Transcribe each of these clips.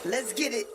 Let's get it.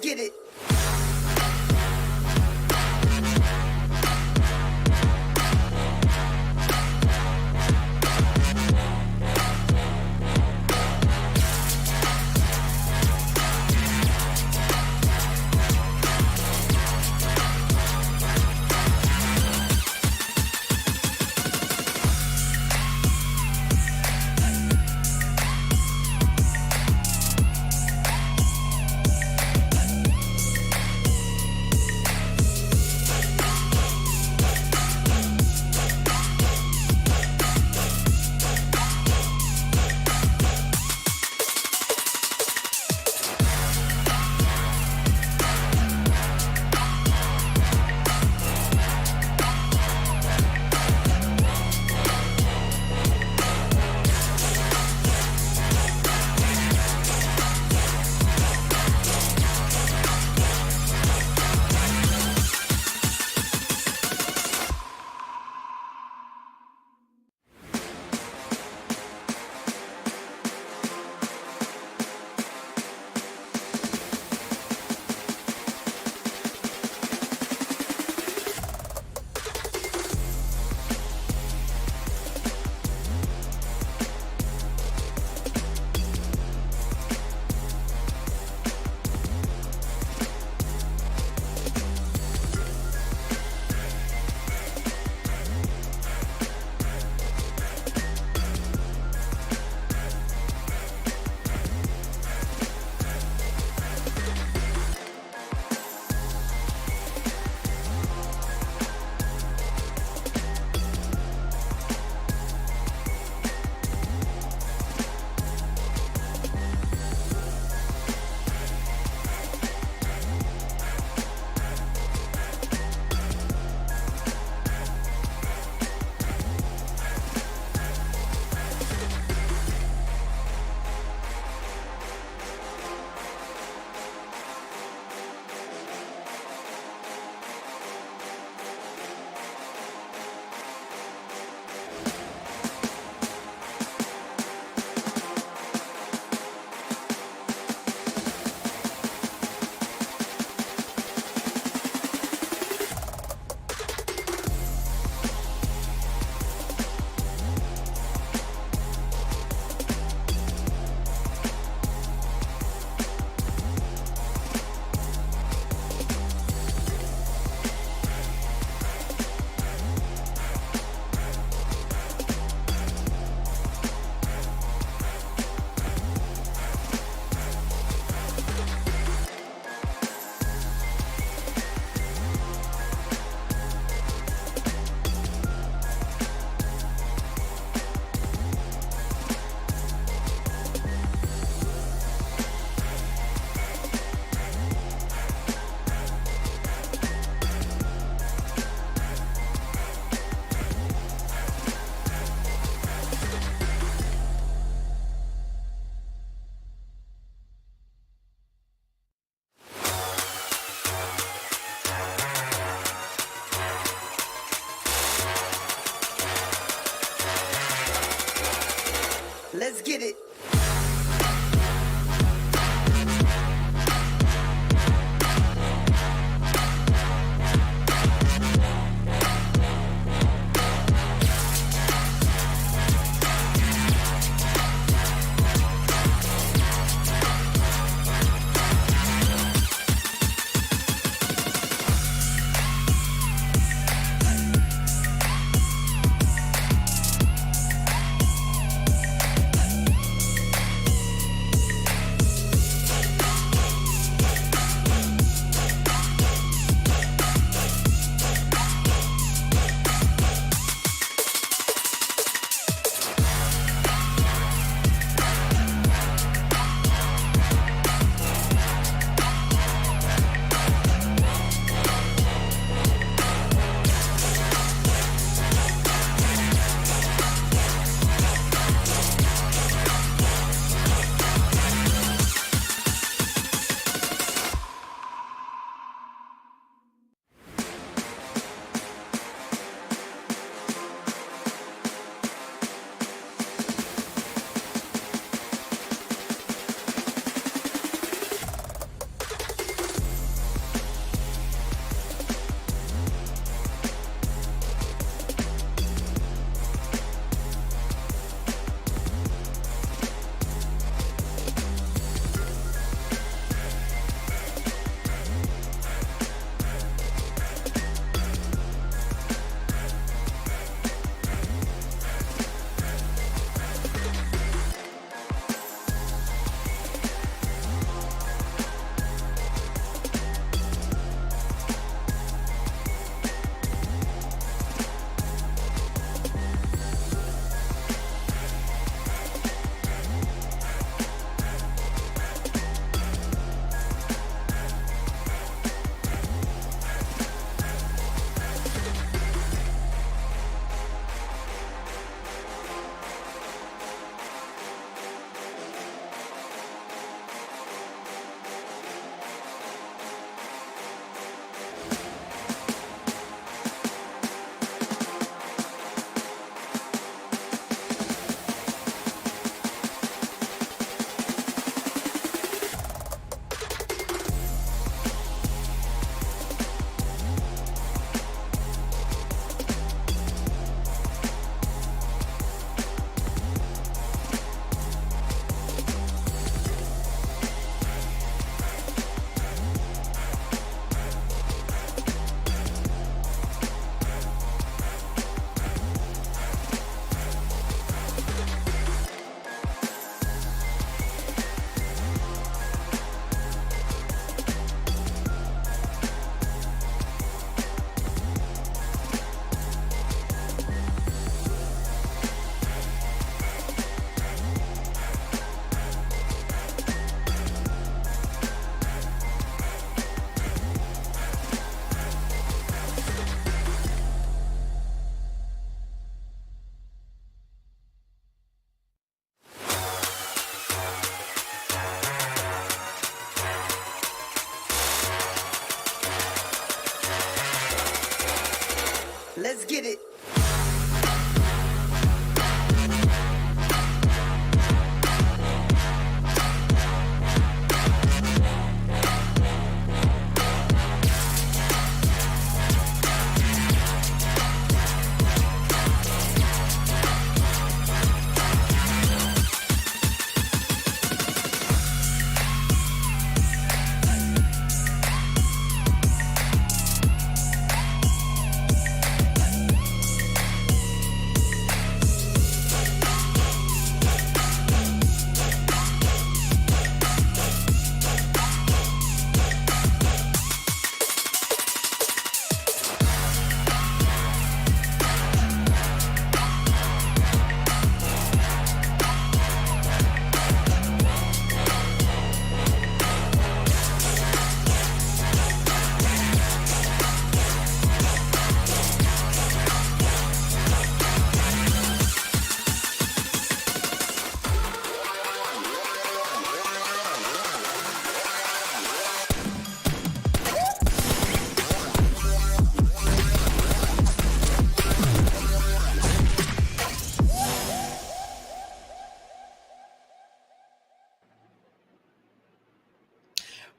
get it. Let's get it.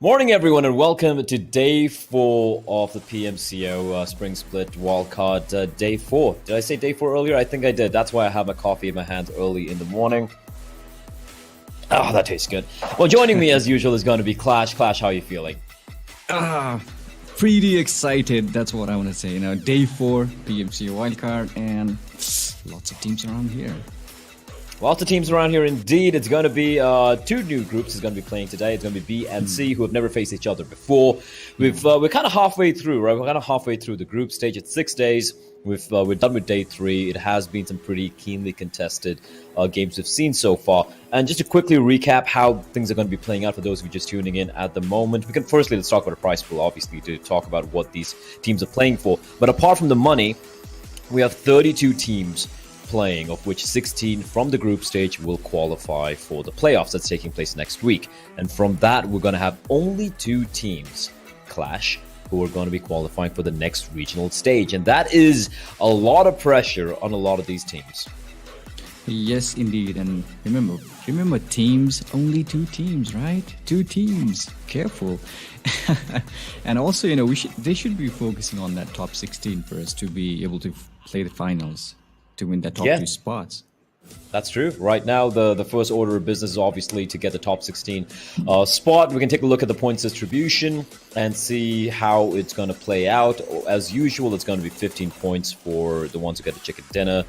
Morning, everyone, and welcome to day 4 of the PMCO Spring Split Wildcard. Day 4. Did I say day 4 earlier? I think I did. That's why I have my coffee in my hands early in the morning. Oh, that tastes good. Well, joining me as usual is going to be Clash. Clash, how are you feeling? Pretty excited. That's what I want to say. Day 4 PMCO Wildcard and lots of teams around here. Lots of teams around here indeed. It's going to be 2 new groups is going to be playing today. It's going to be B and C, who have never faced each other before. We're kind of halfway through, right? We're kind of halfway through the group stage. It's 6 days. We're done with day 3. It has been some pretty keenly contested games we've seen so far. And just to quickly recap how things are going to be playing out for those of you just tuning in at the moment, let's talk about the prize pool, obviously, to talk about what these teams are playing for. But apart from the money, we have 32 teams playing, of which 16 from the group stage will qualify for the playoffs that's taking place next week. And from that, we're going to have only 2 teams, Clash, who are going to be qualifying for the next regional stage. And that is a lot of pressure on a lot of these teams. Yes, indeed. And remember teams, only 2 teams, right? 2 teams. Careful. And also, they should be focusing on that top 16 for us to be able to play the finals, to win that top 2 spots. That's true. Right now, the first order of business is obviously to get the top 16 spot. We can take a look at the points distribution and see how it's going to play out. As usual, it's going to be 15 points for the ones who get the chicken dinner,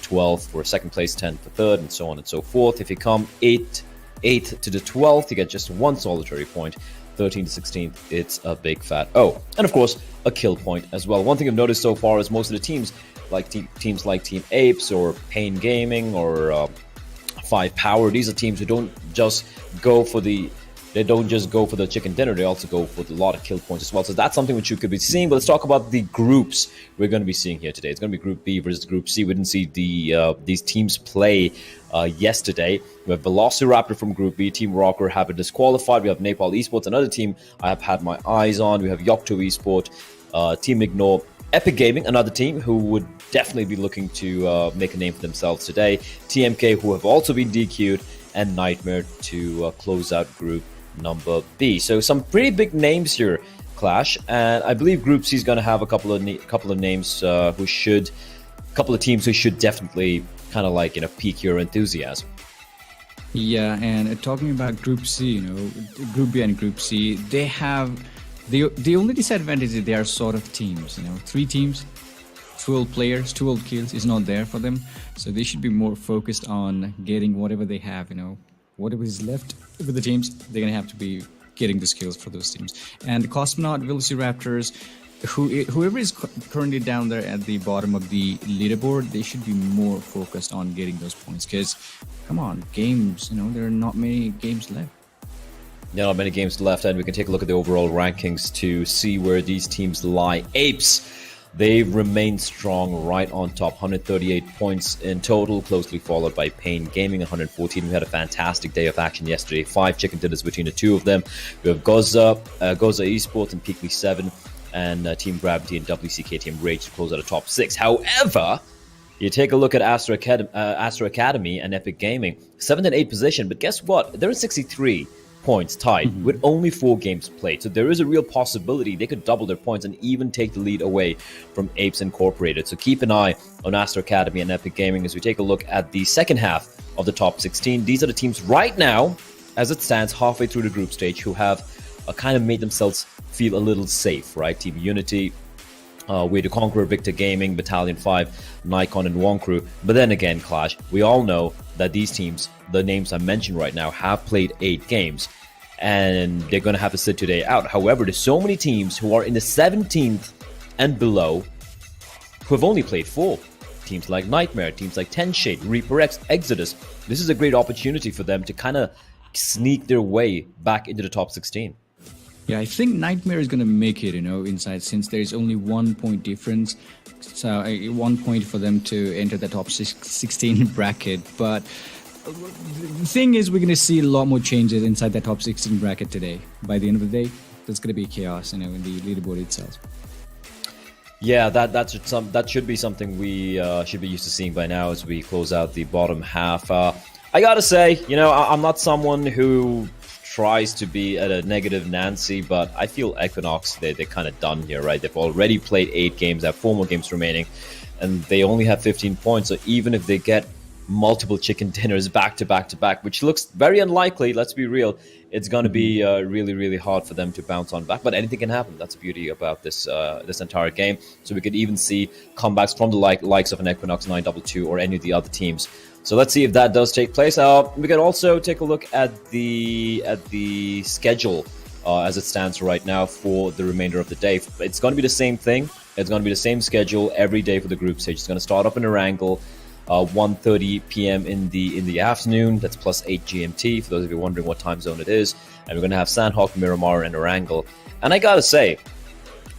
12 for second place, 10 for third, and so on and so forth. If you come 8th to the 12th, you get just 1 solitary point. 13 to 16th, it's a big fat O. And of course, a kill point as well. One thing I've noticed so far is most of the teams, like teams like Team APES or Pain Gaming or 5 Power, these are teams who don't just go for the chicken dinner, they also go for a lot of kill points as well. So that's something which you could be seeing. But let's talk about the groups we're going to be seeing here today. It's going to be Group B versus Group C. We didn't see these teams play yesterday. We have VelociRaptor from Group B, Team Rocker have been disqualified. We have Nepal Esports, another team I have had my eyes on. We have Yocto E-Sport, Team Ignore, EpicGaming, another team who would definitely be looking to make a name for themselves today. TMK, who have also been DQ'd, and Nightmare to close out Group number B. So some pretty big names here, Clash, and I believe Group C is going to have a couple of names couple of teams who should definitely kind of pique your enthusiasm. Yeah, and talking about Group C, Group B and Group C, they have the only disadvantage is they are sort of teams. 3 teams, 12 players, 12 kills is not there for them, so they should be more focused on getting whatever they have. Whatever is left with the teams, they're going to have to be getting the skills for those teams. And Cosmonaut, VelociRaptors, whoever is currently down there at the bottom of the leaderboard, they should be more focused on getting those points. Because, come on, games, there are not many games left. There are not many games left, and we can take a look at the overall rankings to see where these teams lie. APES, they've remained strong right on top, 138 points in total, closely followed by Pain Gaming, 114. We had a fantastic day of action yesterday, 5 chicken dinners between the 2 of them. We have Yocto E-Sport and PeaklySeven, and Team Gravity and WCK Team Rage to close out the top 6. However, you take a look at Astro Academy and EpicGaming, 7th and 8th position, but guess what? They're in 63 points tied with only 4 games played. So there is a real possibility they could double their points and even take the lead away from APES Incorporated. So keep an eye on Astro Academy and EpicGaming as we take a look at the second half of the top 16. These are the teams right now, as it stands, halfway through the group stage, who have kind of made themselves feel a little safe, right? Team Unity, Way to Conquer, Victor Gaming, Battalion 5, Nikon, and Wonkru. But then again, Clash, we all know that these teams, the names I mentioned right now, have played 8 games, and they're going to have to sit today out. However, there's so many teams who are in the 17th and below who have only played 4. Teams like Nightmare, teams like Tenshade, Reaper X, Exodus. This is a great opportunity for them to kind of sneak their way back into the top 16. Yeah, I think Nightmare is going to make it, inside, since there's only 1 point difference. So 1 point for them to enter the top 16 bracket. But the thing is, we're going to see a lot more changes inside that top 16 bracket today. By the end of the day, there's going to be chaos, in the leaderboard itself. Yeah, that should be something we should be used to seeing by now as we close out the bottom half. I gotta say, I'm not someone who tries to be at a negative Nancy, but I feel Equinox, they're kind of done here, right? They've already played 8 games, they have 4 more games remaining, and they only have 15 points. So even if they get multiple chicken dinners back to back to back, which looks very unlikely, let's be real, it's going to be really, really hard for them to bounce on back. But anything can happen. That's the beauty about this this entire game. So we could even see comebacks from the likes of an Equinox 922 or any of the other teams. So let's see if that does take place. We can also take a look at the schedule as it stands right now for the remainder of the day. It's going to be the same thing. It's going to be the same schedule every day for the group stage. It's going to start up in Erangel, 1:30 p.m. in the afternoon. That's plus 8 GMT, for those of you wondering what time zone it is. And we're going to have Sanhok, Miramar, and Erangel. And I gotta say,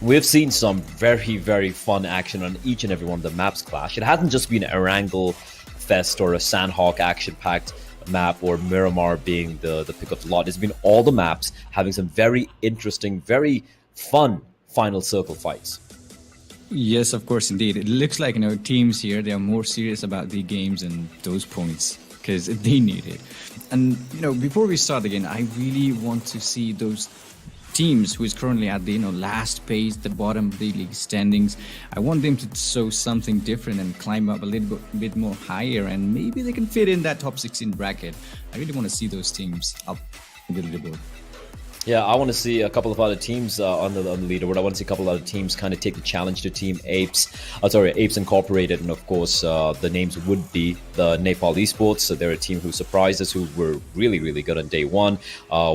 we've seen some very, very fun action on each and every one of the maps clash. It hasn't just been an Erangel Fest or a Sanhok action-packed map or Miramar being the pick of the lot. It's been all the maps having some very interesting, very fun final circle fights. Yes, of course, indeed. It looks like, teams here, they are more serious about the games and those points because they need it. And, before we start again, I really want to see those teams who is currently at the last place, the bottom of the league standings. I want them to show something different and climb up a little bit more higher, and maybe they can fit in that top 16 bracket. I really want to see those teams up a little bit. Yeah, I want to see a couple of other teams on the leaderboard. I want to see a couple of other teams kind of take the challenge to Team APES. APES Incorporated, and of course, the names would be the Nepal Esports. So they're a team who surprised us, who were really, really good on day one.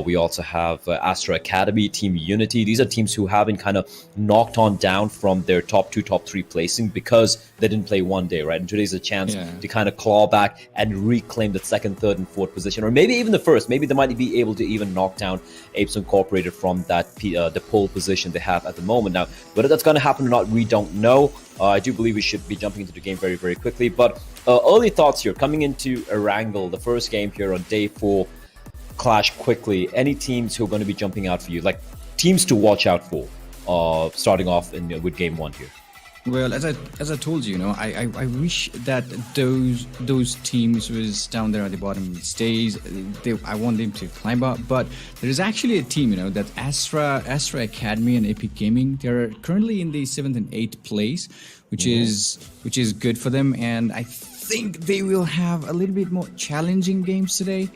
We also have Astra Academy, Team Unity. These are teams who have been kind of knocked on down from their top 2, top 3 placing because they didn't play one day, right? And today's a chance to kind of claw back and reclaim the 2nd, 3rd, and 4th position, or maybe even the 1st. Maybe they might be able to even knock down APES Incorporated from that the pole position they have at the moment. Now, whether that's going to happen or not, we don't know. I do believe we should be jumping into the game very, very quickly. But early thoughts here, coming into Erangel, the first game here on day 4, clash quickly. Any teams who are going to be jumping out for you, like teams to watch out for, starting off with game 1 here? Well, as I told you, I wish that those teams was down there at the bottom stays. I want them to climb up, but there is actually a team, that Astra Academy and EpicGaming. They're currently in the 7th and 8th place, which is good for them, and I think they will have a little bit more challenging games today.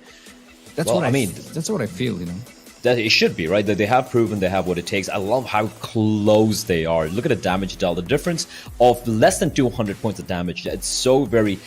That's what I feel, That it should be, right? That they have proven they have what it takes. I love how close they are. Look at the damage dealt. The difference of less than 200 points of damage. It's so very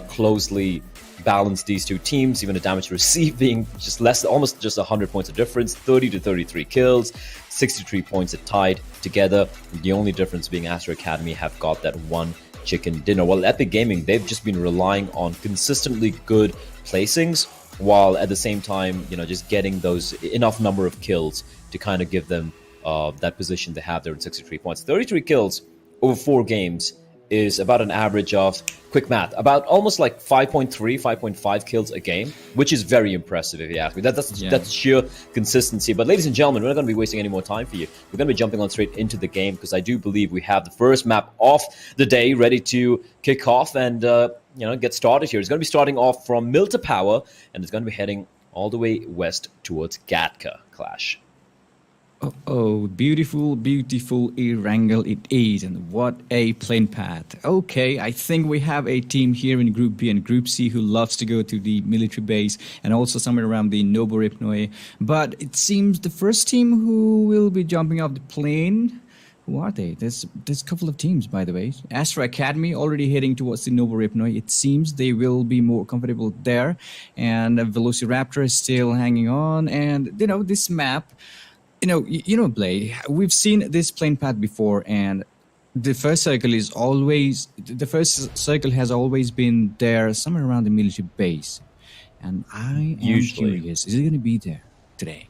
closely balanced, these two teams. Even the damage received being just almost just 100 points of difference. 30 to 33 kills, 63 points at tied together. The only difference being Astra Academy have got that one chicken dinner. While EpicGaming, they've just been relying on consistently good placings, while at the same time, just getting those enough number of kills to kind of give them that position they have there at 63 points. 33 kills over 4 games is about an average of, quick math, about almost like 5.3, 5.5 kills a game, which is very impressive if you ask me. That's sheer consistency. But ladies and gentlemen, we're not going to be wasting any more time for you. We're going to be jumping on straight into the game because I do believe we have the first map of the day ready to kick off and get started here. It's going to be starting off from Milta Power, and it's going to be heading all the way west towards Gatka Clash. Oh, beautiful, beautiful Erangel it is, and what a playing path. Okay, I think we have a team here in Group B and Group C who loves to go to the military base and also somewhere around the Noboripnoe. But it seems the first team who will be jumping off the plane, who are they? There's a couple of teams, by the way. Astra Academy already heading towards the Noboripnoe. It seems they will be more comfortable there. And VelociRaptor is still hanging on. And, this map, Blay, we've seen this playing path before, and the first circle has always been there somewhere around the military base. And I am curious, is it going to be there today?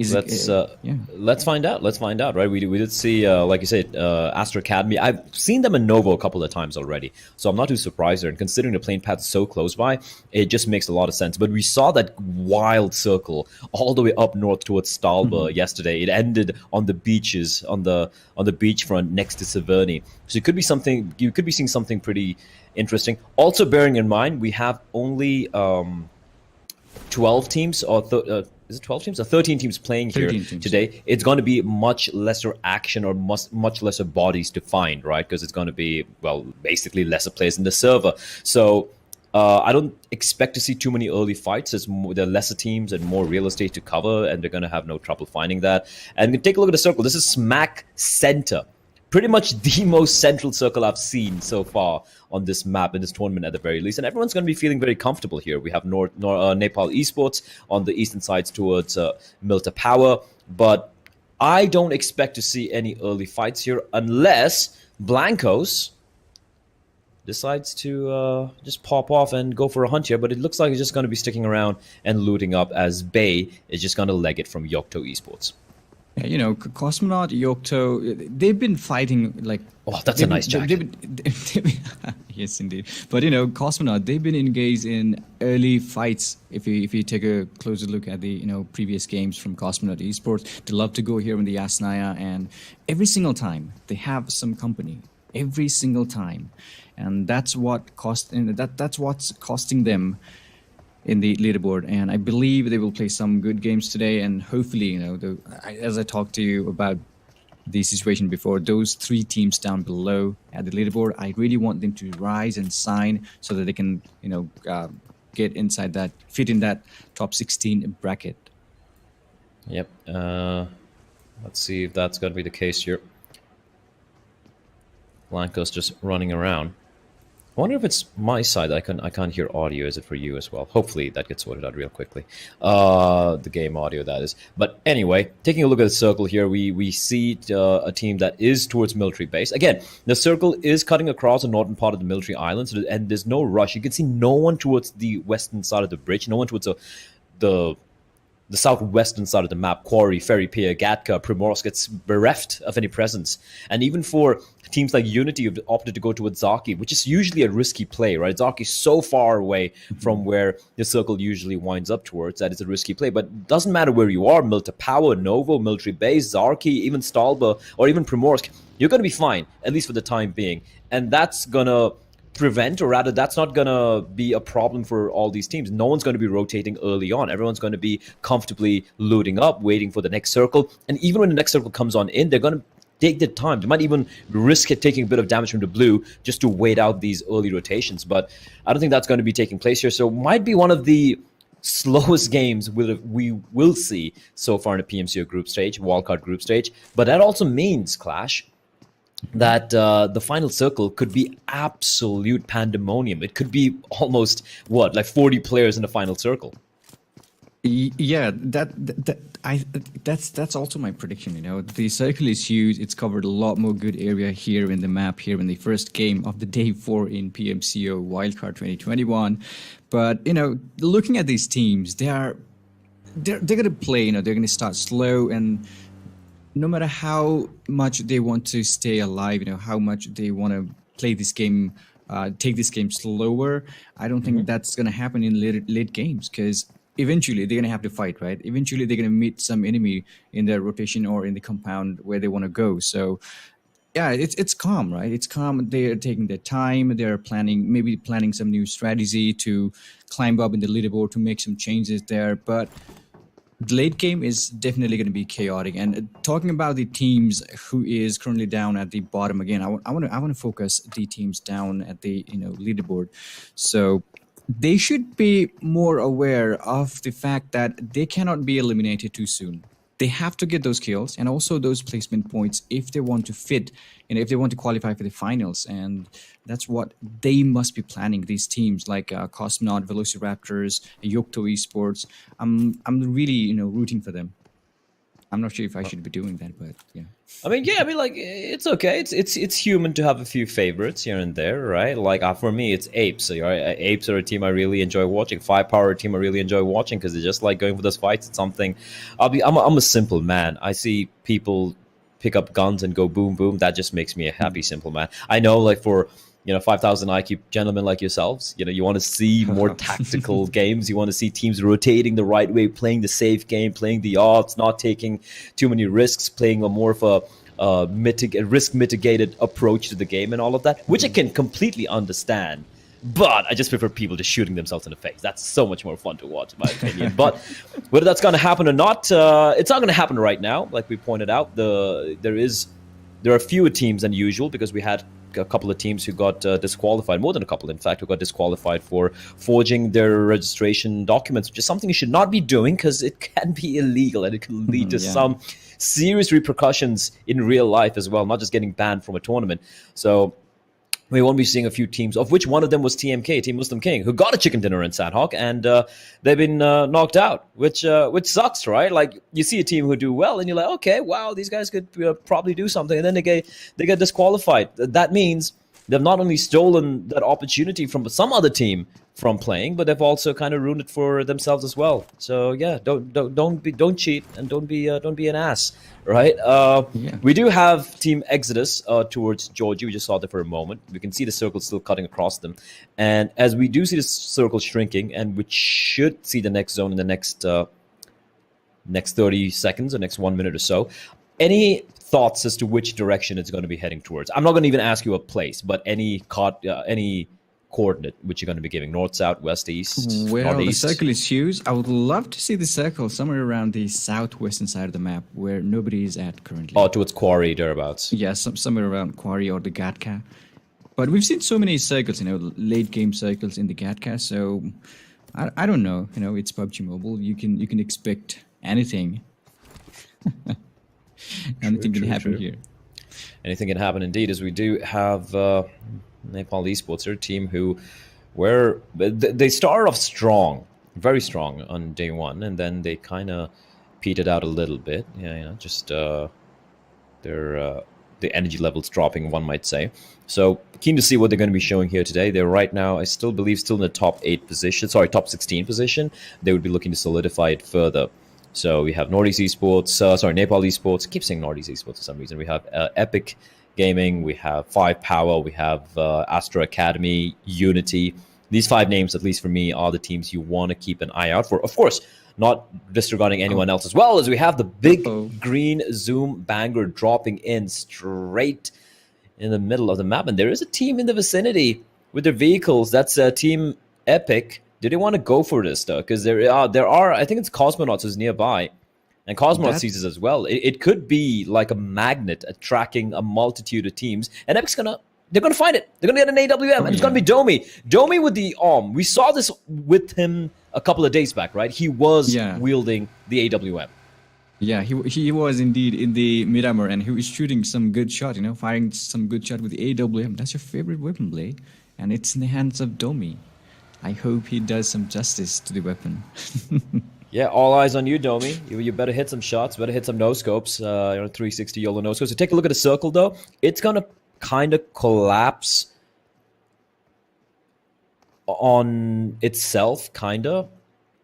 Let's find out. Let's find out, right? We did see, like you said, Astra Academy. I've seen them in Novo a couple of times already, so I'm not too surprised there. And considering the plane path is so close by, it just makes a lot of sense. But we saw that wild circle all the way up north towards Stalba yesterday. It ended on the beaches, on the beachfront next to Severny. So it could be something. You could be seeing something pretty interesting. Also, bearing in mind, we have only 12 teams or is it 12 teams or 13 teams playing here 13 teams. today, it's going to be much lesser action or much lesser bodies to find, right? Because it's going to be, well, basically lesser players in the server. So I don't expect to see too many early fights. There are lesser teams and more real estate to cover, and they're going to have no trouble finding that. And take a look at the circle. This is smack center. Pretty much the most central circle I've seen so far on this map in this tournament at the very least. And everyone's going to be feeling very comfortable here. We have Nepal Esports on the eastern sides towards Milta Power. But I don't expect to see any early fights here unless Blancos decides to just pop off and go for a hunt here. But it looks like he's just going to be sticking around and looting up as Bay is just going to leg it from Yocto Esports. Yeah, you know, Cosmonaut, Yocto, they've been fighting like... Oh, that's a nice jacket. Yes, indeed. But, you know, Cosmonaut, they've been engaged in early fights. If you take a closer look at the, you know, previous games from Cosmonaut Esports, they love to go here in the Yasnaya, and every single time they have some company. Every single time. And that's that's what's costing them in the leaderboard, and I believe they will play some good games today. And hopefully, you know, as I talked to you about the situation before, those 3 teams down below at the leaderboard, I really want them to rise and shine so that they can, you know, get inside that, fit in that top 16 bracket. Yep. Let's see if that's going to be the case here. Blanco's just running around. I wonder if it's my side. I can't hear audio. Is it for you as well? Hopefully that gets sorted out real quickly. The game audio, that is. But anyway, taking a look at the circle here, we see a team that is towards military base. Again, the circle is cutting across the northern part of the military island, and there's no rush. You can see no one towards the western side of the bridge, no one towards the southwestern side of the map. Quarry, Ferry Pier, Gatka, Primorsk gets bereft of any presence. And even for teams like Unity who've opted to go towards Zaki, which is usually a risky play, right? Zaki's so far away from where the circle usually winds up towards that it's a risky play. But it doesn't matter where you are, Milta Power, Novo, Military Base, Zarki, even Stalba, or even Primorsk, you're going to be fine, at least for the time being. And that's going to prevent, or rather that's not going to be a problem for all these teams. No one's going to be rotating early on. Everyone's going to be comfortably looting up, waiting for the next circle. And even when the next circle comes on in, they're going to take their time. They might even risk it taking a bit of damage from the blue just to wait out these early rotations. But I don't think that's going to be taking place here. So might be one of the slowest games we will see so far in the PMCO group stage, Wildcard group stage. But that also means, Clash, that the final circle could be absolute pandemonium. It could be almost, like 40 players in the final circle. Yeah, that's also my prediction. You know, the circle is huge. It's covered a lot more good area here in the map, here in the first game of the day 4 in PMCO Wildcard 2021. But you know, looking at these teams, they're gonna play. You know, they're gonna start slow, and no matter how much they want to stay alive, you know, how much they want to play this game, take this game slower, I don't think that's going to happen in late games, because eventually they're going to have to fight, right? Eventually they're going to meet some enemy in their rotation or in the compound where they want to go. So yeah, it's calm, right? It's calm. They're taking their time. They're maybe planning some new strategy to climb up in the leaderboard, to make some changes there. But the late game is definitely going to be chaotic. And talking about the teams who is currently down at the bottom again, I want to focus the teams down at the leaderboard. So they should be more aware of the fact that they cannot be eliminated too soon. They have to get those kills and also those placement points if they want to fit and if they want to qualify for the finals. And that's what they must be planning, these teams like Cosmonaut, VelociRaptors, Yocto E-Sports. I'm really rooting for them. I'm not sure if I should be doing that, but yeah. I mean, like, it's okay. It's human to have a few favorites here and there, right? Like, for me, it's Apes. Apes are a team I really enjoy watching. Firepower, a team I really enjoy watching because they just like going for those fights. It's something. I'm a simple man. I see people pick up guns and go boom, boom. That just makes me a happy, simple man. I know, like, for 5,000 IQ gentlemen like yourselves, you want to see more tactical games. You want to see teams rotating the right way, playing the safe game, playing the odds, not taking too many risks, playing a more of a risk mitigated approach to the game and all of that, which I can completely understand. but I just prefer people just shooting themselves in the face. That's so much more fun to watch, in my opinion. But whether that's going to happen or not, it's not going to happen right now. Like we pointed out, there are fewer teams than usual because we had a couple of teams who got disqualified, more than a couple, in fact, who got disqualified for forging their registration documents, which is something you should not be doing because it can be illegal and it can lead to some serious repercussions in real life as well, not just getting banned from a tournament. So we won't be seeing a few teams, of which one of them was TMK, Team Muslim King, who got a chicken dinner in Sanhok, and they've been knocked out, which sucks, right? Like, you see a team who do well, and you're like, okay, wow, these guys could probably do something, and then they get disqualified. That means they've not only stolen that opportunity from some other team from playing, but they've also kind of ruined it for themselves as well. So yeah, don't cheat and don't be an ass, right? We do have Team Exodus towards Georgia. We just saw that for a moment. We can see the circle still cutting across them, and as we do see the circle shrinking, and we should see the next zone in the next 30 seconds or next 1 minute or so. Any thoughts as to which direction it's going to be heading towards? I'm not going to even ask you a place, but any coordinate which you're going to be giving: north, south, west, east, well, northeast? The circle is huge. I would love to see the circle somewhere around the southwestern side of the map where nobody is at currently. Oh, towards Quarry, thereabouts. Yeah, somewhere around Quarry or the Gatka. But we've seen so many circles, late game circles in the Gatka. So I don't know. It's PUBG Mobile. You can expect anything. Anything can happen here. Anything can happen indeed, as we do have Nepal Esports, their team who they started off strong, very strong on day one, and then they kind of petered out a little bit. Just the energy levels dropping, one might say. So keen to see what they're going to be showing here today. They're right now, I still believe, still in the top 16 position. They would be looking to solidify it further. So we have Northeast Esports, Nepal Esports. I keep saying Northeast Esports for some reason. We have EpicGaming, we have 5Power, we have Astra Academy, Unity. These 5 names, at least for me, are the teams you want to keep an eye out for. Of course, not disregarding anyone else, as well as we have the big green Zoom banger dropping in straight in the middle of the map. And there is a team in the vicinity with their vehicles. That's Team Epic. Do they want to go for this, though? Because there are, I think it's Cosmonauts who's nearby. And Cosmonauts sees this as well. It could be like a magnet attracting a multitude of teams. And Epic's they're going to find it. They're going to get an AWM. And it's going to be Domi. Domi with the arm. We saw this with him a couple of days back, right? He was wielding the AWM. Yeah, he was indeed in the Miramar, and he was shooting some good shot, firing some good shot with the AWM. That's your favorite weapon, Blay. And it's in the hands of Domi. I hope he does some justice to the weapon. Yeah, all eyes on you, Domi. You better hit some shots, better hit some no-scopes, 360 YOLO no-scopes. So take a look at the circle, though. It's going to kind of collapse on itself, kind of.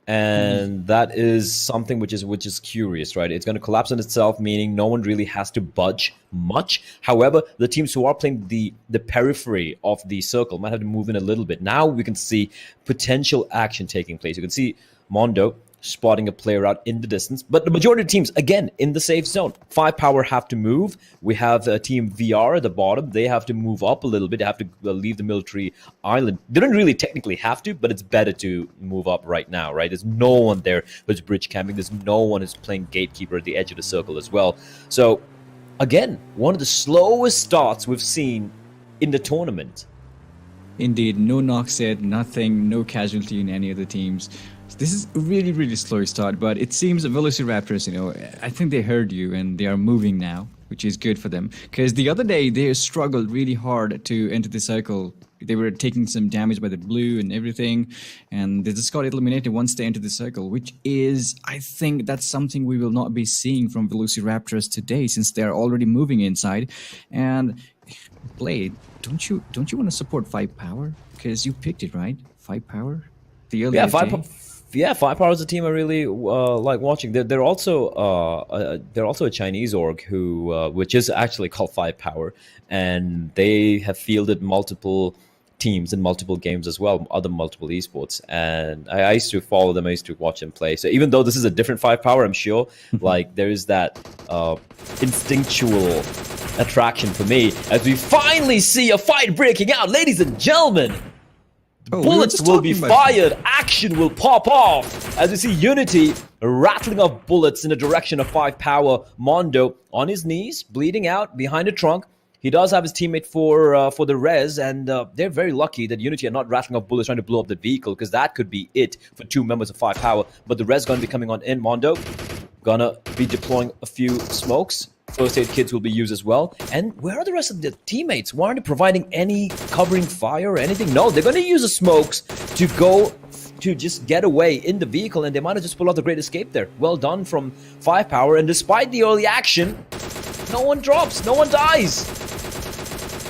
And that is something which is curious, right? It's going to collapse on itself, meaning no one really has to budge much. However, the teams who are playing the periphery of the circle might have to move in a little bit. Now we can see potential action taking place. You can see Mondo spotting a player out in the distance, but the majority of teams, again, in the safe zone. 5Power have to move. We have Team VR at the bottom. They have to move up a little bit. They have to leave the military island. They don't really technically have to, but it's better to move up right now, right? There's no one there who's bridge camping. There's no one who's playing gatekeeper at the edge of the circle as well. So, again, one of the slowest starts we've seen in the tournament. Indeed, no knock set, nothing, no casualty in any of the teams. This is a really, really slow start, but it seems the VelociRaptors, I think they heard you and they are moving now, which is good for them. Because the other day, they struggled really hard to enter the circle. They were taking some damage by the blue and everything, and they just got eliminated once they entered the circle, which is, I think that's something we will not be seeing from VelociRaptors today, since they are already moving inside. And Blade, don't you want to support 5Power? Because you picked it, right? 5Power? Yeah, 5Power is a team I really like watching. They're also a Chinese org who, which is actually called 5Power, and they have fielded multiple teams in multiple games as well, other multiple esports. And I used to follow them. I used to watch them play. So even though this is a different 5Power, I'm sure like there is that instinctual attraction for me as we finally see a fight breaking out, ladies and gentlemen. Oh, we were Bullets just will be talking about- fired. Action will pop off. As we see Unity rattling off bullets in the direction of 5 Power. Mondo on his knees, bleeding out behind a trunk. He does have his teammate for the res, and they're very lucky that Unity are not rattling off bullets trying to blow up the vehicle, because that could be it for 2 members of 5 Power. But the res going to be coming on in. Mondo gonna be deploying a few smokes. First aid kits will be used as well. And where are the rest of the teammates? Why aren't they providing any covering fire or anything? No, they're going to use the smokes to go to just get away in the vehicle, and they might have just pulled off the great escape there. Well done from 5 Power, and despite the early action, no one drops, no one dies.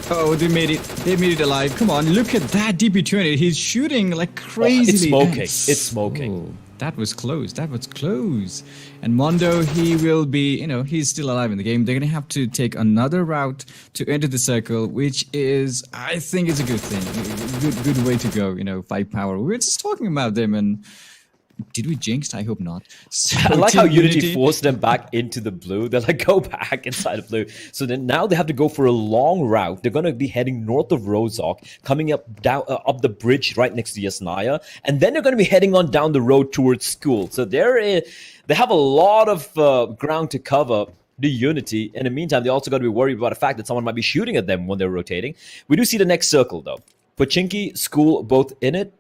Oh, they made it. They made it alive. Come on, look at that DP20. He's shooting like crazy. It's smoking. It's smoking. Oh, that was close. That was close. And Mondo, he will be, he's still alive in the game. They're going to have to take another route to enter the circle, which is, I think, is a good thing. Good way to go, 5 Power. We were just talking about them, and did we jinx? I hope not. So I like how Unity forced them back into the blue. They're like, go back inside of blue. So then now they have to go for a long route. They're going to be heading north of Rozok, coming up the bridge right next to Yasnaya, and then they're going to be heading on down the road towards school. So they have a lot of ground to cover. The Unity. In the meantime, they also got to be worried about the fact that someone might be shooting at them when they're rotating. We do see the next circle though. Pochinki, School, both in it.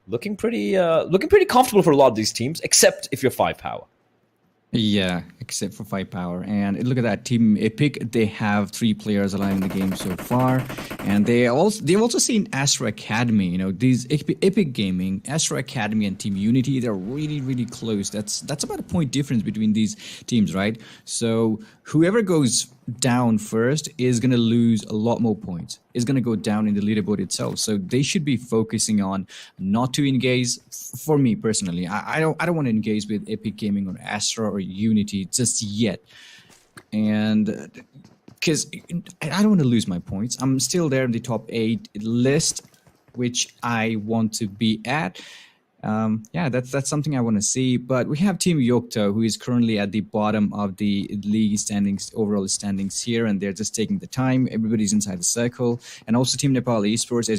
Looking pretty comfortable for a lot of these teams, except if you're 5 Power. Yeah, except for 5 Power. And look at that team Epic. They have 3 players alive in the game so far, and they've also seen Astra Academy. These EpicGaming, Astra Academy, and Team Unity. They're really close. That's about a point difference between these teams, right? So whoever goes down first is going to lose a lot more points. Is going to go down in the leaderboard itself. So they should be focusing on not to engage. For me personally, I don't want to engage with EpicGaming or Astra or Unity just yet, and because I don't want to lose my points. I'm still there in the top 8 list, which I want to be at. Yeah, that's something I want to see. But we have Team Yocto, who is currently at the bottom of the league standings, overall standings here, and they're just taking the time. Everybody's inside the circle, and also Team Nepal Esports,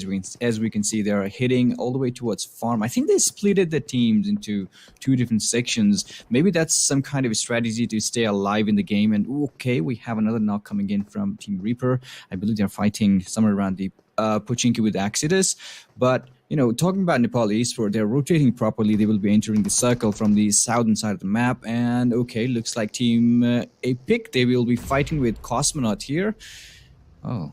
as we can see, they are heading all the way towards farm. I think they splitted the teams into 2 different sections. Maybe that's some kind of a strategy to stay alive in the game. And okay, we have another knock coming in from Team Reaper. I believe they're fighting somewhere around the Pochinki with Exodus, but talking about Nepal Esports, they're rotating properly. They will be entering the circle from the southern side of the map. And okay, looks like Team Epic, they will be fighting with Cosmonaut here. Oh,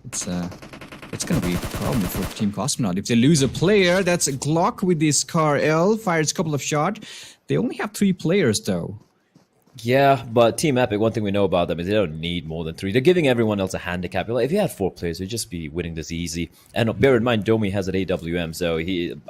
it's going to be a problem for Team Cosmonaut. If they lose a player, that's a Glock with this car L, fires a couple of shots. They only have 3 players though. Yeah, but Team Epic, one thing we know about them is they don't need more than 3. They're giving everyone else a handicap. Like, if you had 4 players, you'd just be winning this easy. And bear in mind, Domi has an AWM, so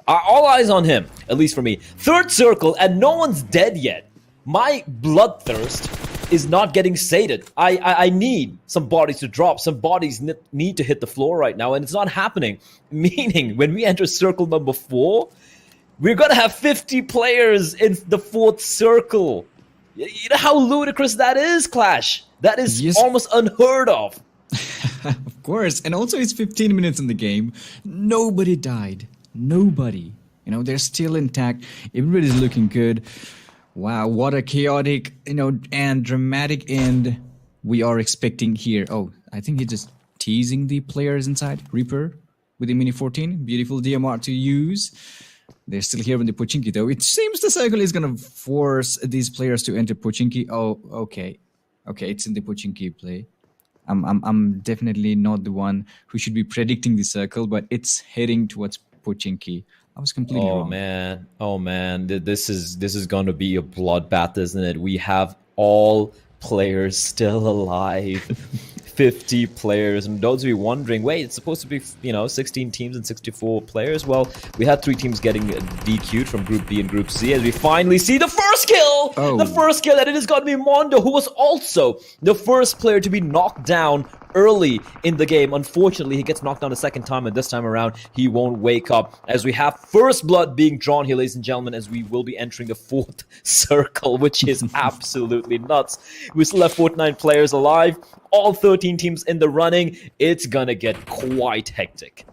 all eyes on him, at least for me. 3rd circle, and no one's dead yet. My bloodthirst is not getting sated. I need some bodies to drop. Some bodies need to hit the floor right now, and it's not happening. Meaning, when we enter circle number 4, we're going to have 50 players in the 4th circle. You know how ludicrous that is, Clash? That is almost unheard of. Of course. And also it's 15 minutes in the game. Nobody died. Nobody. They're still intact. Everybody's looking good. Wow, what a chaotic, and dramatic end we are expecting here. Oh, I think he's just teasing the players inside. Reaper with the Mini 14. Beautiful DMR to use. They're still here in the Pochinki, though. It seems the circle is going to force these players to enter Pochinki. Oh, okay. Okay, it's in the Pochinki play. I'm definitely not the one who should be predicting the circle, but it's heading towards Pochinki. I was completely wrong. Oh man, this is going to be a bloodbath, isn't it? We have all players still alive. 50 players, and those of you wondering, wait, it's supposed to be 16 teams and 64 players. Well, we had 3 teams getting DQ'd from Group B and Group C, as we finally see the first kill. The first kill, and it has got to be Mondo, who was also the first player to be knocked down early in the game. Unfortunately, he gets knocked down a second time, and this time around he won't wake up, as we have first blood being drawn here, ladies and gentlemen, as we will be entering the 4th circle, which is absolutely nuts. We still have 49 players alive, all 13 teams in the running. It's gonna get quite hectic.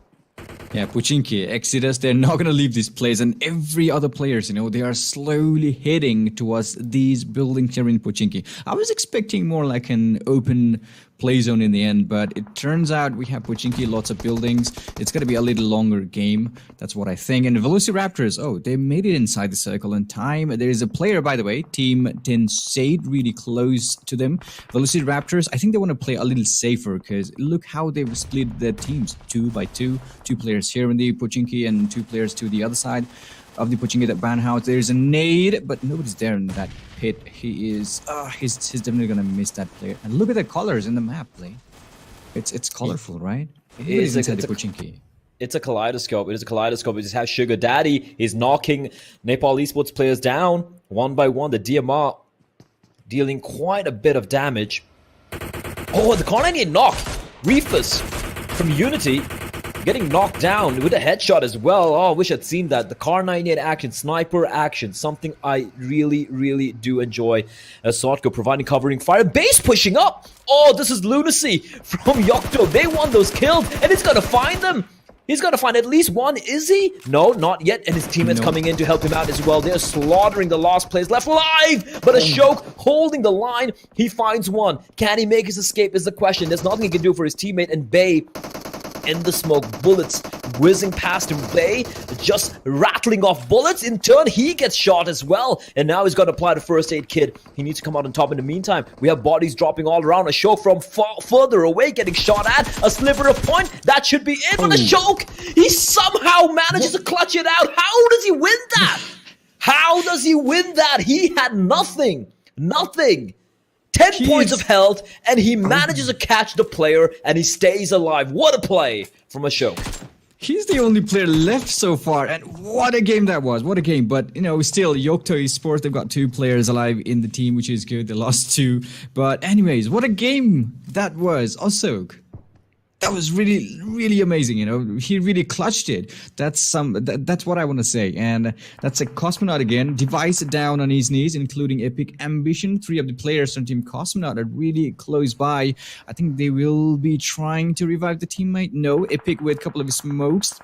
Yeah, Pochinki, Exodus, they're not going to leave this place. And every other players, they are slowly heading towards these buildings here in Pochinki. I was expecting more like an open play zone in the end, but it turns out we have Pochinki, lots of buildings. It's going to be a little longer game. That's what I think. And the VelociRaptors, they made it inside the circle in time. There is a player, by the way, Team 10 Shade, really close to them. VelociRaptors, I think they want to play a little safer because look how they've split their teams 2 by 2. 2 players here in the Pochinki and 2 players to the other side of the Pochinki, that ban house. There's a nade, but nobody's there in that pit. He is, he's definitely gonna miss that player. And look at the colors in the map, play. It's colorful, right? It's inside the Pochinki. It's a kaleidoscope. It is a kaleidoscope. It just has Sugar Daddy. He's knocking Nepal Esports players down one by one. The DMR dealing quite a bit of damage. Oh, the Car98 knock. Reefus from Unity getting knocked down with a headshot as well. Oh, I wish I'd seen that. The Car98 action, sniper action, something I really, really do enjoy. Sotko providing covering fire. Base pushing up. Oh, this is lunacy from Yocto. They want those kills, and he's going to find them. He's going to find at least one. Is he? No, not yet. And his teammates coming in to help him out as well. They're slaughtering the last players left alive. But Ashok holding the line. He finds one. Can he make his escape is the question. There's nothing he can do for his teammate. And Bay in the smoke, bullets whizzing past him. Bay just rattling off bullets. In turn, he gets shot as well. And now he's got to apply the first aid kit. He needs to come out on top. In the meantime, we have bodies dropping all around. Ashok from further away getting shot at. A sliver of point. That should be it. But Ashok, he somehow manages to clutch it out. How does he win that? How does he win that? He had nothing. Nothing. 10 points of health, and he manages to catch the player, and he stays alive. What a play from Ashok. He's the only player left so far, and what a game that was. What a game. But, still, Yocto E-Sport, they've got 2 players alive in the team, which is good. They lost 2. But anyways, what a game that was. Ashok, that was really, really amazing. He really clutched it. That's what I want to say. And that's a Cosmonaut again. Device down on his knees, including Epic Ambition. 3 of the players on Team Cosmonaut are really close by. I think they will be trying to revive the teammate. No, Epic with a couple of smokes.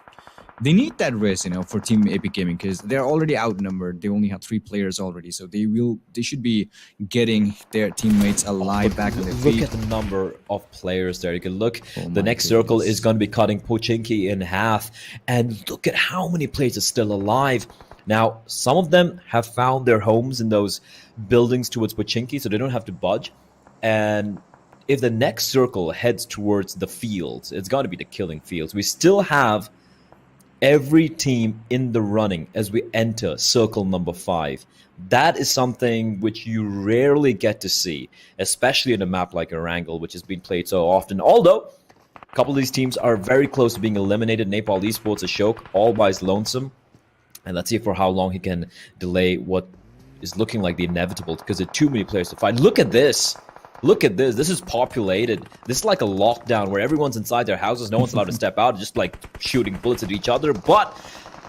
They need that rest, for Team EpicGaming because they're already outnumbered. They only have 3 players already, so they should be getting their teammates alive back on their feet. Look at the number of players there. You can look. The next circle is going to be cutting Pochinki in half, and look at how many players are still alive. Now, some of them have found their homes in those buildings towards Pochinki, so they don't have to budge. And if the next circle heads towards the fields, it's going to be the killing fields. We still have every team in the running as we enter circle number 5. That is something which you rarely get to see, especially in a map like Erangel, which has been played so often. Although, a couple of these teams are very close to being eliminated. Nepal Esports, Ashok, all by his lonesome. And let's see for how long he can delay what is looking like the inevitable, because there are too many players to fight. Look at this. Look at this. This is populated. This is like a lockdown where everyone's inside their houses. No one's allowed to step out, just like shooting bullets at each other. But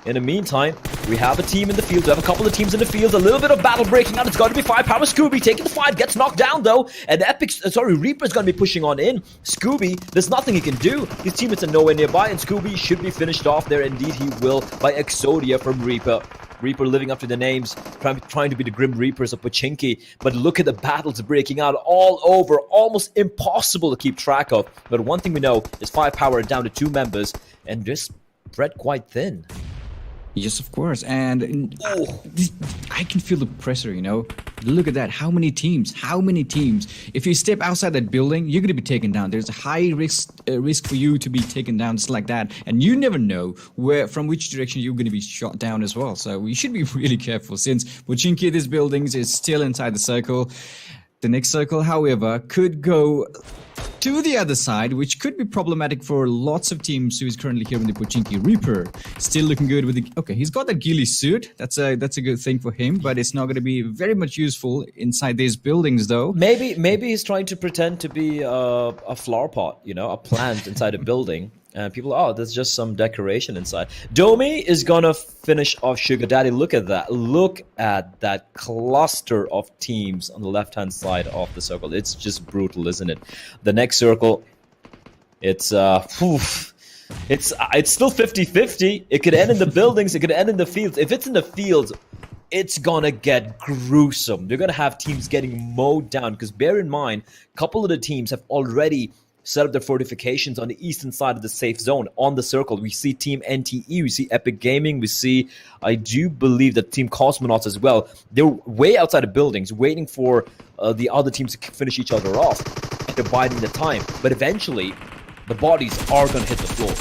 in the meantime, we have a team in the field. We have a couple of teams in the field. A little bit of battle breaking out. It's got to be 5 power. Scooby taking the fight. Gets knocked down though. And Reaper's going to be pushing on in. Scooby, there's nothing he can do. His teammates are nowhere nearby. And Scooby should be finished off there. Indeed, he will by Exodia from Reaper. Reaper living up to the names, trying to be the Grim Reapers of Pochinki. But look at the battles breaking out all over. Almost impossible to keep track of. But one thing we know is 5 power down to 2 members. And they're spread quite thin. Yes, of course. And I can feel the pressure, Look at that. How many teams? How many teams? If you step outside that building, you're going to be taken down. There's a high risk for you to be taken down just like that. And you never know from which direction you're going to be shot down as well. So we should be really careful since Pochinki, these buildings, is still inside the circle. The next circle, however, could go to the other side, which could be problematic for lots of teams who is currently here in the Pochinki. Reaper still looking good with the... Okay, he's got that ghillie suit. That's a good thing for him, but it's not going to be very much useful inside these buildings, though. Maybe he's trying to pretend to be a flower pot, a plant inside a building. And people, there's just some decoration inside. Domi is going to finish off Sugar Daddy. Look at that. Look at that cluster of teams on the left-hand side of the circle. It's just brutal, isn't it? The next circle, it's... It's still 50-50. It could end in the buildings. It could end in the fields. If it's in the fields, it's gonna get gruesome. They're gonna have teams getting mowed down because bear in mind, a couple of the teams have already set up their fortifications on the eastern side of the safe zone on the circle. We see Team NTE, we see EpicGaming, we see, I do believe that Team Cosmonauts as well. They're way outside of buildings waiting for the other teams to finish each other off. They're biding the time. But eventually, the bodies are going to hit the floor.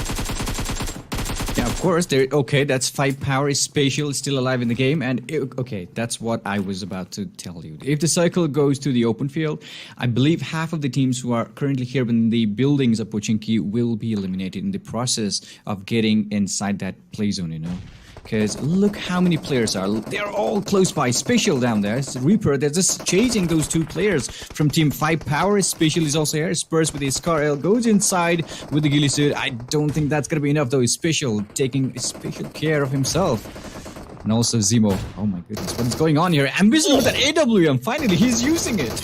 Yeah, of course. Okay, that's 5 power is spatial, it's still alive in the game. And okay, that's what I was about to tell you. If the cycle goes to the open field, I believe half of the teams who are currently here in the buildings of Pochinki will be eliminated in the process of getting inside that play zone, you know. Because look how many players are. They're all close by. Spatial down there. It's Reaper. They're just chasing those 2 players from Team 5 Power. Spatial is also here. Spurs with his Scar goes inside with the ghillie suit. I don't think that's going to be enough though. Spatial taking special care of himself. And also Zemo. Oh my goodness. What is going on here? Ambition with that AWM. Finally, he's using it.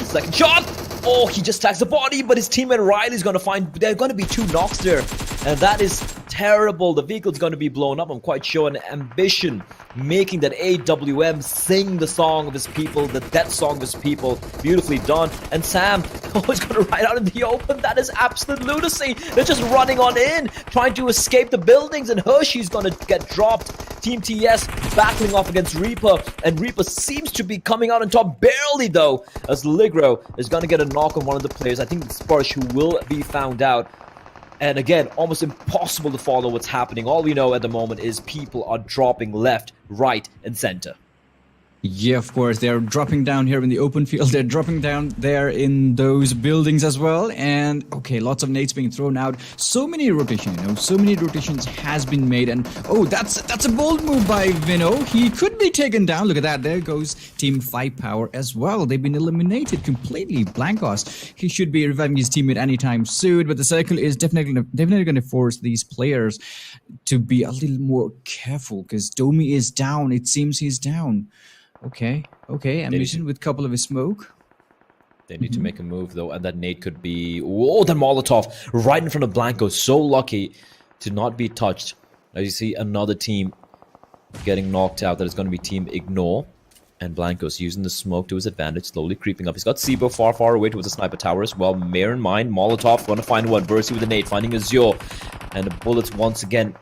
Second shot. Oh, he just tags the body, but his teammate Riley's going to find... There are going to be 2 knocks there. And that is terrible. The vehicle's going to be blown up, I'm quite sure. And Ambition making that AWM sing the song of his people, the death song of his people. Beautifully done. And Sam, oh, he's going to ride out in the open. That is absolute lunacy. They're just running on in, trying to escape the buildings. And Hershey's going to get dropped. Team TS battling off against Reaper. And Reaper seems to be coming out on top barely, though, as Ligro is going to get a knock on one of the players. I think it's Sparsh who will be found out. And again, almost impossible to follow what's happening. All we know at the moment is people are dropping left, right, and center. Yeah, of course. They're dropping down here in the open field. They're dropping down there in those buildings as well. And, okay, lots of nades being thrown out. So many rotations, you know. So many rotations has been made. And, oh, that's a bold move by Vino. He could be taken down. To that. There goes Team 5 Power as well. They've been eliminated completely. Blankos. He should be reviving his teammate anytime soon. But the circle is definitely going to force these players to be a little more careful. Because Domi is down. It seems he's down. Okay. Ambition with a couple of his smoke. They need to make a move, though, and that nade could be... Oh, the Molotov right in front of Blanco. So lucky to not be touched. As you see, another team getting knocked out. That is going to be Team Ignore. And Blanco's using the smoke to his advantage, slowly creeping up. He's got Sibo far away towards the sniper tower as well. Bear in mind, Molotov going to find one. Versi with a nade, finding Azure. And the bullets once again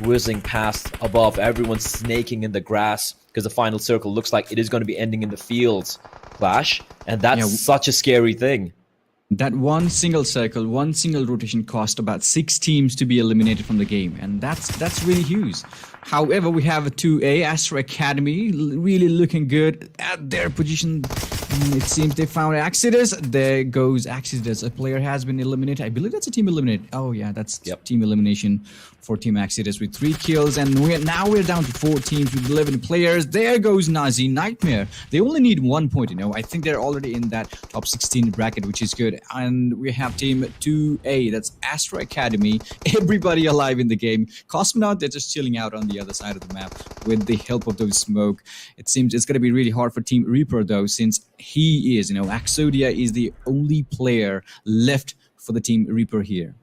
whizzing past above. Everyone's snaking in the grass because the final circle looks like it is going to be ending in the fields. Clash, and that's such a scary thing. That one single circle, one single rotation cost about 6 teams to be eliminated from the game, and that's really huge. However, we have a 2A Astra Academy really looking good at their position. It seems they found Axidus. There goes Axidus. A player has been eliminated. I believe that's a team eliminated. Oh yeah, that's team elimination for Team Axidus with 3 kills. And now we're down to 4 teams with 11 players. There goes Nazi Nightmare. They only need 1 point, you know. I think they're already in that top 16 bracket, which is good. And we have Team 2A. That's Astra Academy. Everybody alive in the game. Cosmonaut, they're just chilling out on the other side of the map with the help of those smoke. It seems it's going to be really hard for Team Reaper, though, since he is, you know, Axodia is the only player left for the Team Reaper here.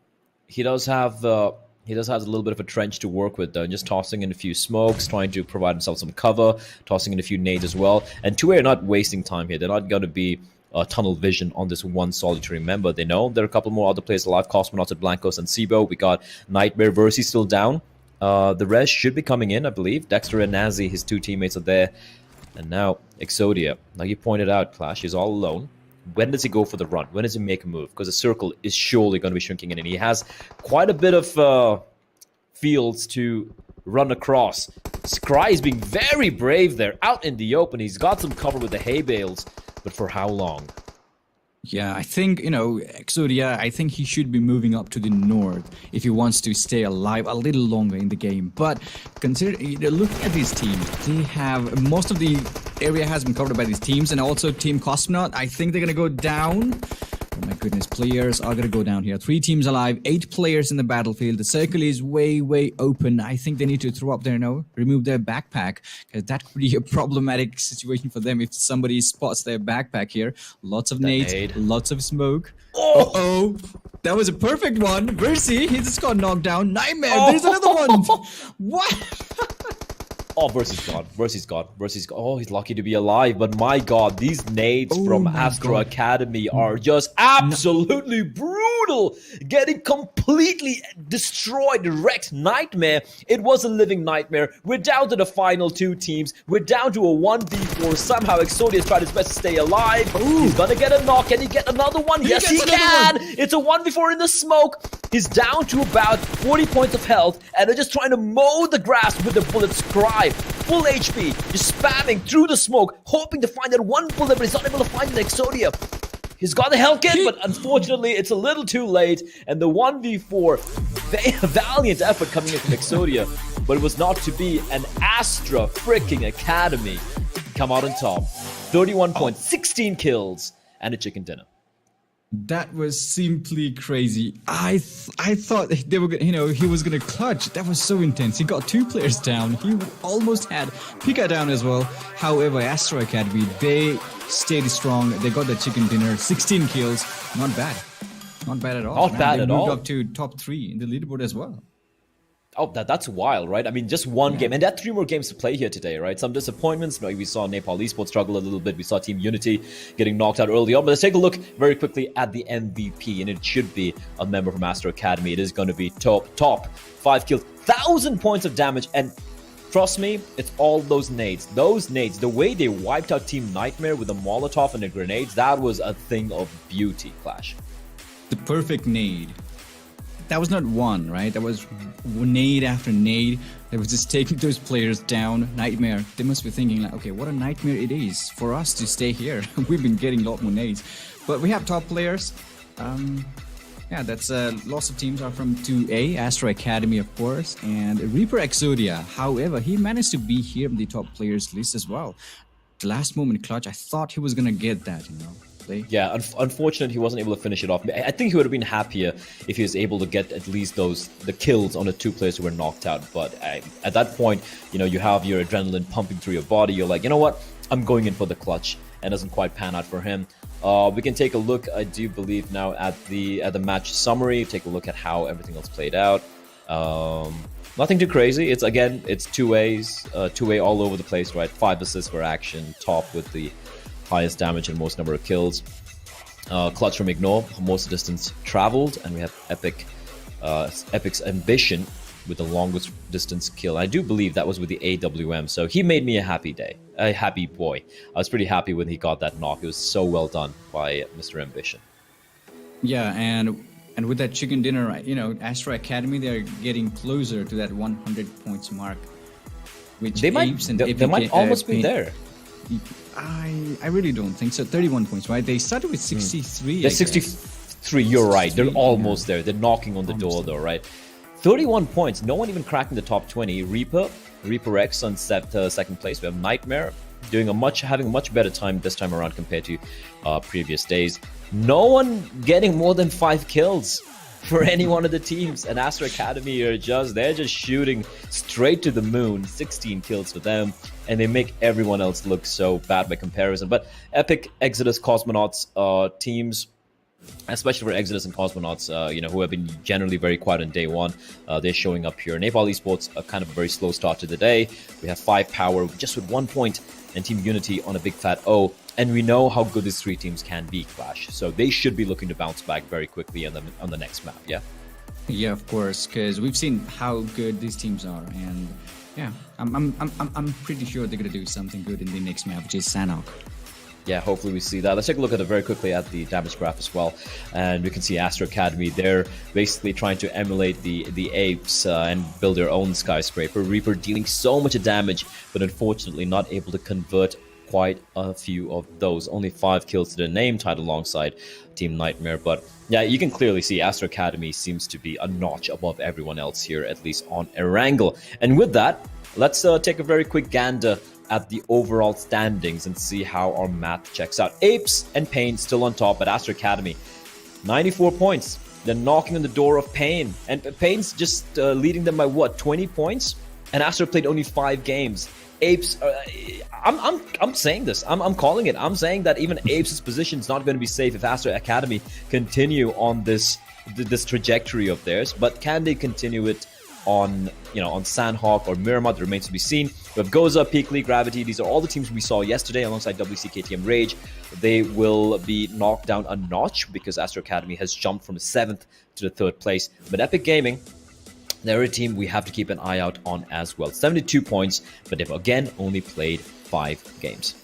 He does have a little bit of a trench to work with, though, just tossing in a few smokes, trying to provide himself some cover, tossing in a few nades as well. And 2A are not wasting time here. They're not going to be tunnel vision on this one solitary member. They know there are a couple more other players alive. Cosmonauts at Blancos and Sibo. We got Nightmare. Versi still down. The rest should be coming in, I believe. Dexter and Nazi, his 2 teammates are there. And now, Exodia. Now, you pointed out, Clash is all alone. When does he go for the run? When does he make a move? Because the circle is surely going to be shrinking in. And he has quite a bit of fields to run across. Scry is being very brave there. Out in the open. He's got some cover with the hay bales. But for how long? Yeah, I think, you know, Exodia, I think he should be moving up to the north if he wants to stay alive a little longer in the game. But consider, looking at these teams, they have, most of the area has been covered by these teams, and also Team Cosmonaut, I think they're going to go down. Oh my goodness, players are gonna go down here. 3 teams alive, 8 players in the battlefield. The circle is way open. I think they need to throw up their remove their backpack, because that could be a problematic situation for them if somebody spots their backpack here. Lots of nades, lots of smoke. Oh, that was a perfect one. Where's he? He just got knocked down. Nightmare. There's another one. What? Oh, Versus God. Oh, he's lucky to be alive. But my God, these nades from Astro Academy are just absolutely brutal. Getting completely destroyed, wrecked. Nightmare. It was a living nightmare. We're down to the final 2 teams. We're down to a 1v4. Somehow Exodius tried his best to stay alive. He's gonna get a knock. Can he get another one? Yes, he can. It's a 1v4 in the smoke. He's down to about 40 points of health, and they're just trying to mow the grass with the bullet scribe. Full HP, just spamming through the smoke, hoping to find that one bullet, but he's not able to find the Exodia. He's got the health kit, but unfortunately, it's a little too late, and the 1v4, valiant effort coming in from Exodia, but it was not to be. An Astra freaking Academy come out on top. 31 points, 16 kills, and a chicken dinner. That was simply crazy. I thought they were, he was gonna clutch. That was so intense. He got 2 players down. He almost had Pika down as well. However, Astro Academy, they stayed strong. They got the chicken dinner. 16 kills. Not bad. Not bad at all. Not bad at all. They moved up to top 3 in the leaderboard as well. Oh, that's wild, right? I mean, just one game. And there are 3 more games to play here today, right? Some disappointments. We saw Nepal Esports struggle a little bit. We saw Team Unity getting knocked out early on. But let's take a look very quickly at the MVP. And it should be a member from Astro Academy. It is going to be top 5 kills, 1,000 points of damage. And trust me, it's all those nades. Those nades, the way they wiped out Team Nightmare with a Molotov and the grenades, that was a thing of beauty, Clash. The perfect nade. That was not one, right? That was nade after nade. That was just taking those players down. Nightmare. They must be thinking like, okay, what a nightmare it is for us to stay here. We've been getting a lot more nades. But we have top players. Yeah, that's lots of teams are from 2A, Astro Academy, of course, and Reaper Exodia. However, he managed to be here in the top players list as well. The last moment clutch, I thought he was gonna get that, Yeah, unfortunately, he wasn't able to finish it off. I think he would have been happier if he was able to get at least the kills on the 2 players who were knocked out. But at that point, you have your adrenaline pumping through your body. You're like, you know what? I'm going in for the clutch, and it doesn't quite pan out for him. We can take a look, I do believe, now at the match summary. Take a look at how everything else played out. Nothing too crazy. It's 2A all over the place, right? 5 assists for action, top with the highest damage and most number of kills. Clutch from Ignore, most distance traveled, and we have Epic's Ambition with the longest distance kill. I do believe that was with the AWM, so he made me a happy boy. I was pretty happy when he got that knock. It was so well done by Mr. Ambition. Yeah, and with that chicken dinner, Astro Academy, they're getting closer to that 100 points mark, which they might almost be there. I really don't think so. 31 points, right? They started with 63. They're 63, you're right. They're almost there. They're knocking on the door, though, right? 31 points. No one even cracking the top 20. Reaper X on second place. We have Nightmare having a much better time this time around compared to previous days. No one getting more than 5 kills for any one of the teams. And Astro Academy they're just shooting straight to the moon. 16 kills for them, and they make everyone else look so bad by comparison. But Epic, Exodus, Cosmonauts teams, especially for Exodus and Cosmonauts, who have been generally very quiet on day one, they're showing up here. Nepal Esports, a kind of a very slow start to the day. We have 5 power just with 1 point, and Team Unity on a big fat O. And we know how good these 3 teams can be, Clash. So they should be looking to bounce back very quickly on the next map, yeah? Yeah, of course, because we've seen how good these teams are, and yeah, I'm pretty sure they're gonna do something good in the next map, which is Sanhok. Yeah, hopefully we see that. Let's take a look at it very quickly at the damage graph as well. And we can see Astro Academy, they're basically trying to emulate the APES and build their own skyscraper. Reaper dealing so much damage, but unfortunately not able to convert quite a few of those. Only 5 kills to the name tag alongside Team Nightmare. But yeah, you can clearly see Astro Academy seems to be a notch above everyone else here, at least on Erangel. And with that, let's take a very quick gander at the overall standings and see how our math checks out. Apes and Pain still on top, but Astro Academy 94 points. They're knocking on the door of Pain. And Pain's just leading them by what, 20 points? And Astro played only 5 games. Apes, I'm saying this. I'm calling it. I'm saying that even Apes' position is not going to be safe if Astro Academy continue on this trajectory of theirs. But can they continue it on Sanhok or Miramar? That remains to be seen. We have Goza, Peakly, Gravity. These are all the teams we saw yesterday alongside WC, KTM, Rage. They will be knocked down a notch because Astro Academy has jumped from 7th to the 3rd place. But EpicGaming, they're a team we have to keep an eye out on as well. 72 points, but they've again only played 5 games.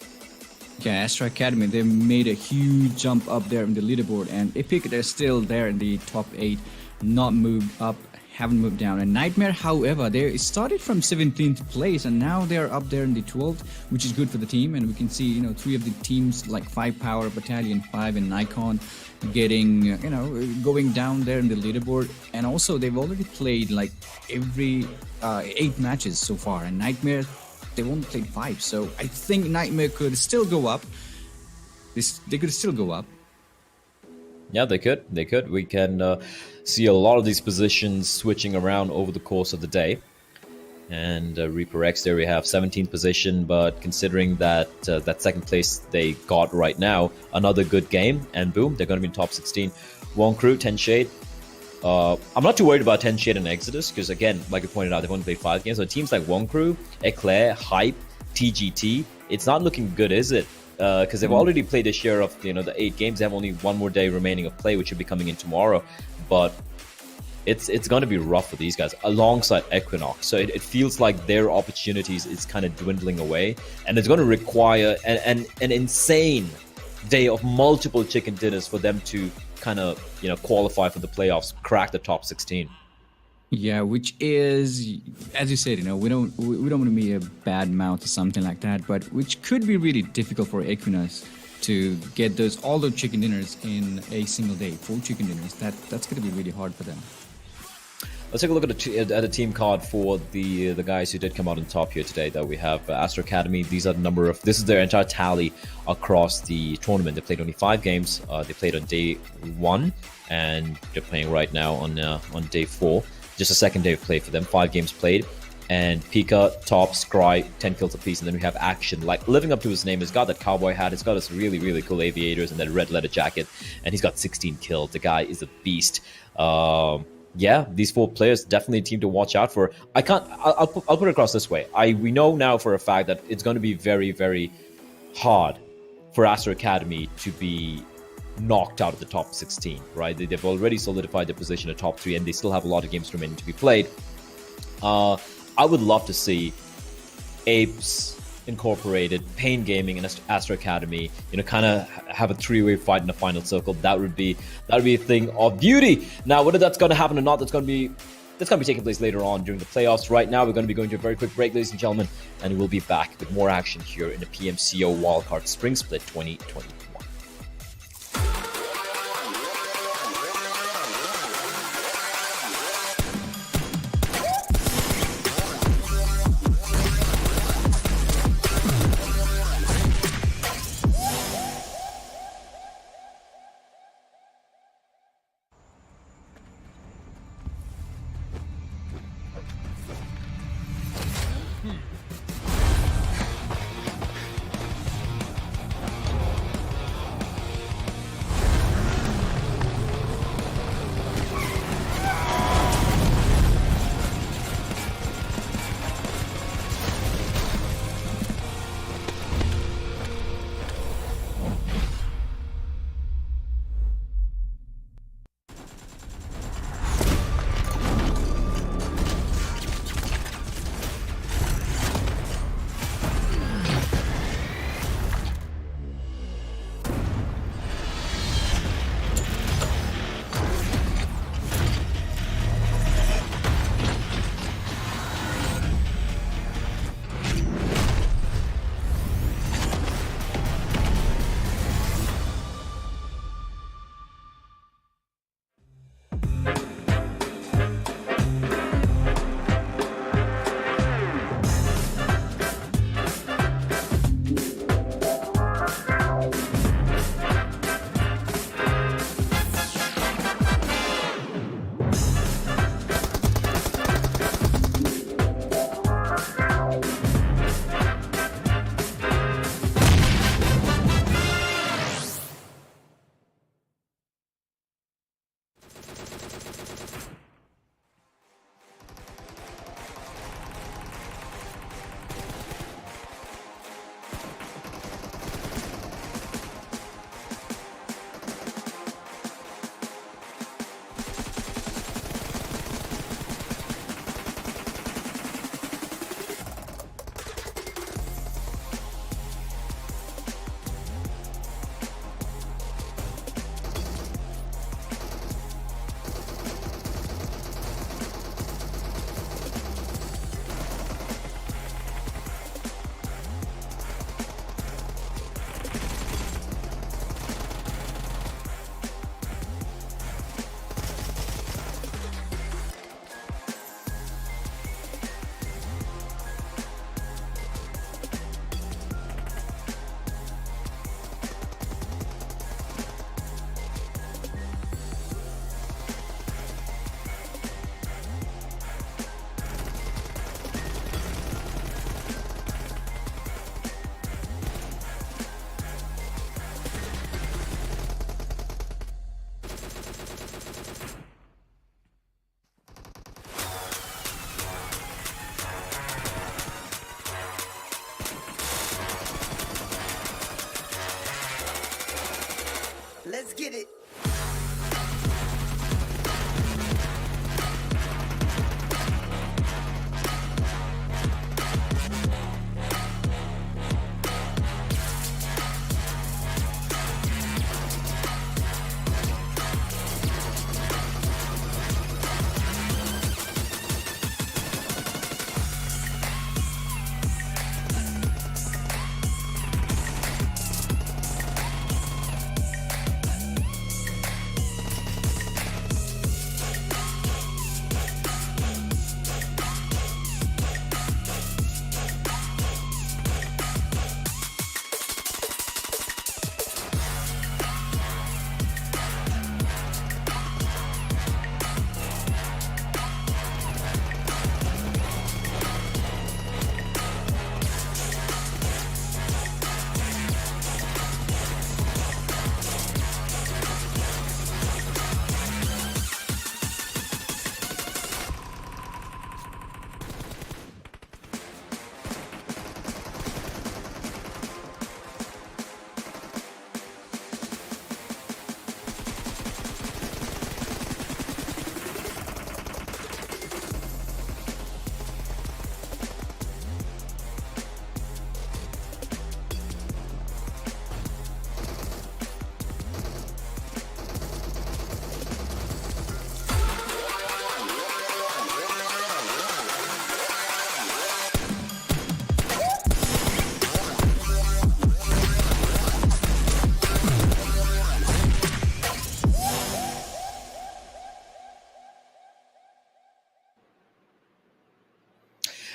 Yeah, Astro Academy, they made a huge jump up there in the leaderboard, and Epic, they're still there in the top 8, not moved up, haven't moved down. And Nightmare, however, they started from 17th place, and now they're up there in the 12th, which is good for the team. And we can see, 3 of the teams like 5 Power, Battalion 5, and Nikon getting, going down there in the leaderboard. And also, they've already played like every 8 matches so far, and Nightmare, they've only played 5. So I think Nightmare could still go up. They could still go up. Yeah, they could. They could. We can see a lot of these positions switching around over the course of the day. And Reaper X, there we have 17th position, but considering that that 2nd place they got right now, another good game, and boom, they're going to be in top 16. Wonkru, 10 Shade. I'm not too worried about 10 Shade and Exodus, because again, like you pointed out, they've only played 5 games. So teams like Wonkru, Eclair, Hype, TGT, it's not looking good, is it? Because they've already played a share of the 8 games. They have only 1 more day remaining of play, which should be coming in tomorrow. But it's going to be rough for these guys alongside Equinox. So it feels like their opportunities is kind of dwindling away, and it's going to require an insane day of multiple chicken dinners for them to kind of qualify for the playoffs, crack the top 16. Yeah, which is, as you said, we don't want to be a bad mouth or something like that, but which could be really difficult for Equinox to get all those chicken dinners in a single day. 4 chicken dinners. That's going to be really hard for them. Let's take a look at the team card for the guys who did come out on top here today. That we have Astro Academy. These are the number of. This is their entire tally across the tournament. They played only 5 games. They played on day 1, and they're playing right now on day 4. Just a 2nd day of play for them. 5 games played. And Pika, Top, Scry, 10 kills apiece. And then we have Action, like living up to his name. He's got that cowboy hat. He's got his really, really cool aviators and that red leather jacket. And he's got 16 kills. The guy is a beast. Yeah, these 4 players, definitely a team to watch out for. I'll put it across this way. We know now for a fact that it's going to be very, very hard for Astro Academy to be knocked out of the top 16, right? They've already solidified their position at top 3, and they still have a lot of games remaining to be played. I would love to see Apes Incorporated, Pain Gaming, and Astro Academy, kind of have a 3-way fight in the final circle. That would be a thing of beauty. Now, whether that's going to happen or not, that's going to be taking place later on during the playoffs. Right now, we're going to be going to a very quick break, ladies and gentlemen, and we'll be back with more action here in the PMCO Wildcard Spring Split 2021.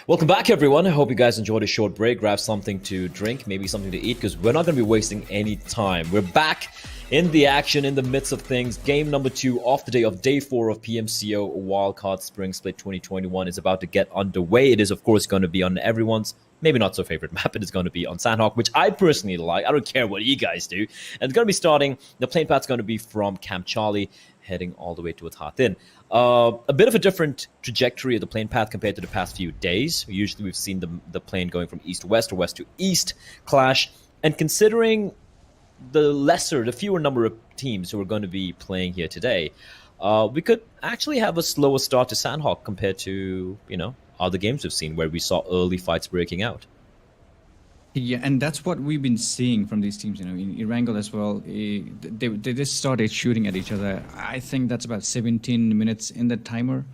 Welcome back, everyone. I hope you guys enjoyed a short break. Grab something to drink, maybe something to eat, because we're not going to be wasting any time. We're back in the action, in the midst of things. Game number 2 off the day of day 4 of PMCO Wildcard Spring Split 2021 is about to get underway. It is, of course, going to be on everyone's maybe not so favorite map. It is going to be on Sanhok, which I personally like. I don't care what you guys do. And it's going to be starting. The plane path's going to be from Camp Charlie, heading all the way towards Hathin. A bit of a different trajectory of the plane path compared to the past few days. Usually we've seen the plane going from east to west or west to east clash. And considering the fewer number of teams who are going to be playing here today, we could actually have a slower start to Sanhok compared to, other games we've seen where we saw early fights breaking out. Yeah, and that's what we've been seeing from these teams. In Erangel as well, they just started shooting at each other. I think that's about 17 minutes in the timer.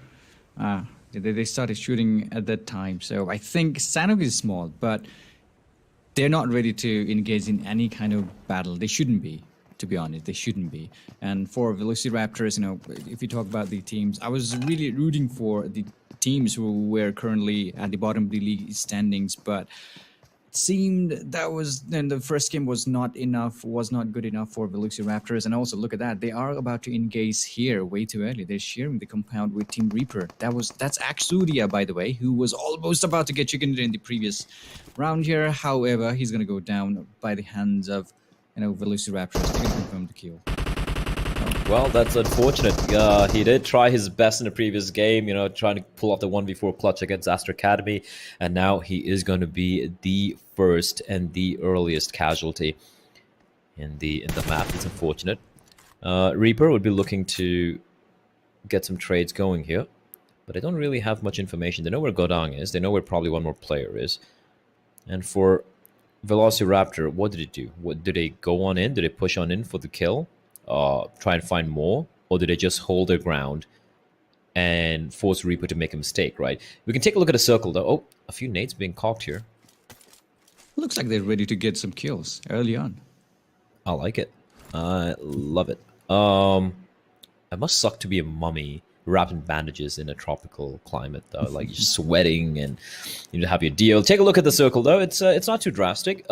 They started shooting at that time. So I think Sanhok is small, but they're not ready to engage in any kind of battle. They shouldn't be, to be honest. They shouldn't be. And for VelociRaptors, if you talk about the teams, I was really rooting for the teams who were currently at the bottom of the league standings, but seemed the first game was not good enough for VelociRaptors. And also look at that, they are about to engage here way too early. They're sharing the compound with Team Reaper. That's Axudia, by the way, who was almost about to get chickened in the previous round here. However, he's gonna go down by the hands of VelociRaptors. They can confirm the kill. Well, that's unfortunate. He did try his best in the previous game, trying to pull off the 1v4 clutch against Astra Academy, and now he is going to be the first and the earliest casualty in the map. It's unfortunate. Reaper would be looking to get some trades going here, but I don't really have much information. They know where Godang is. They know where probably one more player is. And for VelociRaptor, what did it do? Did they go on in? Did they push on in for the kill? Try and find more, or did they just hold their ground and force Reaper to make a mistake, right? We can take a look at a circle, though. Oh, a few nades being cocked here. Looks like they're ready to get some kills early on. I like it. I love it. It must suck to be a mummy wrapped in bandages in a tropical climate, though. Like, you're sweating and you need to have your deal. Take a look at the circle, though. It's not too drastic.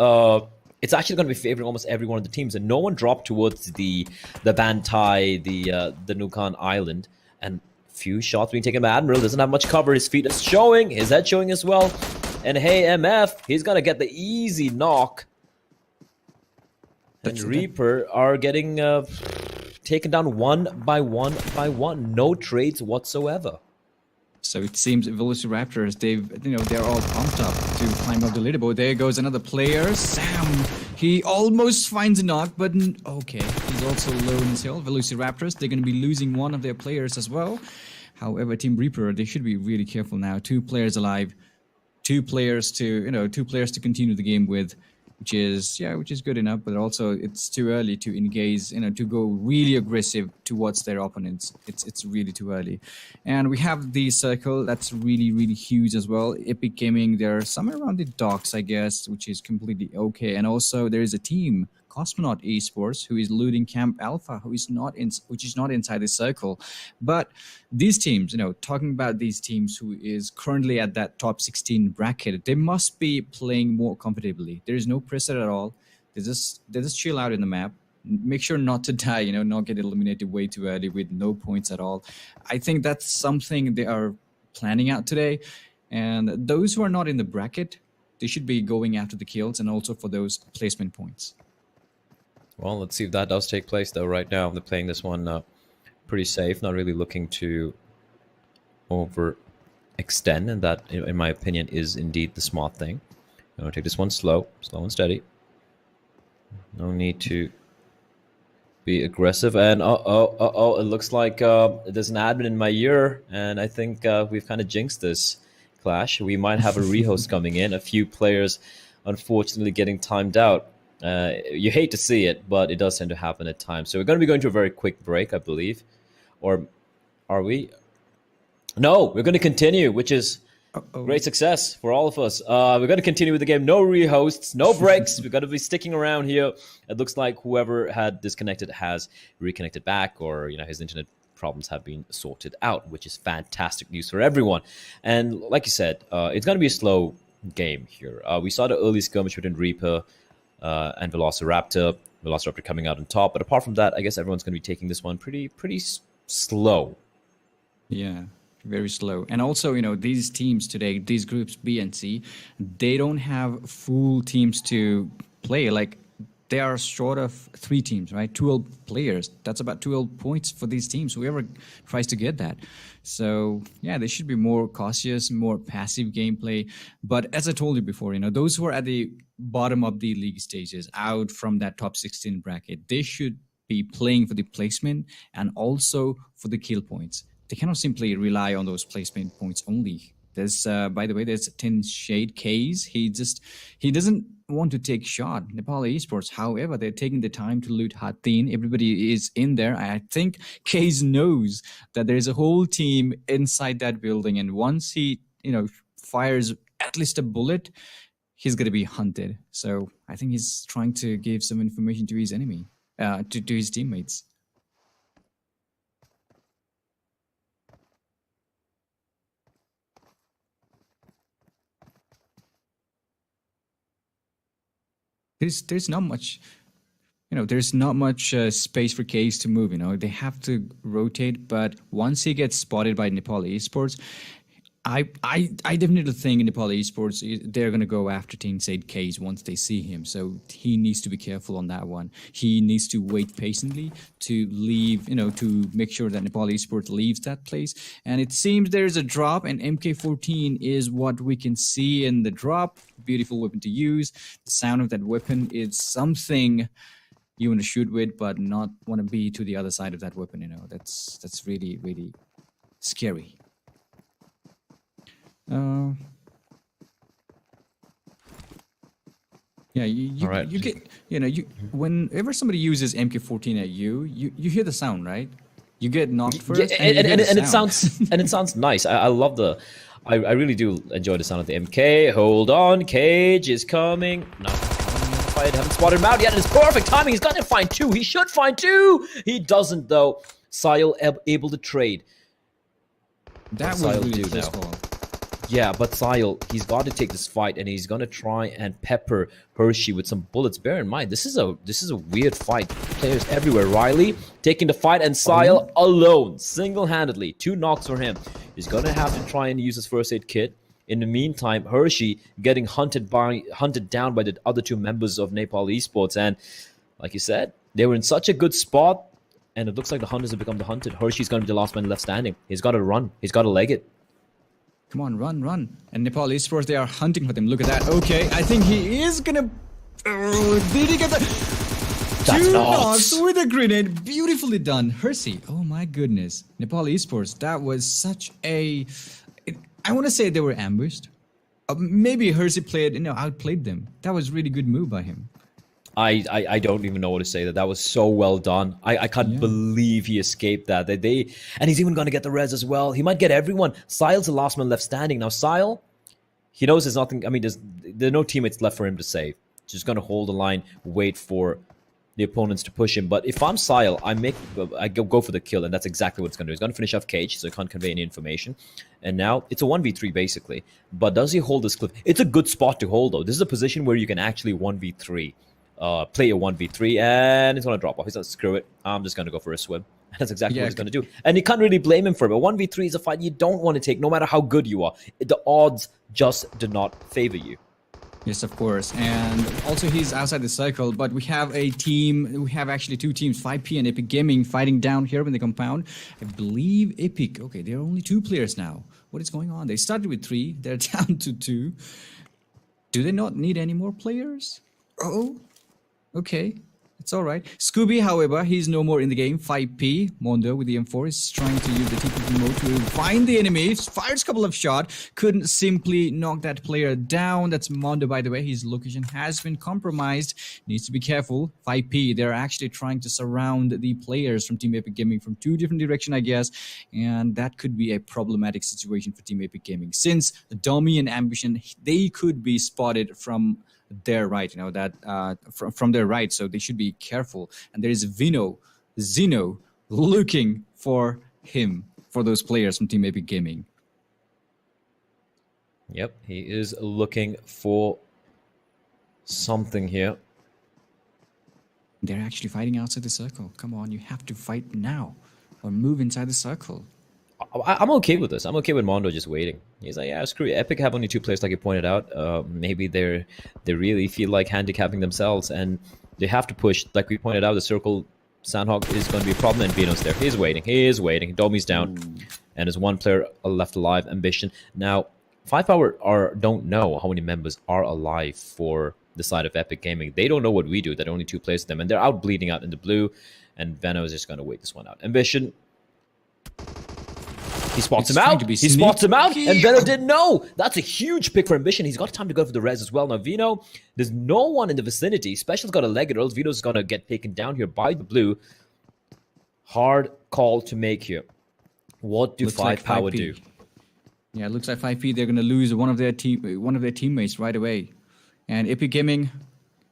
It's actually going to be favoring almost every one of the teams, and no one dropped towards the Bantai, the Nukan Island, and few shots being taken by Admiral. Doesn't have much cover. His feet are showing, his head showing as well. And hey, MF, he's going to get the easy knock. And Reaper are getting taken down one by one by one. No trades whatsoever. So it seems VelociRaptors, they're all pumped up to climb up the leaderboard. There goes another player, Sam. He almost finds a knock, but okay. He's also low in his health. VelociRaptors, they're going to be losing one of their players as well. However, Team Reaper, they should be really careful now. 2 players alive, 2 players to continue the game with, which is good enough, but also it's too early to engage, to go really aggressive towards their opponents. It's really too early. And we have the circle that's really, really huge as well. EpicGaming, they're somewhere around the docks, I guess, which is completely okay. And also there is a team, Cosmonaut Esports, who is looting Camp Alpha, which is not inside the circle. But these teams, talking about these teams who is currently at that top 16 bracket, they must be playing more comfortably. There is no pressure at all. They just chill out in the map. Make sure not to die, not get eliminated way too early with no points at all. I think that's something they are planning out today. And those who are not in the bracket, they should be going after the kills and also for those placement points. Well, let's see if that does take place, though. Right now, they're playing this one pretty safe, not really looking to overextend, and that, in my opinion, is indeed the smart thing. I'm going to take this one slow and steady. No need to be aggressive. And it looks like there's an admin in my ear, and I think we've kind of jinxed this clash. We might have a rehost coming in. A few players, unfortunately, getting timed out. You hate to see it, but it does tend to happen at times. So we're going to be going to a very quick break, I believe. Or are we? No, we're going to continue, which is great success for all of us. We're going to continue with the game. No rehosts, no breaks. We're going to be sticking around here. It looks like whoever had disconnected has reconnected back, or his internet problems have been sorted out, which is fantastic news for everyone. And like you said, it's going to be a slow game here. We saw the early skirmish between Reaper and VelociRaptor. VelociRaptor coming out on top. But apart from that, I guess everyone's going to be taking this one pretty slow. Yeah, very slow. And also, these teams today, these groups B and C, they don't have full teams to play. Like, they are short of 3 teams, right? 12 players. That's about 12 points for these teams. Whoever tries to get that. So, yeah, they should be more cautious, more passive gameplay. But as I told you before, those who are at the bottom of the league stages, out from that top 16 bracket, they should be playing for the placement and also for the kill points. They cannot simply rely on those placement points only. There's, by the way, there's Tin Shade Case. He doesn't want to take shot. Nepal Esports, however, they're taking the time to loot Hatin. Everybody is in there. I think Case knows that there's a whole team inside that building, and once he, fires at least a bullet, he's gonna be hunted. So I think he's trying to give some information to his enemy, to his teammates. There's not much, there's not much space for Case to move. They have to rotate, but once he gets spotted by Nepal Esports, I definitely think Nepal Esports, they're going to go after Team Said Case once they see him. So he needs to be careful on that one. He needs to wait patiently to leave, to make sure that Nepal Esports leaves that place. And it seems there's a drop, and MK14 is what we can see in the drop. Beautiful weapon to use. The sound of that weapon is something you want to shoot with, but not want to be to the other side of that weapon. That's really, really scary. Yeah, you right. you get, whenever somebody uses MK14 at you hear the sound, right? You get knocked first, yeah, and it sounds nice. I love I really do enjoy the sound of the MK. Hold on, Cage is coming. No, I haven't spotted him out yet. It's perfect timing. He's gonna find 2. He should find 2. He doesn't though. Sile able to trade. That was really close call. Yeah, but Sile, he's got to take this fight, and he's gonna try and pepper Hershey with some bullets. Bear in mind, this is a weird fight. Players everywhere. Riley taking the fight, and Sile alone, single-handedly, 2 knocks for him. He's gonna have to try and use his first aid kit. In the meantime, Hershey getting hunted down by the other 2 members of Nepal Esports, and like you said, they were in such a good spot, and it looks like the hunters have become the hunted. Hershey's gonna be the last man left standing. He's got to run. He's got to leg it. Come on, run. And Nepal Esports, they are hunting for them. Look at that. Okay, I think he is gonna... did he get the... That's 2 knocks with a grenade. Beautifully done. Hersey, oh my goodness. Nepal Esports, that was such a... I want to say they were ambushed. Maybe Hersey outplayed them. That was really good move by him. I don't even know what to say. That was so well done. I can't believe he escaped that. And he's even going to get the res as well. He might get everyone. Sile's the last man left standing. Now Sile, he knows there's nothing. I mean, there are no teammates left for him to save. Just going to hold the line, wait for the opponents to push him. But if I'm Sile, I go for the kill, and that's exactly what it's going to do. He's going to finish off Cage, so he can't convey any information. And now it's a 1v3 basically. But does he hold this cliff? It's a good spot to hold though. This is a position where you can actually 1v3. Play a 1v3, and he's going to drop off. He's like, screw it. I'm just going to go for a swim. And that's exactly what he's going to do. And you can't really blame him for it. But 1v3 is a fight you don't want to take, no matter how good you are. The odds just do not favor you. Yes, of course. And also he's outside the circle, but we have a team, we have actually 2 teams, 5P and EpicGaming, fighting down here in the compound. I believe Epic, okay, there are only 2 players now. What is going on? They started with 3, they're down to 2. Do they not need any more players? Oh, okay. It's all right. Scooby, however, he's no more in the game. 5P, Mondo with the M4 is trying to use the TPP mode to find the enemy. Fires a couple of shots. Couldn't simply knock that player down. That's Mondo, by the way. His location has been compromised. Needs to be careful. 5P, they're actually trying to surround the players from Team EpicGaming from 2 different directions, I guess. And that could be a problematic situation for Team EpicGaming. Since Dummy and Ambition, they could be spotted from their right, from their right, so they should be careful. And there is Zeno looking for him for those players from Team EpicGaming. Yep, he is looking for something here. They're actually fighting outside the circle. Come on, you have to fight now or move inside the circle. I'm okay with this. I'm okay with Mondo just waiting. He's like, yeah, screw it. Epic have only 2 players, like you pointed out. Maybe they really feel like handicapping themselves, and they have to push. Like we pointed out, the circle, Sanhok is going to be a problem, and Vino's there. He's waiting. He is waiting. Domi's down, and there's 1 player left alive. Ambition. Now, 5power don't know how many members are alive for the side of EpicGaming. They don't know what we do. There are only 2 players of them, and they're out bleeding out in the blue, and Veno is just going to wait this one out. Ambition. He spots him out. He spots him out, and Veno didn't know. That's a huge pick for Ambition. He's got time to go for the res as well. Now, Vino, there's no one in the vicinity. Special's got a leg it, or else Vino's going to get taken down here by the blue. Hard call to make here. What do 5power do? Yeah, it looks like 5P, they're going to lose one of their teammates right away. And EpicGaming,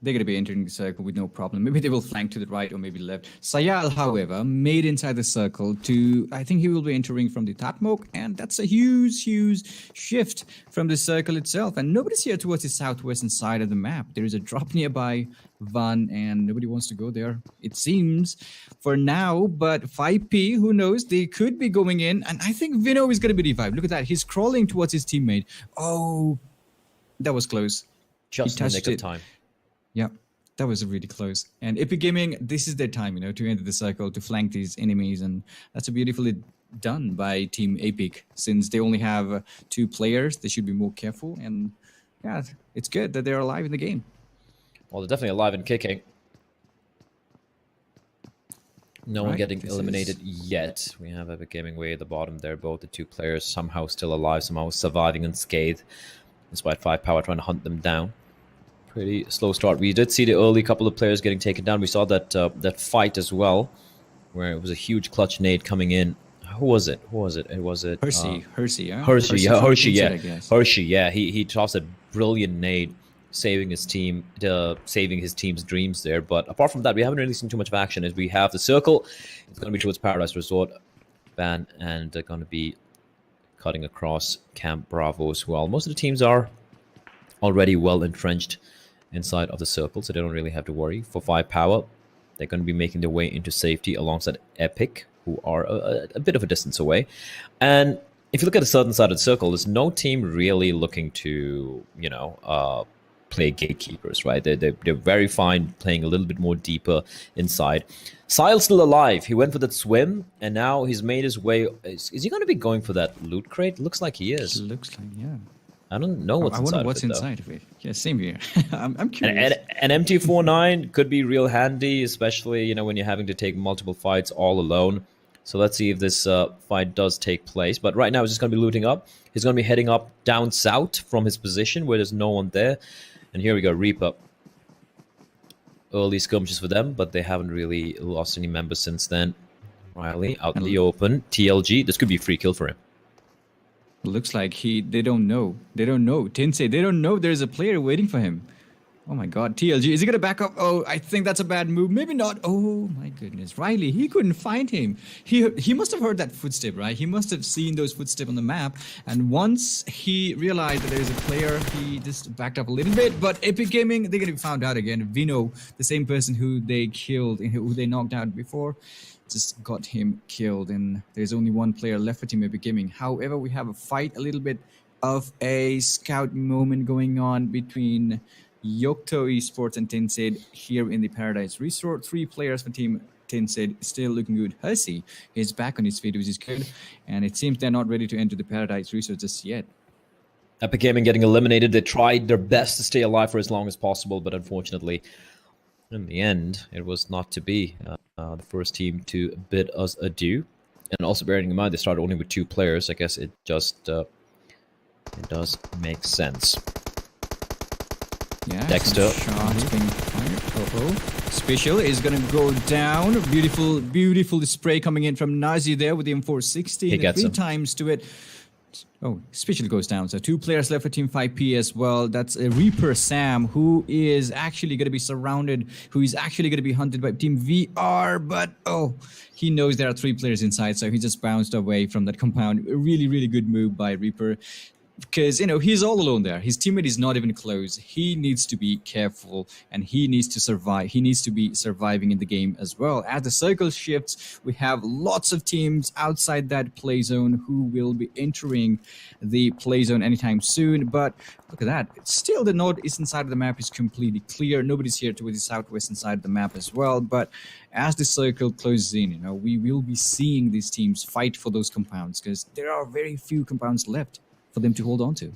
they're going to be entering the circle with no problem. Maybe they will flank to the right or maybe left. Sayal, however, made inside the circle to, I think he will be entering from the Tatmok, and that's a huge, huge shift from the circle itself. And nobody's here towards the southwestern side of the map. There is a drop nearby Van, and nobody wants to go there, it seems, for now. But 5P, who knows, they could be going in, and I think Vino is going to be revived. Look at that, he's crawling towards his teammate. Oh, that was close. Just in the nick of time. Yeah, that was really close. And EpicGaming, this is their time, to enter the circle, to flank these enemies, and that's beautifully done by Team Epic. Since they only have 2 players, they should be more careful, and yeah, it's good that they're alive in the game. Well, they're definitely alive and kicking. No one getting eliminated yet. We have EpicGaming way at the bottom there. Both the 2 players somehow still alive, somehow surviving unscathed, despite 5power trying to hunt them down. Pretty slow start. We did see the early couple of players getting taken down. We saw that that fight as well, where it was a huge clutch nade coming in. Who was it? It was Hershey, yeah. Hershey, yeah. He tossed a brilliant nade, saving his team, saving his team's dreams there. But apart from that, we haven't really seen too much of action. As we have the circle, it's going to be towards Paradise Resort, Van, and they're going to be cutting across Camp Bravo as well. Most of the teams are already well entrenched inside of the circle, so they don't really have to worry. For 5power, they're going to be making their way into safety alongside Epic, who are a bit of a distance away. And if you look at the southern side of the circle, there's no team really looking to, play gatekeepers, right? They're very fine playing a little bit more deeper inside. Sile's still alive. He went for that swim, and now he's made his way. Is he going to be going for that loot crate? Looks like he is. Looks like, yeah. I don't know what's inside of it. I wonder what's inside of it. Yeah, same here. I'm curious. An MT49 could be real handy, especially when you're having to take multiple fights all alone. So let's see if this fight does take place. But right now, he's just going to be looting up. He's going to be heading up down south from his position where there's no one there. And here we go, Reaper. Early skirmishes for them, but they haven't really lost any members since then. Riley out in the open. TLG, this could be a free kill for him. Looks like they don't know. Tensei, they don't know there's a player waiting for him. Oh my god, TLG, is he going to back up? Oh, I think that's a bad move. Maybe not. Oh my goodness. Riley, he couldn't find him. He must have heard that footstep, right? He must have seen those footsteps on the map. And once he realized that there's a player, he just backed up a little bit. But EpicGaming, they're going to be found out again. Vino, the same person who they killed, who they knocked out before, just got him killed, and there's only 1 player left for Team EpicGaming. However, we have a fight, a little bit of a scout moment going on between Yocto E-Sport and Tensei here in the Paradise Resort. 3 players for Team Tensei, still looking good. Hershey is back on his feet, which is good, and it seems they're not ready to enter the Paradise Resort just yet. EpicGaming getting eliminated. They tried their best to stay alive for as long as possible, but unfortunately, in the end, it was not to be. The first team to bid us adieu. And also bearing in mind, they started only with 2 players. I guess it just it does make sense. Yeah, Dexter. Shots being fired. Special is going to go down. Beautiful spray coming in from Nazi there with the M460. He gets 3 him. times to it. Special goes down. So 2 players left for Team 5P as well. That's a Reaper Sam, who is actually going to be surrounded, who is actually going to be hunted by Team VR. But, he knows there are 3 players inside, so he just bounced away from that compound. A really, really good move by Reaper. Because, he's all alone there. His teammate is not even close. He needs to be careful and he needs to survive. He needs to be surviving in the game as well. As the circle shifts, we have lots of teams outside that play zone who will be entering the play zone anytime soon. But look at that. Still, the northeastern side of the map is completely clear. Nobody's here to the southwestern side of the map as well. But as the circle closes in, we will be seeing these teams fight for those compounds because there are very few compounds left for them to hold on to.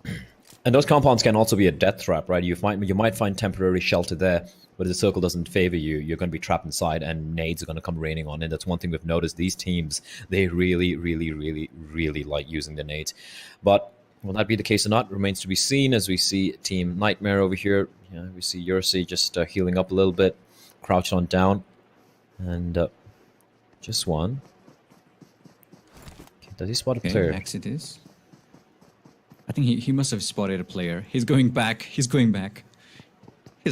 And those compounds can also be a death trap, right? You might find temporary shelter there, but if the circle doesn't favor you, you're going to be trapped inside and nades are going to come raining on. And that's one thing we've noticed. These teams, they really, really, really, really like using the nades. But will that be the case or not remains to be seen, as we see Team Nightmare over here. We see Yursi just healing up a little bit, crouched on down. And just one. Does he spot a player? Exodus. I think he must have spotted a player. He's going back. He's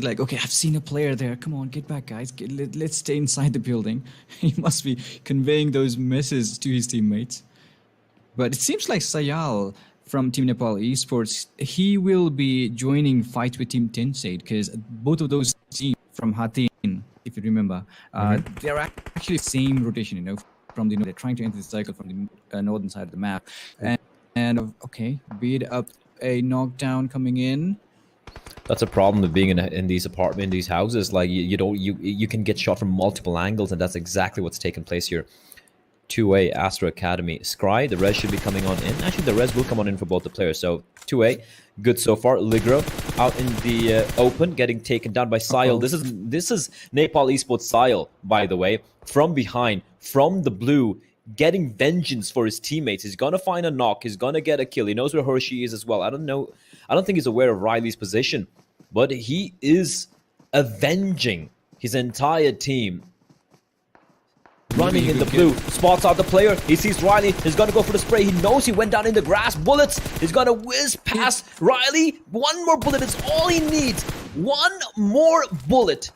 like, okay, I've seen a player there. Come on, get back, guys. Let's stay inside the building. He must be conveying those messages to his teammates. But it seems like Sayal from Team Nepal Esports, he will be joining fights with Team Tensade because both of those teams from Hatin, if you remember, they're actually the same rotation, from the they're trying to enter the cycle from the northern side of the map. And okay, beat up a knockdown coming in. That's a problem with being in these houses. Like you can get shot from multiple angles, and that's exactly what's taken place here. 2A Astro Academy. Scry, the res should be coming on in. Actually, the res will come on in for both the players. So 2A, good so far. Ligro out in the open, getting taken down by Sile. This is Nepal Esports Sile, by the way, from behind, from the blue, getting vengeance for his teammates. He's gonna find a knock. He's gonna get a kill. He knows where Hershey is as well. I don't think he's aware of Riley's position, but he is avenging his entire team. Running in the blue, spots out the player. He sees Riley. He's gonna go for the spray. He knows he went down in the grass. Bullets. He's gonna whiz past Riley. One more bullet is all he needs. One more bullet.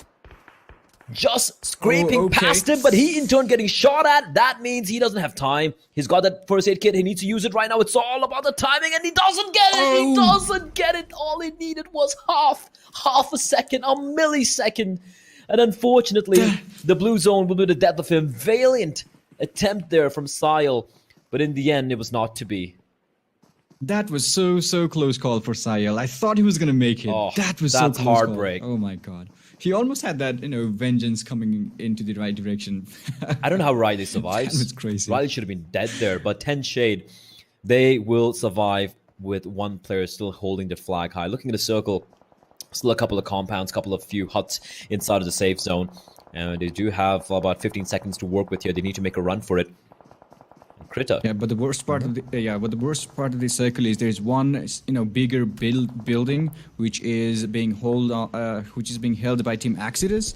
Just scraping past him, but he in turn getting shot at. That means he doesn't have time. He's got that first aid kit. He needs to use it right now. It's all about the timing, and he doesn't get it. He doesn't get it. All he needed was half a second, a millisecond. And unfortunately, the blue zone will be the death of him. Valiant attempt there from Sile, but in the end, it was not to be. That was so close call for Sile. I thought he was gonna make it. That's so close heartbreak. Call. Oh my god. He almost had that, vengeance coming into the right direction. I don't know how Riley survives. That was crazy. Riley should have been dead there, but 10 Shade, they will survive with one player still holding the flag high. Looking at the circle, still a couple of compounds, couple of few huts inside of the safe zone. And they do have about 15 seconds to work with here. They need to make a run for it. Critter. Yeah, but the worst part of the circle is there's one bigger building which is being held by Team Exodus,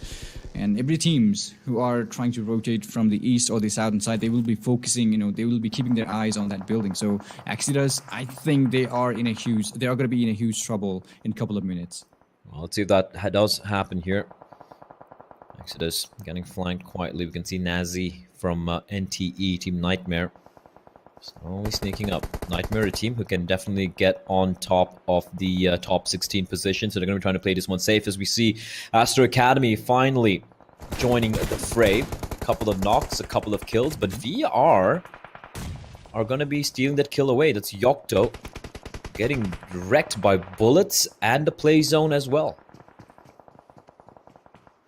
and every teams who are trying to rotate from the east or the southern side, they will be focusing, they will be keeping their eyes on that building. So Exodus, I think they are going to be in a huge trouble in a couple of minutes. Well, let's see if that does happen here. Exodus getting flanked quietly. We can see Nazi from NTE, Team Nightmare, slowly sneaking up. Nightmare, a team who can definitely get on top of the top 16 position, so they're going to be trying to play this one safe, as we see Astro Academy finally joining the fray. A couple of knocks, a couple of kills, but VR are going to be stealing that kill away. That's Yocto getting wrecked by bullets and the play zone as well.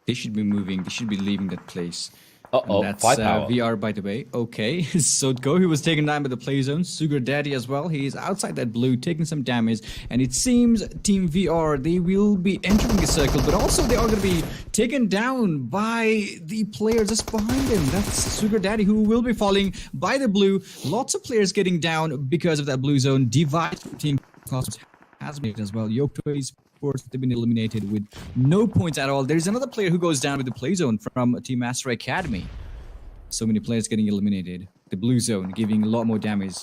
They should be moving. They should be leaving that place. That's VR, by the way. Okay, so Go, he was taken down by the play zone. Sugar Daddy as well. He is outside that blue, taking some damage. And it seems Team VR, they will be entering the circle, but also they are going to be taken down by the player just behind him. That's Sugar Daddy, who will be falling by the blue. Lots of players getting down because of that blue zone. Divide Team Cosmos has been as well. Yocto E-Sport, they've been eliminated with no points at all. There's another player who goes down with the play zone from Team Astro Academy. So many players getting eliminated. The blue zone giving a lot more damage.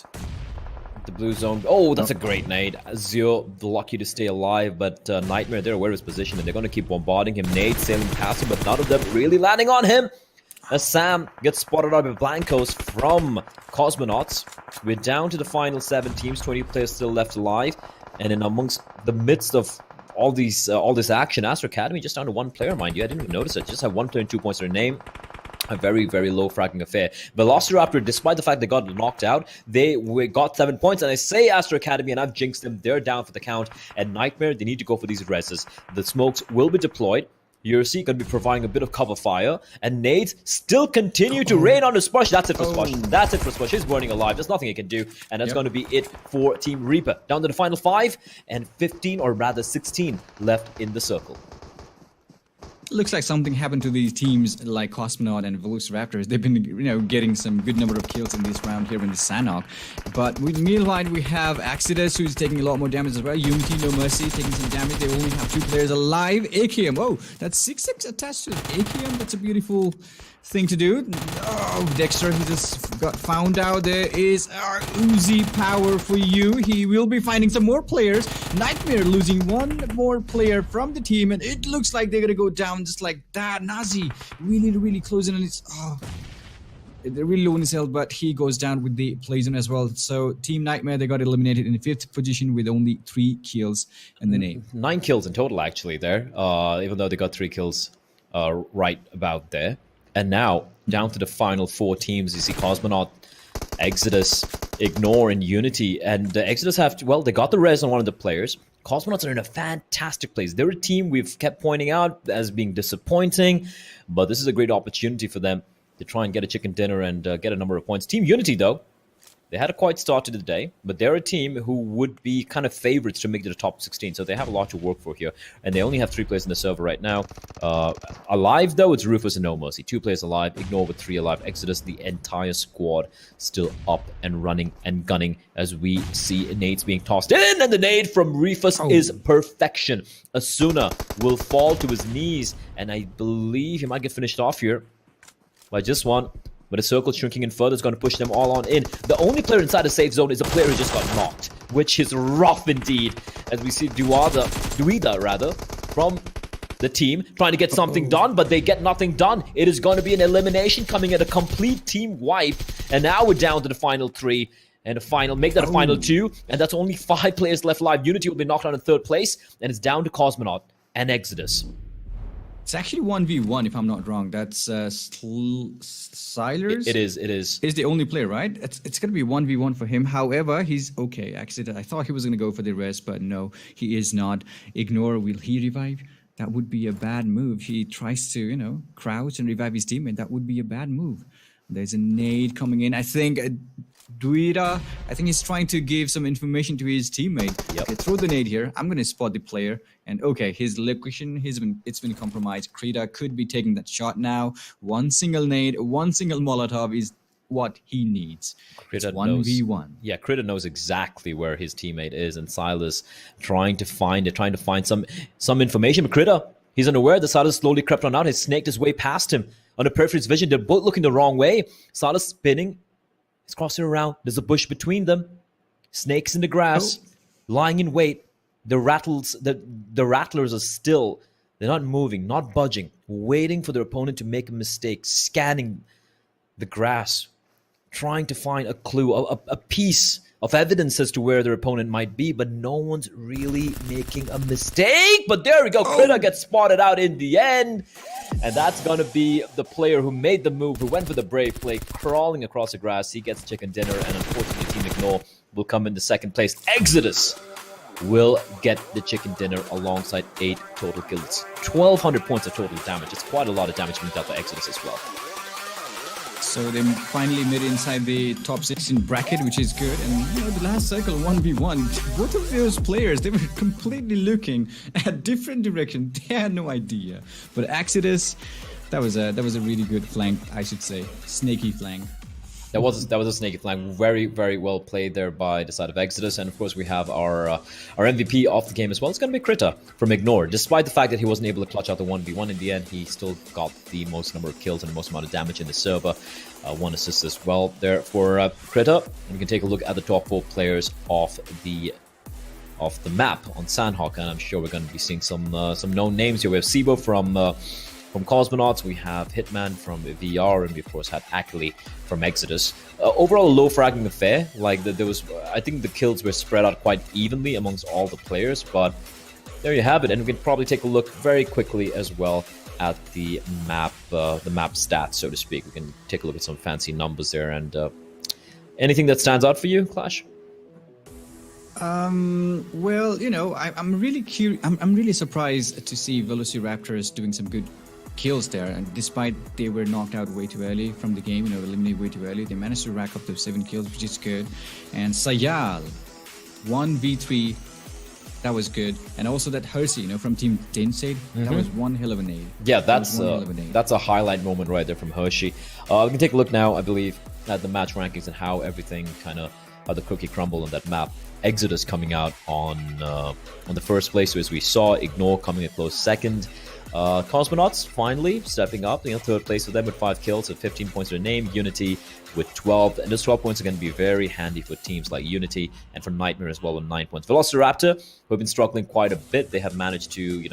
the blue zone. Oh, that's a great nade. Zio, lucky to stay alive, but Nightmare, they're aware of his position, and they're going to keep bombarding him. Nade sailing past him, but none of them really landing on him. As Sam gets spotted out by Blancos from Cosmonauts. We're down to the final 7 teams, 20 players still left alive. And in amongst the midst of all this action, Astro Academy just down to 1 player, mind you. I didn't even notice it. Just have 1 player and 2 points to their name. A very, very low fragging affair. VelociRaptor, despite the fact they got knocked out, they got 7 points. And I say Astro Academy, and I've jinxed them. They're down for the count. And Nightmare, they need to go for these reses. The smokes will be deployed. URC going to be providing a bit of cover fire. And nades still continue to rain on the Spush. That's it for Spush. That's it for Spush. He's burning alive. There's nothing he can do. And that's going to be it for Team Reaper. Down to the final 5. And 15, or rather 16, left in the circle. Looks like something happened to these teams like Cosmonaut and VelociRaptors. They've been, getting some good number of kills in this round here in the Sanhok. But meanwhile, we have Exodus, who's taking a lot more damage as well. Unity, No Mercy, taking some damage. They only have 2 players alive. AKM, oh, that's 6-6 attached to AKM. That's a beautiful thing to do. Oh, Dexter, he just got found out. There is our Uzi power for you. He will be finding some more players. Nightmare losing 1 more player from the team, and it looks like they're gonna go down just like that. Nazi really, really closing on his. They're really low in his health, but he goes down with the poison as well. So Team Nightmare, they got eliminated in the 5th position with only 3 kills in the name. 9 kills in total, actually, there. Even though they got 3 kills right about there. And now, down to the final 4 teams. You see Cosmonaut, Exodus, Ignore, and Unity. And Exodus have to, well, they got the res on one of the players. Cosmonauts are in a fantastic place. They're a team we've kept pointing out as being disappointing. But this is a great opportunity for them to try and get a chicken dinner and get a number of points. Team Unity, though, they had a quiet start to the day, but they're a team who would be kind of favorites to make the top 16, so they have a lot to work for here. And they only have 3 players in the server right now. Alive, though, it's Rufus and No Mercy. 2 players alive, Ignore with 3 alive. Exodus, the entire squad, still up and running and gunning as we see nades being tossed in. And the nade from Rufus is perfection. Asuna will fall to his knees, and I believe he might get finished off here by just 1. But the circle shrinking in further is going to push them all on in. The only player inside the safe zone is a player who just got knocked, which is rough indeed. As we see Duida from the team trying to get something done, but they get nothing done. It is going to be an elimination coming at a complete team wipe. And now we're down to the final 3. And a final, make that a final 2. And that's only 5 players left alive. Unity will be knocked out in 3rd place. And it's down to Cosmonaut and Exodus. It's actually 1v1, if I'm not wrong. That's Silers. It is. He's the only player, right? It's going to be 1v1 for him. However, he's okay. Actually, I thought he was going to go for the rest, but no, he is not. Ignore, will he revive? That would be a bad move. He tries to, crouch and revive his teammate. That would be a bad move. There's a nade coming in. I think Duida, he's trying to give some information to his teammate. Yep. Okay, throw the nade here. I'm going to spot the player. And okay, his location, it's been compromised. Krita could be taking that shot now. 1 single nade, 1 single Molotov is what he needs. It's 1v1. Yeah, Krita knows exactly where his teammate is. And Silas trying to find some information. But Krita, he's unaware that Silas slowly crept on out. He snaked his way past him. On the periphery's vision, they're both looking the wrong way. Silas spinning. He's crossing around. There's a bush between them. Snakes in the grass, lying in wait. The rattlers are still. They're not moving, not budging, waiting for their opponent to make a mistake, scanning the grass, trying to find a clue, a piece of evidence as to where their opponent might be, but no one's really making a mistake. But there we go. Krita gets spotted out in the end. And that's going to be the player who made the move, who went for the brave play, crawling across the grass. He gets chicken dinner, and unfortunately, Team Ignore will come in the 2nd place. Exodus will get the chicken dinner alongside 8 total kills. 1,200 points of total damage. It's quite a lot of damage being dealt by Exodus as well. So they finally made it inside the top 16 bracket, which is good. And the last circle, 1v1, both of those players, they were completely looking at different directions. They had no idea. But Exodus, that was a really good flank, I should say. Snaky flank. That was a snaky flank. Very, very well played there by the side of Exodus. And of course, we have our MVP of the game as well. It's going to be Krita from Ignore. Despite the fact that he wasn't able to clutch out the 1v1 in the end, he still got the most number of kills and the most amount of damage in the server. 1 assist as well there for Krita. And we can take a look at the top 4 players of the map on Sanhok, and I'm sure we're going to be seeing some known names here. We have Sibo from Cosmonauts, we have Hitman from VR, and we of course have Akali from Exodus. Overall, a low fragging affair. Like there was, I think the kills were spread out quite evenly amongst all the players, but there you have it. And we can probably take a look very quickly as well at the map stats, so to speak. We can take a look at some fancy numbers there. And anything that stands out for you, Clash? Well, you know, I'm really curious. I'm really surprised to see VelociRaptors doing some good kills there, and despite they were knocked out way too early from the game, you know, eliminated way too early, they managed to rack up those 7 kills, which is good. And Sayal 1v3, that was good. And also that Hersey, you know, from Team Dinsaid, that was one hell of an aid. Yeah, that's a highlight moment right there from Hershey. We can take a look now, I believe, at the match rankings and how everything how the cookie crumbled on that map. Exodus coming out on the first place, so as we saw, Ignore coming a close second. Cosmonauts finally stepping up, third place for them with 5 kills, at 15 points to their name. Unity with 12, and those 12 points are going to be very handy for teams like Unity and for Nightmare as well with 9 points. VelociRaptor, who have been struggling quite a bit, they have managed to,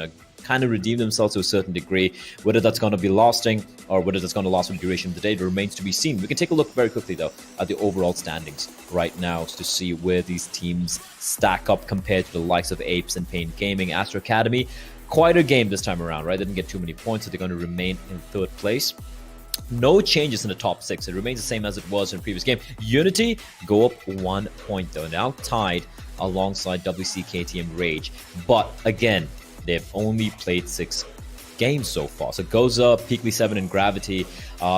kind of redeem themselves to a certain degree. Whether that's going to be lasting or whether that's going to last for the duration of the day remains to be seen. We can take a look very quickly, though, at the overall standings right now to see where these teams stack up compared to the likes of APES and PeaklySeven. Astro Academy, quite a game this time around, right? They didn't get too many points, so they're going to remain in 3rd place. No changes in the top 6. It remains the same as it was in the previous game. Unity go up 1 point, though, now tied alongside WCKT and Rage. But again, they've only played 6 games so far. So Goza, PeaklySeven, and Gravity,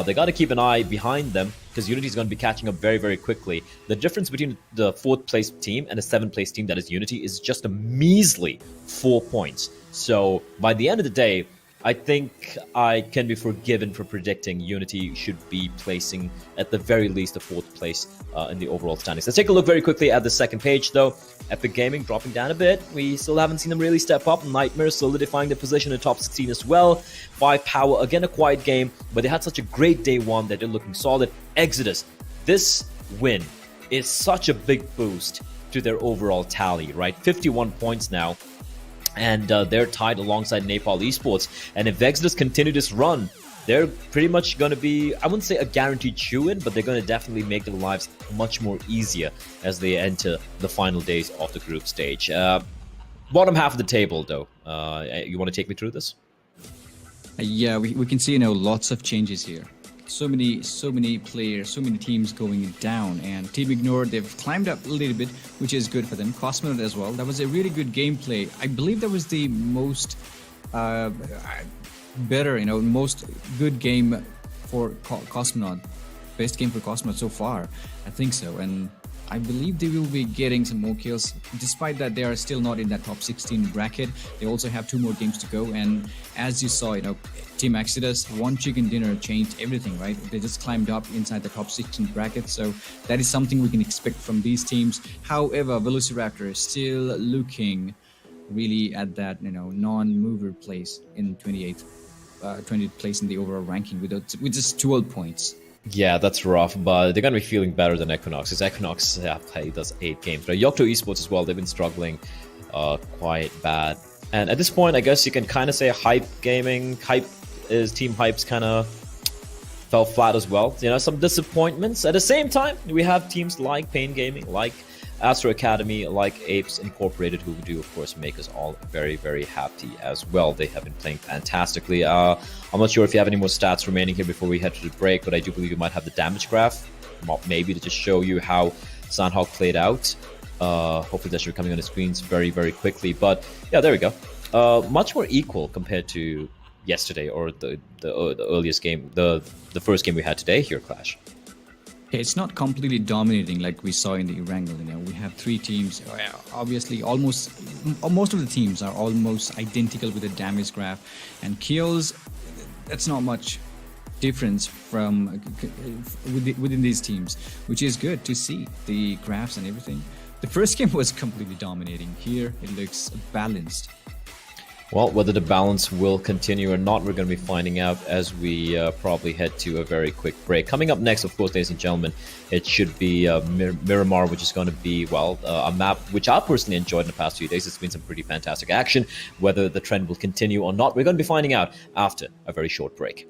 they got to keep an eye behind them because Unity is going to be catching up very, very quickly. The difference between the 4th place team and the 7th place team, that is Unity, is just a measly 4 points. So by the end of the day, I think I can be forgiven for predicting Unity should be placing at the very least the 4th place in the overall standings. Let's take a look very quickly at the second page, though. EpicGaming dropping down a bit. We still haven't seen them really step up. Nightmare solidifying their position in the top 16 as well. 5 Power, again a quiet game, but they had such a great day 1 that they're looking solid. Exodus, this win is such a big boost to their overall tally, right? 51 points now. And they're tied alongside Nepal Esports. And if Exodus continue this run, they're pretty much going to be, I wouldn't say a guaranteed chew-in, but they're going to definitely make their lives much more easier as they enter the final days of the group stage. Bottom half of the table, though. You want to take me through this? Yeah, we can see, lots of changes here. So many players, so many teams going down, and Team Ignore, they've climbed up a little bit, which is good for them. Cosmonaut as well. That was a really good gameplay. I believe that was the most most good game for Cosmonaut. Best game for Cosmonaut so far. I think so, and I believe they will be getting some more kills. Despite that, they are still not in that top 16 bracket. They also have 2 more games to go, and as you saw, Team Exodus, 1 chicken dinner changed everything, right? They just climbed up inside the top 16 bracket, so that is something we can expect from these teams. However, VelociRaptor is still looking really at that, non-mover place in 20th place in the overall ranking with just 12 points. Yeah, that's rough, but they're going to be feeling better than Equinox, because Equinox have played those 8 games. Right? Yocto E-Sports as well, they've been struggling quite bad. And at this point, I guess you can kind of say Hype Gaming, Team Hype's kind of fell flat as well. Some disappointments. At the same time, we have teams like PeaklySeven, like Astro Academy, like APES Incorporated, who do, of course, make us all very, very happy as well. They have been playing fantastically. I'm not sure if you have any more stats remaining here before we head to the break, but I do believe you might have the damage graph, maybe to just show you how Sanhok played out. Hopefully that should be coming on the screens very, very quickly. But yeah, there we go. Much more equal compared to yesterday or the earliest game, the first game we had today here, Clash. It's not completely dominating like we saw in the Erangel. We have 3 teams. Obviously, most of the teams are almost identical with the damage graph, and kills. That's not much. difference from within these teams, which is good to see the graphs and everything. The first game was completely dominating. Here it looks balanced. Well, whether the balance will continue or not, we're going to be finding out as we probably head to a very quick break. Coming up next, of course, ladies and gentlemen, it should be Miramar, which is going to be, well, a map which I personally enjoyed in the past few days. It's been some pretty fantastic action. Whether the trend will continue or not, we're going to be finding out after a very short break.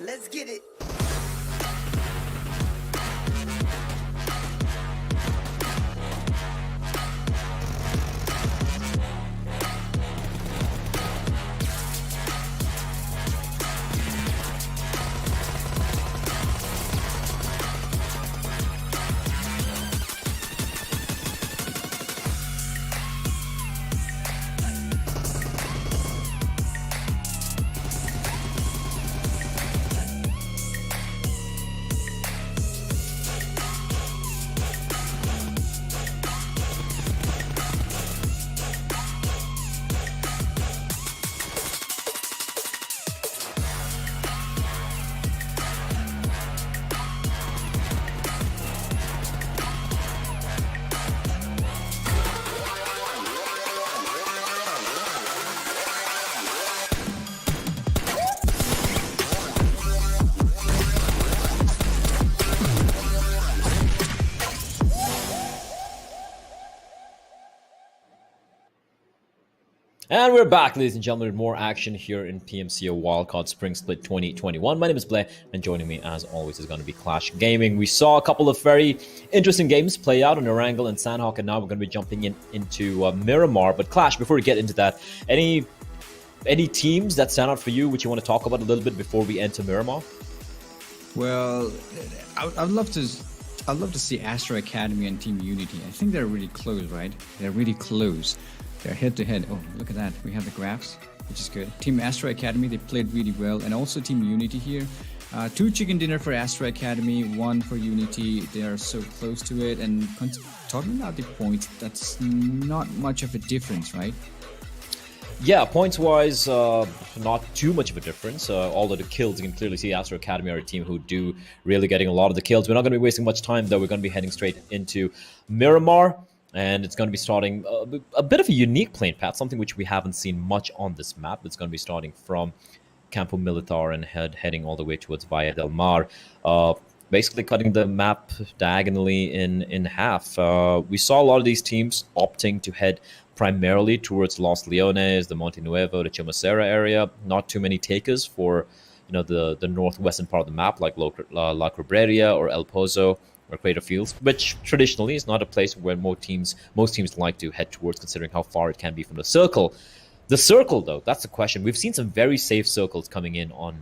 Let's get it. And we're back, ladies and gentlemen, with more action here in PMCO Wildcard Spring Split 2021. My name is Blair, and joining me, as always, is going to be Clash Gaming. We saw a couple of very interesting games play out on Erangel and Sanhok, and now we're going to be jumping into Miramar. But Clash, before we get into that, any teams that stand out for you, which you want to talk about a little bit before we enter Miramar? Well, I'd love to see Astro Academy and Team Unity. I think they're really close, right? They're really close. They're head-to-head. Oh, look at that. We have the graphs, which is good. Team Astro Academy, they played really well. And also Team Unity here. 2 chicken dinner for Astro Academy, 1 for Unity. They are so close to it. And talking about the points, that's not much of a difference, right? Yeah, points-wise, not too much of a difference. Although the kills, you can clearly see Astro Academy are a team who do really getting a lot of the kills. We're not going to be wasting much time, though. We're going to be heading straight into Miramar. And it's going to be starting a bit of a unique playing path, something which we haven't seen much on this map. It's going to be starting from Campo Militar and heading all the way towards Valle del Mar, basically cutting the map diagonally in half. We saw a lot of these teams opting to head primarily towards Los Leones, the Monte Nuevo, the Chomacera area. Not too many takers for the northwestern part of the map, like La Cobreria or El Pozo, or Crater Fields, which traditionally is not a place where most teams like to head towards, considering how far it can be from the circle. The circle, though, that's the question. We've seen some very safe circles coming in on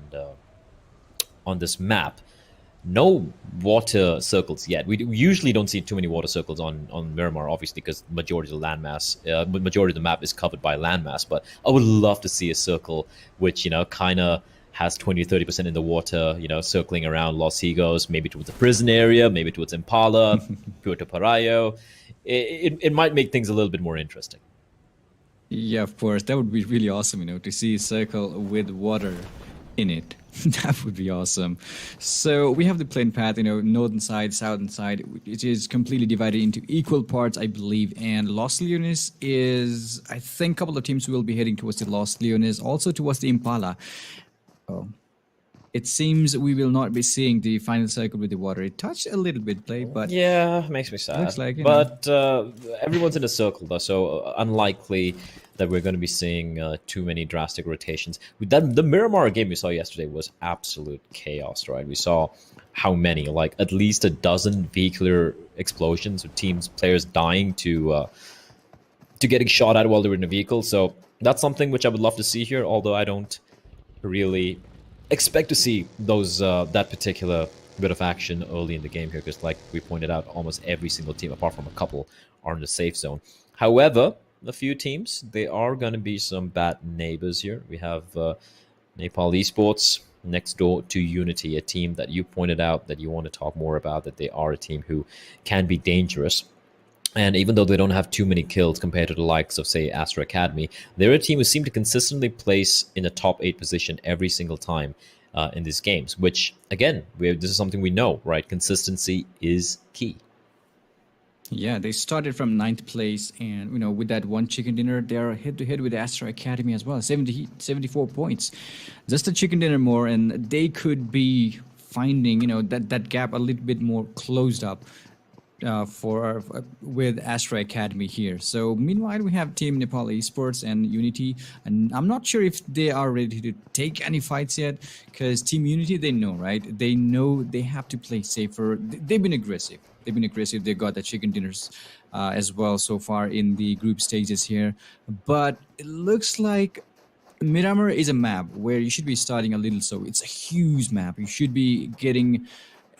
this map. No water circles yet. We usually don't see too many water circles on Miramar, obviously, because majority of the map is covered by landmass. But I would love to see a circle which kind of has 20 to 30% in the water, circling around Los Higos, maybe towards the prison area, maybe towards Impala, Puerto Parayo. It might make things a little bit more interesting. Yeah, of course. That would be really awesome, to see a circle with water in it. That would be awesome. So we have the plain path, northern side, southern side. It is completely divided into equal parts, I believe. And Los Leones is, I think, a couple of teams will be heading towards the Los Leones, also towards the Impala. Oh, it seems we will not be seeing the final circle with the water. It touched a little bit, but yeah, makes me sad. Looks like, but everyone's in a circle, though, so unlikely that we're going to be seeing too many drastic rotations. The Miramar game we saw yesterday was absolute chaos, right? We saw how many, like at least a dozen vehicular explosions with players dying to getting shot at while they were in a vehicle. So that's something which I would love to see here, although I don't really expect to see those that particular bit of action early in the game here, because like we pointed out, almost every single team apart from a couple are in the safe zone. However, a few teams, they are going to be some bad neighbors here. We have Nepal Esports next door to Unity, a team that you pointed out that you want to talk more about, that they are a team who can be dangerous. And even though they don't have too many kills compared to the likes of, say, Astro Academy, they're a team who seem to consistently place in the top 8 position every single time in these games, which, again, this is something we know, right? Consistency is key. Yeah, they started from 9th place, and with that 1 chicken dinner, they are head-to-head with Astro Academy as well, 74 points. Just a chicken dinner more, and they could be finding, that gap a little bit more closed up. with Astra Academy here. So meanwhile, we have Team Nepal Esports and Unity, and I'm not sure if they are ready to take any fights yet. Because Team Unity, they know, right? They know they have to play safer. They've been aggressive. They got the chicken dinners as well so far in the group stages here. But it looks like Miramar is a map where you should be starting a little slow. It's a huge map. You should be getting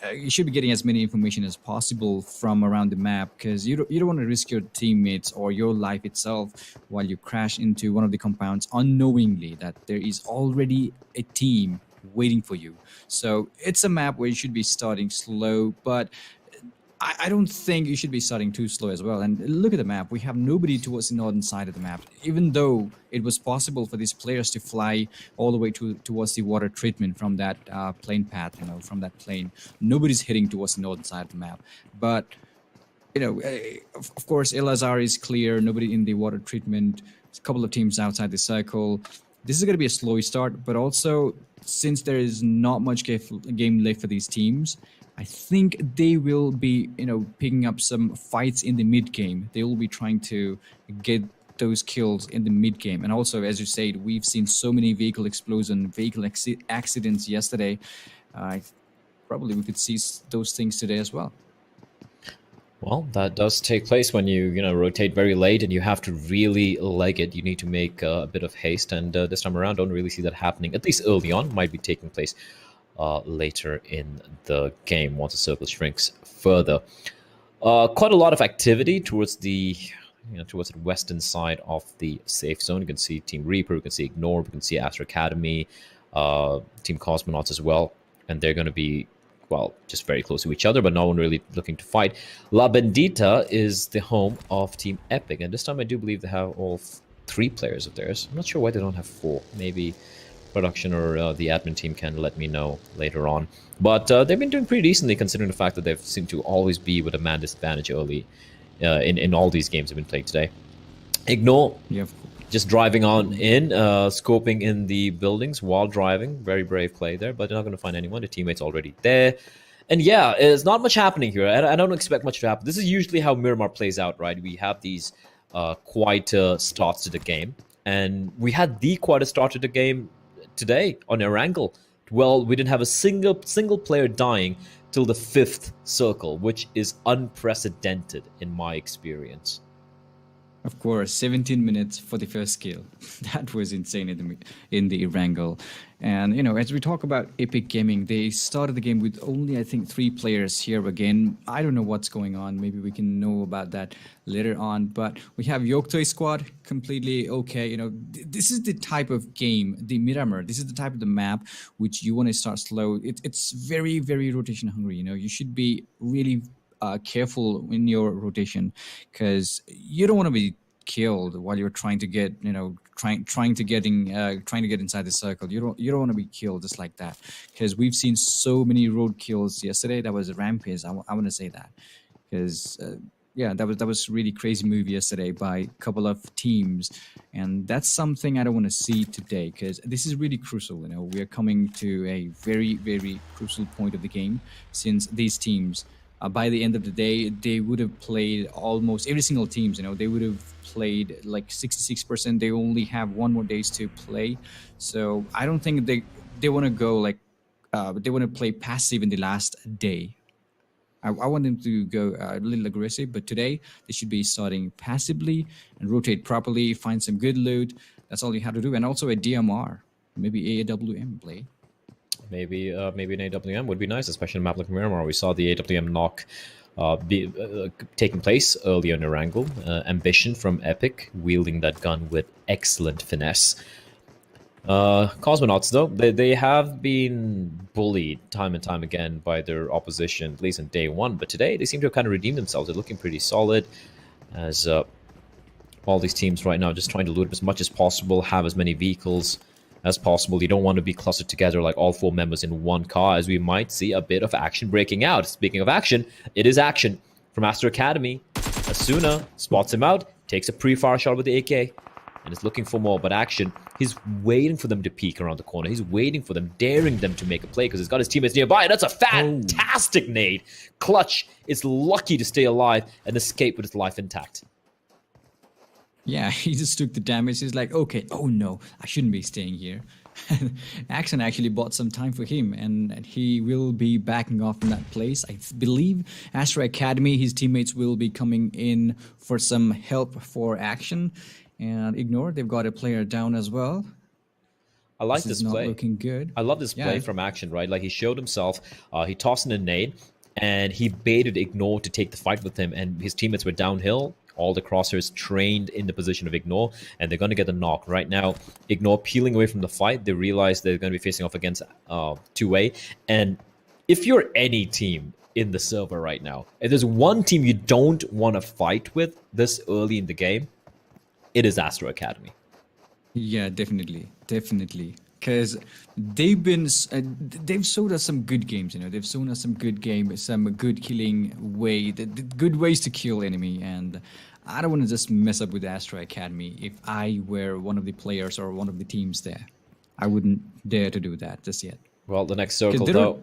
as many information as possible from around the map, because you don't want to risk your teammates or your life itself while you crash into one of the compounds unknowingly that there is already a team waiting for you. So it's a map where you should be starting slow, but I don't think you should be starting too slow as well. And look at the map. We have nobody towards the northern side of the map. Even though it was possible for these players to fly all the way towards the water treatment from that plane path, from that plane, nobody's heading towards the northern side of the map. But, of course, Elazar is clear. Nobody in the water treatment. A couple of teams outside the circle. This is going to be a slow start, but also since there is not much game left for these teams, I think they will be, picking up some fights in the mid game. They will be trying to get those kills in the mid game. And also, as you said, we've seen so many vehicle explosions, vehicle accidents yesterday. Probably we could see those things today as well. Well, that does take place when you rotate very late and you have to really leg it. You need to make a bit of haste, and this time around, don't really see that happening. At least early on, might be taking place later in the game once the circle shrinks further. Quite a lot of activity towards the western side of the safe zone. You can see Team Reaper, you can see Ignore, you can see Astra Academy, Team Cosmonauts as well, and they're going to be, well, just very close to each other, but no one really looking to fight. La Bendita is the home of Team Epic, and this time I do believe they have all 3 players of theirs. I'm not sure why they don't have 4. Maybe production or the admin team can let me know later on. But they've been doing pretty decently, considering the fact that they've seemed to always be with a man disadvantage early in all these games they've been playing today. Ignore, just driving on in, scoping in the buildings while driving. Very brave play there, but they're not going to find anyone. The teammate's already there. And yeah, there's not much happening here. I don't expect much to happen. This is usually how Miramar plays out, right? We have these quieter starts to the game. And we had the quietest start to the game today on Erangel. Well, we didn't have a single player dying till the 5th circle, which is unprecedented in my experience. Of course, 17 minutes for the first kill. That was insane in the Erangel. And, as we talk about EpicGaming, they started the game with only, I think, 3 players here again. I don't know what's going on. Maybe we can know about that later on. But we have Yocto squad, completely okay. This is the type of game, the Miramar. This is the type of the map which you want to start slow. It's very, very rotation hungry. You should be really careful in your rotation, because you don't want to be killed while you're trying to get trying to get inside the circle. You don't want to be killed just like that, because we've seen so many road kills yesterday. That was a rampage. I want to say that, because that was really crazy move yesterday by a couple of teams, and that's something I don't want to see today, because this is really crucial. We are coming to a very, very crucial point of the game, since these teams, by the end of the day, they would have played almost every single team. They would have played like 66%. They only have 1 more days to play, so I don't think they want to go they want to play passive in the last day. I want them to go a little aggressive, but today they should be starting passively and rotate properly, find some good loot. That's all you have to do, and also a DMR, maybe AWM play. Maybe an AWM would be nice, especially in a map like Miramar. We saw the AWM knock taking place earlier in Erangel. Ambition from Epic, wielding that gun with excellent finesse. Cosmonauts, though, they have been bullied time and time again by their opposition, at least in day 1. But today, they seem to have kind of redeemed themselves. They're looking pretty solid, as all these teams right now just trying to loot as much as possible, have as many vehicles as possible. You don't want to be clustered together like all 4 members in one car, as we might see a bit of action breaking out. Speaking of action, it is action from Astra Academy. Asuna spots him out, takes a pre-fire shot with the AK, and is looking for more. But Action, he's waiting for them to peek around the corner. He's waiting for them, daring them to make a play because he's got his teammates nearby. And that's a fantastic nade. Clutch is lucky to stay alive and escape with his life intact. Yeah, he just took the damage. He's like, okay, oh no, I shouldn't be staying here. Action actually bought some time for him, and he will be backing off from that place. I believe Astro Academy, his teammates will be coming in for some help for Action. And Ignore, they've got a player down as well. I like this play. Not looking good. I love this play from Action, right? Like he showed himself, he tossed in a nade, and he baited Ignore to take the fight with him, and his teammates were downhill. All the crosshairs trained in the position of Ignore, and they're going to get the knock. Right now, Ignore peeling away from the fight. They realize they're going to be facing off against 2A. And if you're any team in the server right now, if there's one team you don't want to fight with this early in the game, it is Astro Academy. Yeah, definitely. Because they've showed us some good games, you know. They've shown us some good games, some good killing way, the good ways to kill enemy. And I don't want to just mess up with Astro Academy. If I were one of the players or one of the teams there, I wouldn't dare to do that just yet. Well, the next circle, though.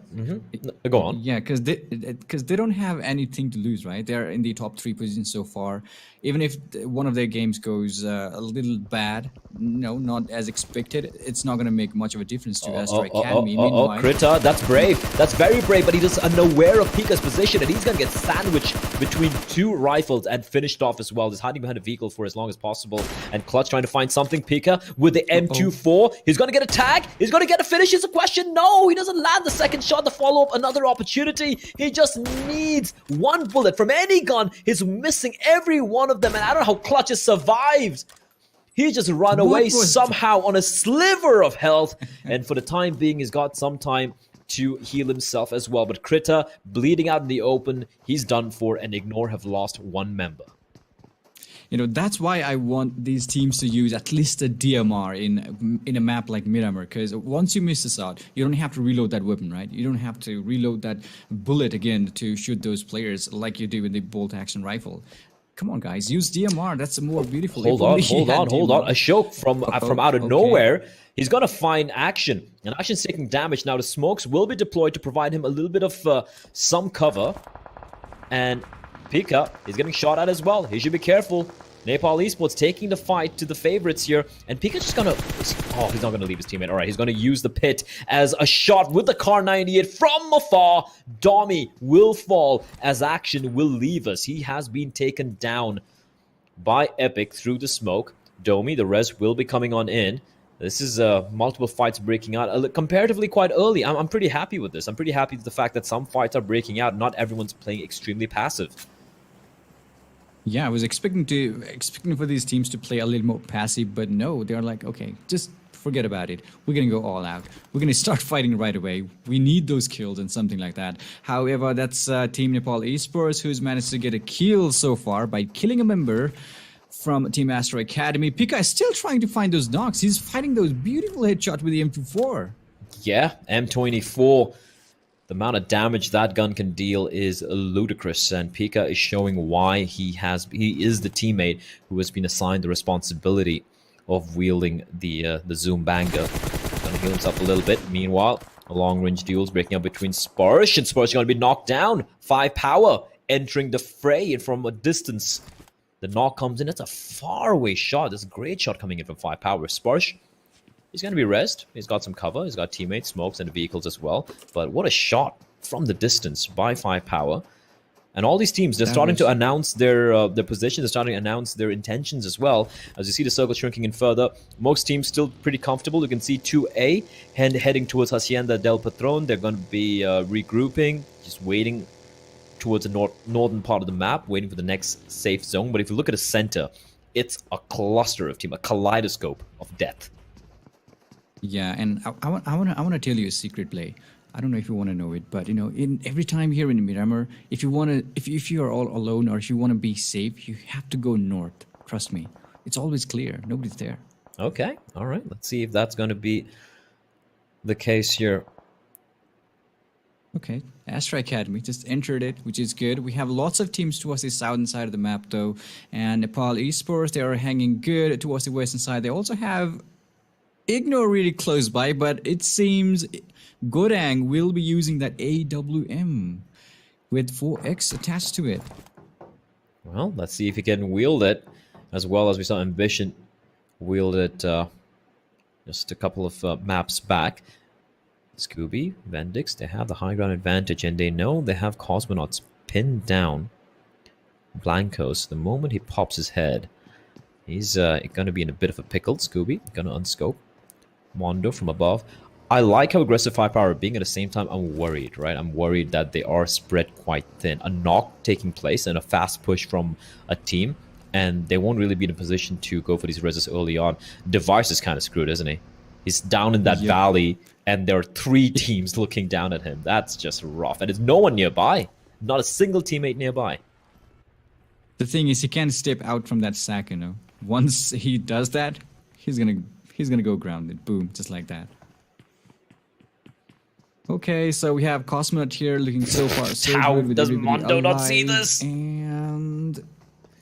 Go on. Yeah, because they don't have anything to lose, right? They're in the top 3 positions so far. Even if one of their games goes a little bad, no, not as expected, it's not going to make much of a difference to Astro Academy. Meanwhile, Krita, that's brave. That's very brave, but he's just unaware of Pika's position, and he's going to get sandwiched between 2 rifles and finished off as well. Just hiding behind a vehicle for as long as possible. And Clutch trying to find something. Pika with the M24. He's going to get a tag. He's going to get a finish. It's a question. No, he doesn't land the second shot. The follow-up, another opportunity. He just needs one bullet from any gun. He's missing every one of them, and I don't know how Clutch has survived. He just run away somehow on a sliver of health, and for the time being, he's got some time to heal himself as well. But Krita bleeding out in the open, he's done for, and Ignore have lost 1 member. You know, that's why I want these teams to use at least a DMR in a map like Miramar, because once you miss this out, you don't have to reload that weapon, right? You don't have to reload that bullet again to shoot those players like you do with the bolt action rifle. Come on, guys, use DMR. That's more beautiful. Hold on. Ashok from out of nowhere. He's going to find Action, and Action's taking damage. Now the smokes will be deployed to provide him a little bit of some cover, and Pika is getting shot at as well. He should be careful. Nepal Esports taking the fight to the favorites here. And Pika just gonna... Oh, he's not gonna leave his teammate. Alright, he's gonna use the pit as a shot with the Car 98 from afar. Domi will fall as Action will leave us. He has been taken down by Epic through the smoke. Domi, the res will be coming on in. This is multiple fights breaking out comparatively quite early. I'm pretty happy with this. I'm pretty happy with the fact that some fights are breaking out. Not everyone's playing extremely passive. Yeah, I was expecting for these teams to play a little more passive, but no, they're like, okay, just forget about it. We're going to go all out. We're going to start fighting right away. We need those kills and something like that. However, that's Team Nepal Esports who's managed to get a kill so far by killing a member from Team Astro Academy. Pika is still trying to find those knocks. He's fighting those beautiful headshots with the M24. Yeah, M24. The amount of damage that gun can deal is ludicrous, and Pika is showing why he is the teammate who has been assigned the responsibility of wielding the Zoom banger. Gonna heal himself a little bit. Meanwhile, a long-range duel's breaking up between Sparsh, and Sparsh is gonna be knocked down. 5 power entering the fray, and from a distance, the knock comes in. It's a far-away shot. There's a great shot coming in from 5 power. Sparsh, he's going to be rezzed. He's got some cover. He's got teammates, smokes, and vehicles as well. But what a shot from the distance by 5 power. And all these teams, they're starting to announce their position. They're starting to announce their intentions as well. As you see the circle shrinking in further, most teams still pretty comfortable. You can see 2A heading towards Hacienda del Patron. They're going to be regrouping, just waiting towards the northern part of the map, waiting for the next safe zone. But if you look at the center, it's a cluster of teams, a kaleidoscope of death. Yeah, and I want to tell you a secret play. I don't know if you want to know it, but you know, in every time here in Miramar, if you are all alone or if you want to be safe, you have to go north. Trust me, it's always clear. Nobody's there. Okay, all right. Let's see if that's going to be the case here. Okay, Astra Academy just entered it, which is good. We have lots of teams towards the southern side of the map, though. And Nepal Esports, they are hanging good towards the western side. They also have Ignore really close by, but it seems Gorang will be using that AWM with 4X attached to it. Well, let's see if he can wield it, as well as we saw Ambition wield it just a couple of maps back. Scooby, Vendix, they have the high ground advantage, and they know they have Cosmonauts pinned down. Blancos, the moment he pops his head, he's going to be in a bit of a pickle. Scooby, going to unscope. Mondo from above. I like how aggressive Firepower are being. At the same time, I'm worried, right? I'm worried that they are spread quite thin. A knock taking place and a fast push from a team, and they won't really be in a position to go for these reses early on. Device is kind of screwed, isn't he? He's down in that valley, and there are 3 teams looking down at him. That's just rough. And there's no one nearby. Not a single teammate nearby. The thing is, he can't step out from that sack, you know. Once he does that, he's gonna go grounded. Boom, just like that. Okay, so we have Cosmonaut here looking so far so How good with does everybody Mondo not alive. see this? And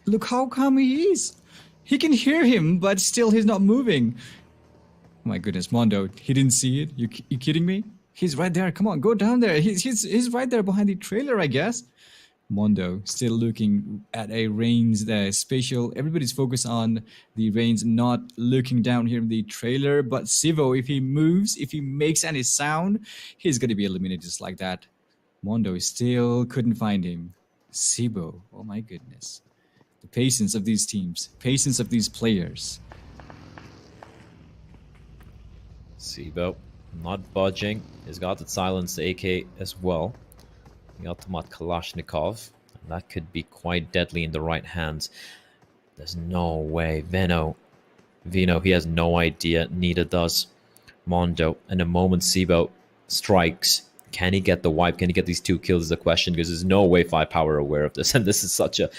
look how calm he is. He can hear him, but still he's not moving. Oh my goodness, Mondo, he didn't see it? You kidding me? He's right there. Come on, go down there. He's right there behind the trailer, I guess. Mondo still looking at a range spatial. Everybody's focused on the range, not looking down here in the trailer. But Sivo, if he moves, if he makes any sound, he's going to be eliminated just like that. Mondo still couldn't find him. Sivo, oh my goodness. The patience of these teams, patience of these players. Sibo not budging. He's got the silenced AK as well. The Automat Kalashnikov. That could be quite deadly in the right hands. There's no way. Vino, he has no idea. Neither does Mondo. In a moment, Sibo strikes. Can he get the wipe? Can he get these 2 kills is the question, because there's no way Firepower are aware of this. And this is such a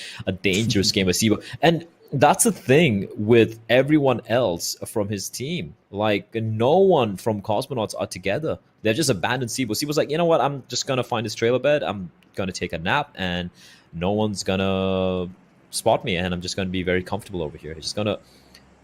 dangerous game of Sibo. And that's the thing with everyone else from his team. Like, no one from Cosmonauts are together. They've just abandoned Sibo. Sibo's like, you know what? I'm just going to find this trailer bed. I'm going to take a nap, and no one's going to spot me, and I'm just going to be very comfortable over here. He's just going to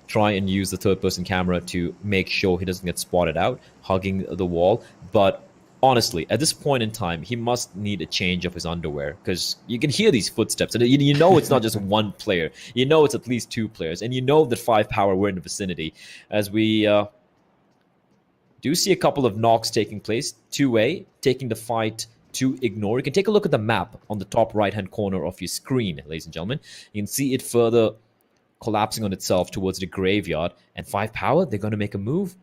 try and use the third-person camera to make sure he doesn't get spotted out, hugging the wall. But honestly, at this point in time, he must need a change of his underwear, because you can hear these footsteps, and you know it's not just one player. You know it's at least 2 players, and you know that Firepower were in the vicinity. As we do see a couple of knocks taking place. 2A taking the fight to Ignore. You can take a look at the map on the top right-hand corner of your screen, ladies and gentlemen. You can see it further collapsing on itself towards the graveyard. And Firepower, they're going to make a move.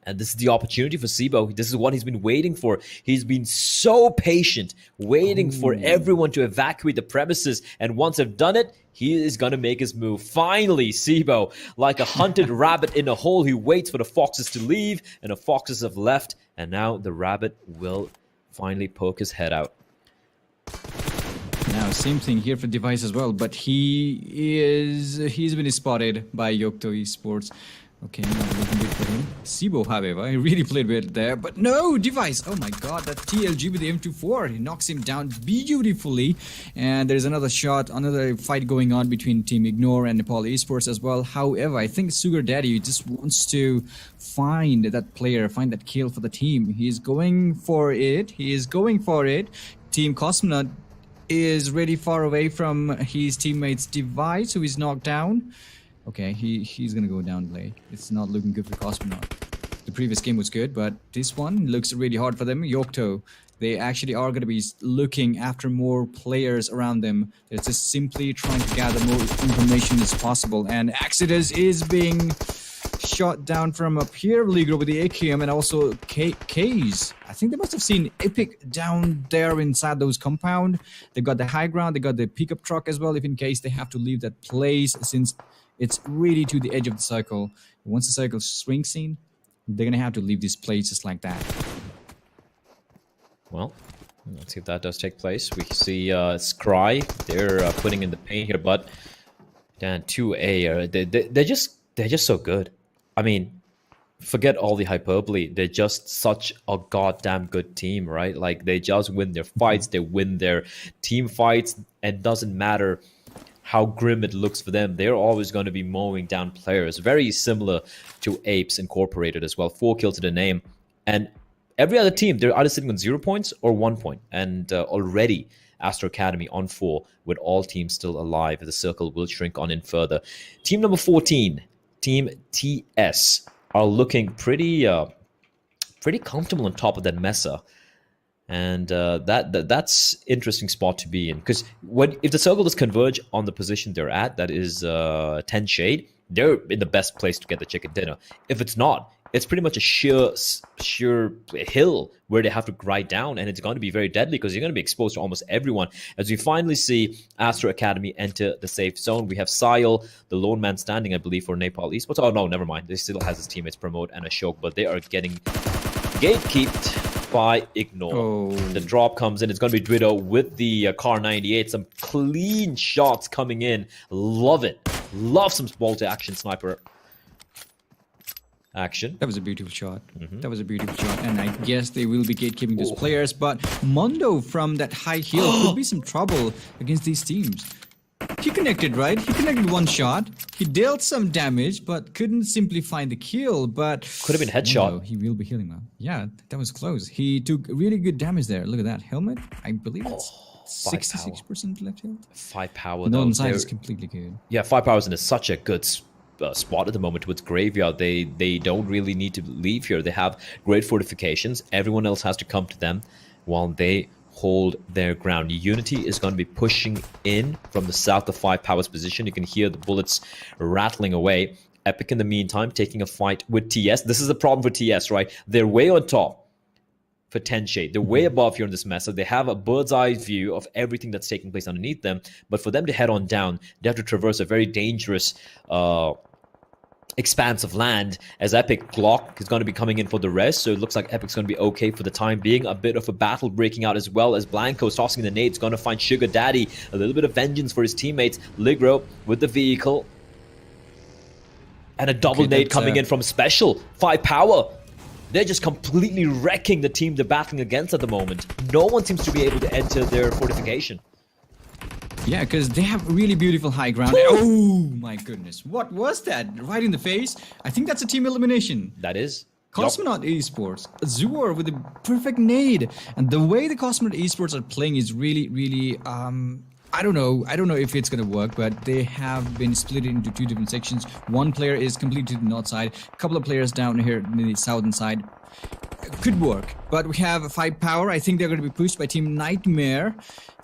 And this is the opportunity for Sibo. This is what he's been waiting for. He's been so patient, waiting for everyone to evacuate the premises. And once they've done it, he is going to make his move. Finally, Sibo, like a hunted rabbit in a hole, he waits for the foxes to leave, and the foxes have left. And now the rabbit will finally poke his head out. Now, same thing here for Device as well, but he's been spotted by Yocto E-Sports. Okay, not looking good for him. Sibo, however, he really played well there, but no, Device. Oh my god, that TLG with the M24, he knocks him down beautifully. And there's another shot, another fight going on between Team Ignore and Nepal Esports as well. However, I think Sugar Daddy just wants to find that player, find that kill for the team. He's going for it. He is going for it. Team Cosmonaut is really far away from his teammate's Device, who is knocked down. Okay, he's gonna go down play. It's not looking good for Cosmonaut. The previous game was good, but this one looks really hard for them. Yocto, they actually are gonna be looking after more players around them. They're just simply trying to gather more information as possible. And Exodus is being shot down from up here, Ligro with the AKM, and also K's. I think they must have seen Epic down there inside those compound. They've got the high ground, they got the pickup truck as well, if in case they have to leave that place, since it's really to the edge of the circle. Once the circle swings in, they're going to have to leave this place just like that. Well, let's see if that does take place. We see Scry. They're putting in the paint here, but Dan 2A, they're just so good. I mean, forget all the hyperbole. They're just such a goddamn good team, right? Like, they just win their fights, they win their team fights, and it doesn't matter how grim it looks for them. They're always going to be mowing down players. Very similar to APES Incorporated as well. 4 kills to the name. And every other team, they're either sitting on 0 points or 1 point. And already Astro Academy on 4, with all teams still alive. The circle will shrink on in further. Team number 14, Team TS, are looking pretty comfortable on top of that mesa. And that's interesting spot to be in, because if the circle does converge on the position they're at, that is 10 shade, they're in the best place to get the chicken dinner. If it's not, it's pretty much a sheer hill where they have to grind down, and it's going to be very deadly because you're going to be exposed to almost everyone. As we finally see Astro Academy enter the safe zone, we have Sayal, the lone man standing, I believe, for Nepal Esports. Oh no, never mind. They still has his teammates Promote and Ashok, but they are getting gatekeeped by Ignore. Oh. The drop comes in. It's going to be Dwido with the Car 98. Some clean shots coming in. Love it. Love some ball-to-action sniper action. That was a beautiful shot. That was a beautiful shot. And I guess they will be gatekeeping these players. But Mondo from that high heel could be some trouble against these teams. He connected, right? He connected one shot. He dealt some damage, but couldn't simply find the kill. But could have been headshot. Oh, he will be healing now. Yeah, that was close. He took really good damage there. Look at that helmet. I believe it's 66% left health. 5 power. No, inside is completely good. Yeah, 5 power is in such a good spot at the moment with Graveyard. They don't really need to leave here. They have great fortifications. Everyone else has to come to them while they hold their ground. Unity is going to be pushing in from the south of 5 Power's position. You can hear the bullets rattling away. Epic in the meantime taking a fight with TS. This is the problem for TS, right? They're way on top for 10 shade. They're way above here in this mess. So they have a bird's eye view of everything that's taking place underneath them. But for them to head on down, they have to traverse a very dangerous expanse of land, as Epic Glock is going to be coming in for the rest. So it looks like Epic's going to be okay for the time being. A bit of a battle breaking out as well, as Blanco's tossing the nades, going to find Sugar Daddy. A little bit of vengeance for his teammates. Ligro with the vehicle. And a double nade coming in from Special. 5 Power. They're just completely wrecking the team they're battling against at the moment. No one seems to be able to enter their fortification. Yeah, because they have really beautiful high ground. Oh my goodness. What was that? Right in the face? I think that's a team elimination. That is. Cosmonaut Esports. Azure with a perfect nade. And the way the Cosmonaut Esports are playing is really, I don't know if it's going to work, but they have been split into 2 different sections. One player is completely to the north side. A couple of players down here in the southern side. Could work, but we have 5 Power. I think they're going to be pushed by Team Nightmare.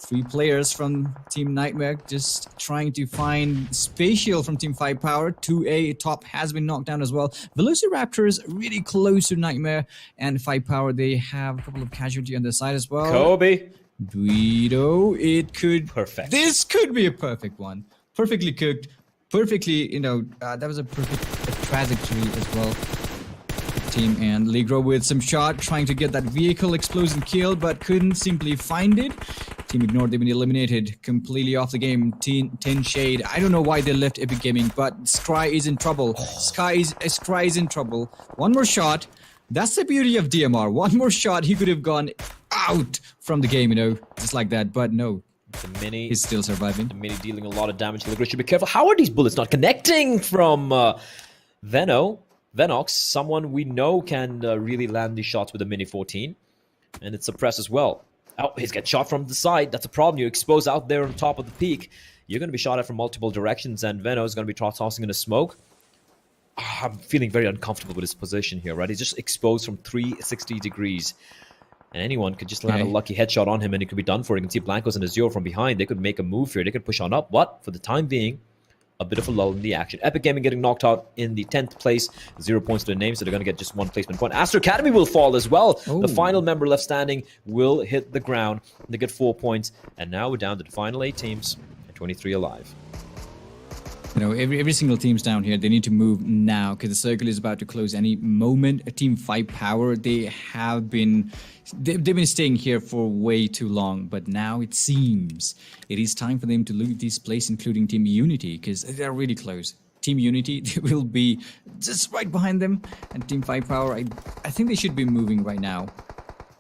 3 players from Team Nightmare just trying to find Spatial from Team 5 Power. 2A top has been knocked down as well. VelociRaptor is really close to Nightmare, and 5 Power, they have a couple of casualty on the side as well. Kobe. Guido, it could... Perfect. This could be a perfect one. Perfectly cooked. Perfectly, that was a perfect trajectory as well. Team, and Ligro with some shot trying to get that vehicle explosion kill, but couldn't simply find it. Team Ignored, they've been eliminated completely off the game. 10 shade. I don't know why they left EpicGaming, but Scry is in trouble. Scry is in trouble. One more shot. That's the beauty of DMR. One more shot, he could have gone out from the game, just like that, but no. The Mini, he's still surviving. The Mini dealing a lot of damage. Ligro should be careful. How are these bullets not connecting from Venox, someone we know can really land these shots with a Mini 14. And it's suppressed as well. Oh, he's got shot from the side. That's a problem. You expose out there on top of the peak. You're going to be shot at from multiple directions, and Veno is going to be tossing in a smoke. I'm feeling very uncomfortable with his position here, right? He's just exposed from 360 degrees. And anyone could just land a lucky headshot on him, and he could be done for. You can see Blancos and Azure from behind. They could make a move here. They could push on up. What? For the time being, a bit of a lull in the action. EpicGaming getting knocked out in the 10th place. 0 points to their name, so they're going to get just 1 placement point. Astro Academy will fall as well. Oh. The final member left standing will hit the ground. They get 4 points. And now we're down to the final 8 teams and 23 alive. Every single team's down here. They need to move now because the circle is about to close any moment. A Team 5 Power, they've been staying here for way too long, but now it seems it is time for them to loot this place, including Team Unity, because they're really close. Team Unity, they will be just right behind them. And Team Firepower, I think they should be moving right now.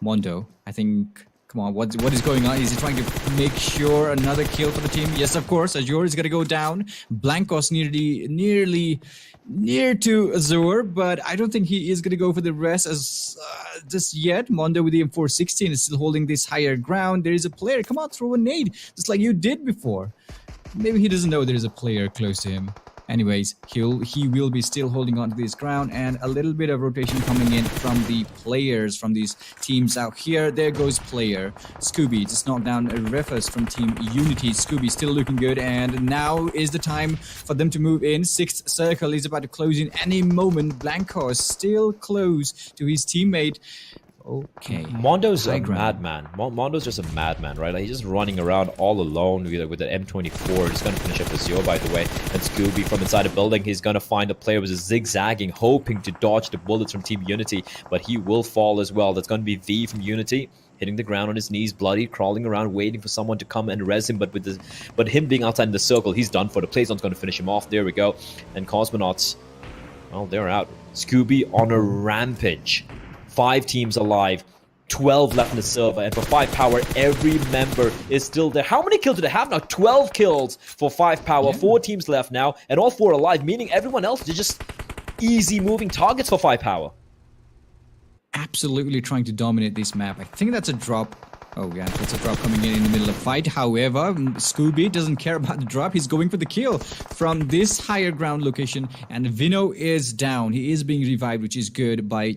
Mondo, I think... Come on, what is going on? Is he trying to make sure another kill for the team? Yes, of course. Azure is going to go down. Blancos nearly near to Azure, but I don't think he is going to go for the rest as just yet. Mondo with the M416 is still holding this higher ground. There is a player. Come on, throw a nade, just like you did before. Maybe he doesn't know there is a player close to him. Anyways, he will be still holding on to this ground, and a little bit of rotation coming in from the players from these teams out here. There goes player Scooby, just knocked down a Refus from Team Unity. Scooby still looking good, and now is the time for them to move in. Sixth circle is about to close in any moment. Blancos still close to his teammate. Okay. Mondo's a madman. Mondo's just a madman, right? Like, he's just running around all alone with the M24. He's going to finish up Azure, by the way. And Scooby from inside a building, he's going to find a player with a zigzagging, hoping to dodge the bullets from Team Unity. But he will fall as well. That's going to be V from Unity, hitting the ground on his knees, bloody, crawling around, waiting for someone to come and res him. But him being outside in the circle, he's done for. The playzone's going to finish him off. There we go. And Cosmonauts, well, they're out. Scooby on a rampage. 5 teams alive, 12 left in the server, and for Firepower, every member is still there. How many kills do they have now? 12 kills for Firepower, 4 teams left now, and all 4 alive, meaning everyone else is just easy moving targets for Firepower. Absolutely trying to dominate this map. I think that's a drop. Oh yeah, that's a drop coming in the middle of fight. However, Scooby doesn't care about the drop. He's going for the kill from this higher ground location, and Vino is down. He is being revived, which is good by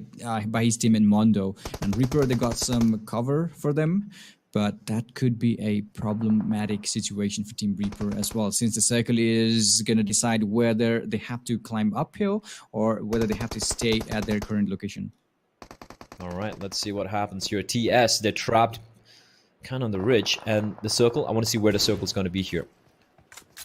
his team in Mondo. And Reaper, they got some cover for them, but that could be a problematic situation for Team Reaper as well, since the circle is going to decide whether they have to climb uphill or whether they have to stay at their current location. All right, let's see what happens here. TS, they're trapped kind of on the ridge, and the circle, I want to see where the circle is going to be here.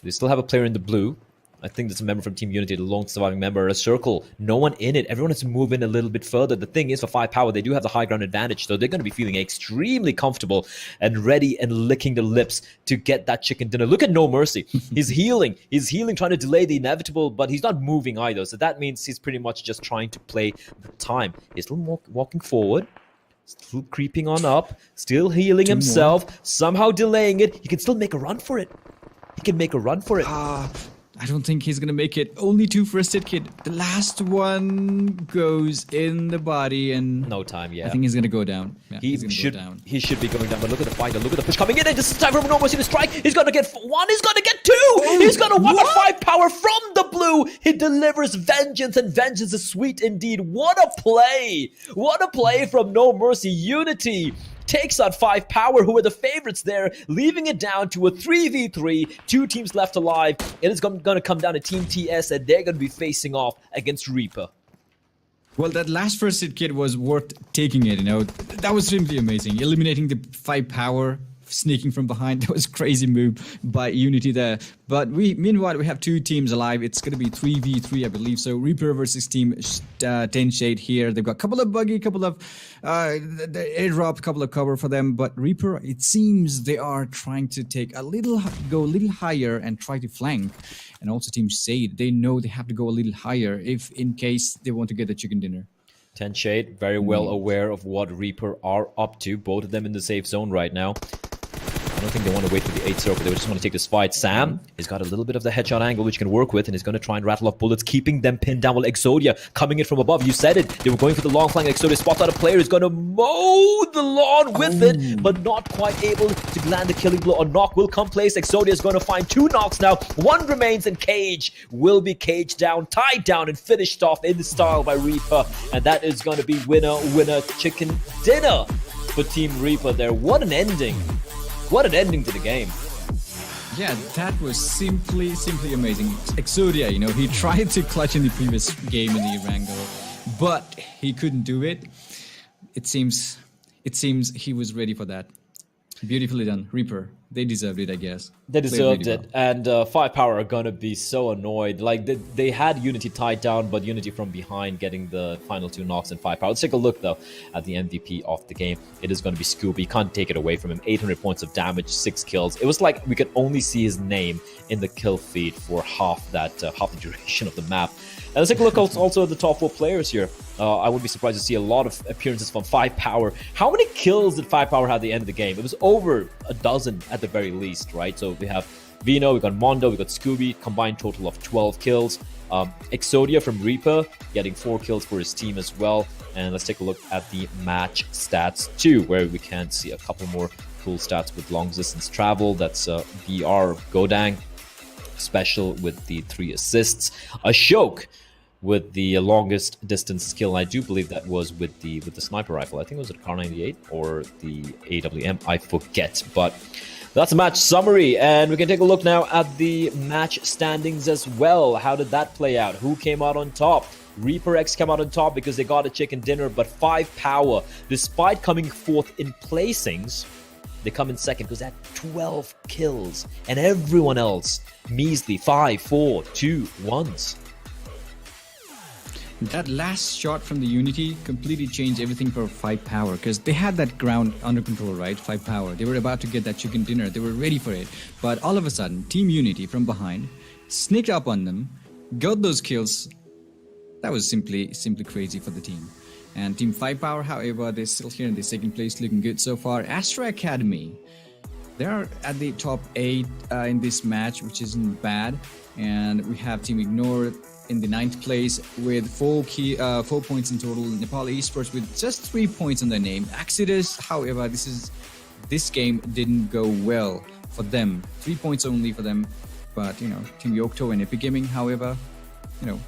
They still have a player in the blue. I think that's a member from Team Unity, the lone surviving member. A circle, no one in it. Everyone has to move in a little bit further. The thing is, for Firepower, they do have the high ground advantage, so they're going to be feeling extremely comfortable and ready and licking their lips to get that chicken dinner. Look at No Mercy. He's healing. He's healing, trying to delay the inevitable, but he's not moving either. So that means he's pretty much just trying to play the time. He's still walking forward. Still creeping on up, still healing himself, somehow delaying it. He can still make a run for it. He can make a run for it. I don't think he's gonna make it. Only 2 first hit kit. The last one goes in the body, and no time. Yeah, I think he's gonna go down. Yeah, he should be going down. But look at the fight. Look at the push coming in, and this is time for No Mercy to strike. He's gonna get 1. He's gonna get 2. He's gonna one a Firepower from the blue. He delivers vengeance, and vengeance is sweet indeed. What a play! What a play from No Mercy. Unity takes out Firepower, who are the favorites there, leaving it down to a 3v3, 2 teams left alive. It is going to come down to Team TS, and they're going to be facing off against Reaper. Well, that last first hit kit was worth taking it, you know. That was simply amazing. Eliminating the Firepower, sneaking from behind. That was a crazy move by Unity there. But meanwhile, we have 2 teams alive. It's going to be 3v3, I believe. So Reaper versus Team 10 Shade here. They've got a couple of buggy, couple of the airdrop, couple of cover for them. But Reaper, it seems they are trying to go a little higher and try to flank. And also Team Shade, they know they have to go a little higher if in case they want to get the chicken dinner. 10 Shade, very well aware of what Reaper are up to. Both of them in the safe zone right now. I don't think they want to wait for the 8th circle. They just want to take this fight. Sam has got a little bit of the headshot angle, which he can work with, and he's going to try and rattle off bullets, keeping them pinned down. While Exodia coming in from above. You said it. They were going for the long flank. Exodia spots out a player. He's going to mow the lawn with it, but not quite able to land the killing blow. A knock will come place. Exodia is going to find 2 knocks now. 1 remains, and Cage will be caged down, tied down, and finished off in the style by Reaper. And that is going to be winner chicken dinner for Team Reaper there. What an ending. What an ending to the game. Yeah, that was simply amazing. Exodia, you know, he tried to clutch in the previous game in the Erangel, but he couldn't do it. It seems he was ready for that. Beautifully done, Reaper. They deserved it, I guess. They Played deserved really it, and Five Power are gonna be so annoyed. Like they had Unity tied down, but Unity from behind getting the final 2 knocks in Five Power. Let's take a look though at the MVP of the game. It is gonna be Scooby. You can't take it away from him. 800 points of damage, 6 kills. It was like we could only see his name in the kill feed for half the duration of the map. And let's take a look also at the top 4 players here. I would be surprised to see a lot of appearances from Five Power. How many kills did Five Power have at the end of the game? It was over a dozen at the very least, right? So we have Vino, we got Mondo, we got Scooby, combined total of 12 kills. Exodia from Reaper getting 4 kills for his team as well. And let's take a look at the match stats too, where we can see a couple more cool stats with long distance travel. That's VR Godang special with the 3 assists. Ashok with the longest distance skill. I do believe that was with the sniper rifle. I think it was a Kar98 or the AWM. I forget, but that's a match summary, and we can take a look now at the match standings as well. How did that play out? Who came out on top? Reaper X came out on top because they got a chicken dinner, but Five Power, despite coming 4th in placings, they come in 2nd because they had 12 kills, and everyone else measly 5, 4, 2, 1s. That last shot from the Unity completely changed everything for Five Power, because they had that ground under control, right? Five Power. They were about to get that chicken dinner. They were ready for it. But all of a sudden, Team Unity from behind sneaked up on them, got those kills. That was simply crazy for the team. And Team Five Power, however, they're still here in the 2nd place, looking good so far. Astra Academy, they are at the top 8 in this match, which isn't bad. And we have Team Ignore in the 9th place with 4 points in total. Nepal Esports with just 3 points on their name. Exodus, however, this game didn't go well for them. 3 points only for them. But Team Yocto and EpicGaming, however,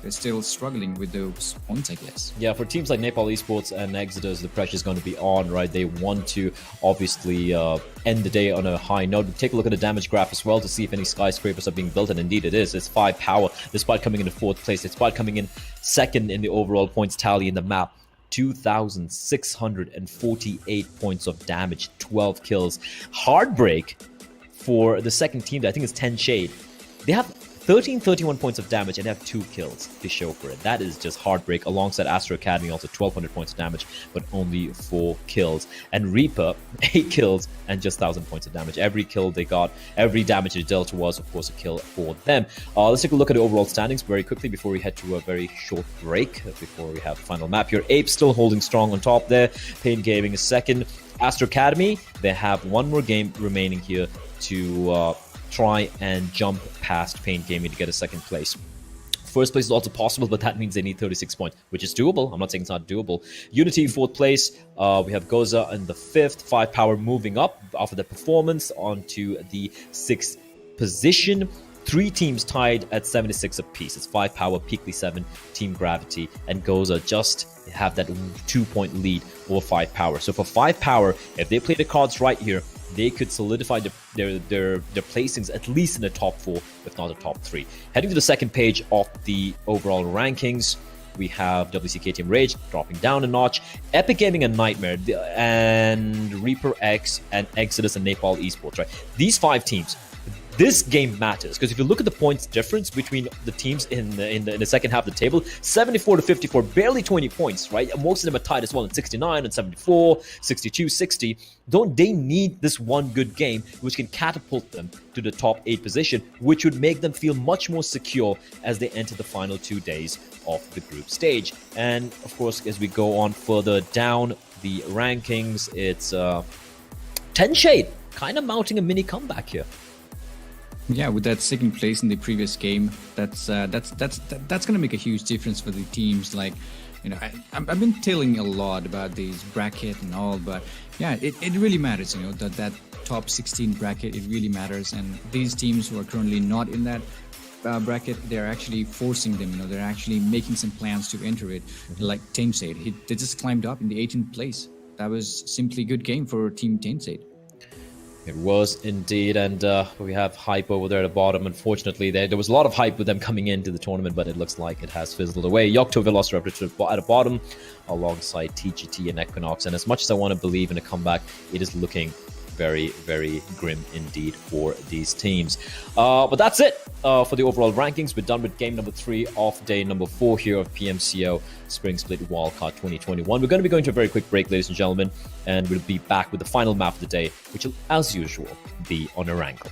they're still struggling with those points, I guess. Yeah, for teams like Nepal Esports and Exodus, the pressure is going to be on, right? They want to obviously end the day on a high note. Take a look at the damage graph as well to see if any skyscrapers are being built, and indeed it is. It's Five Power, despite coming in 4th place, despite coming in 2nd in the overall points tally in the map. 2,648 points of damage, 12 kills. Heartbreak for the 2nd team, I think it's 10 Shade. They have 1331 points of damage and have 2 kills to show for it. That is just heartbreak. Alongside Astro Academy, also 1200 points of damage, but only 4 kills. And Reaper, 8 kills and just 1000 points of damage. Every kill they got, every damage they dealt was, of course, a kill for them. Let's take a look at the overall standings very quickly before we head to a very short break, before we have the final map here. APES still holding strong on top there. Pain Gaming is 2nd. Astro Academy, they have 1 more game remaining here to try and jump past Paint Gaming to get a 2nd place. 1st place is also possible, but that means they need 36 points, which is doable. I'm not saying it's not doable. Unity 4th place. We have Goza in the 5th. Five Power moving up after the performance onto the 6th position. 3 teams tied at 76 apiece. It's Five Power, PeaklySeven, Team Gravity, and Goza just have that 2-point lead over Five Power. So for Five Power, if they play the cards right here, they could solidify their placings at least in the top 4, if not the top 3. Heading to the 2nd page of the overall rankings, we have WCK Team Rage dropping down a notch, EpicGaming and Nightmare, and Reaper X and Exodus and Nepal Esports. Right, these 5 teams. This game matters because if you look at the points difference between the teams in the second half of the table, 74 to 54, barely 20 points, right? Most of them are tied as well at 69 and 74, 62, 60. They need this one good game, which can catapult them to the top 8 position, which would make them feel much more secure as they enter the final 2 days of the group stage. And of course, as we go on further down the rankings, it's 10 Shade kind of mounting a mini comeback here. Yeah, with that 2nd place in the previous game, that's going to make a huge difference for the teams. Like, I've been telling a lot about these bracket and all, but yeah, it really matters. That top 16 bracket, it really matters. And these teams who are currently not in that bracket, they're actually forcing them. They're actually making some plans to enter it. Like Tainsade, they just climbed up in the 18th place. That was simply a good game for Team Tainsade. It was indeed, and we have hype over there at the bottom. Unfortunately, there was a lot of hype with them coming into the tournament, but it looks like it has fizzled away. Yocto VelociRaptor at the bottom, alongside TGT and Equinox. And as much as I want to believe in a comeback, it is looking very, very grim indeed for these teams. But that's it for the overall rankings. We're done with game number 3 of day number 4 here of PMCO Spring Split Wildcard 2021. We're going to be going to a very quick break, ladies and gentlemen, and we'll be back with the final map of the day, which will, as usual, be on Erangel.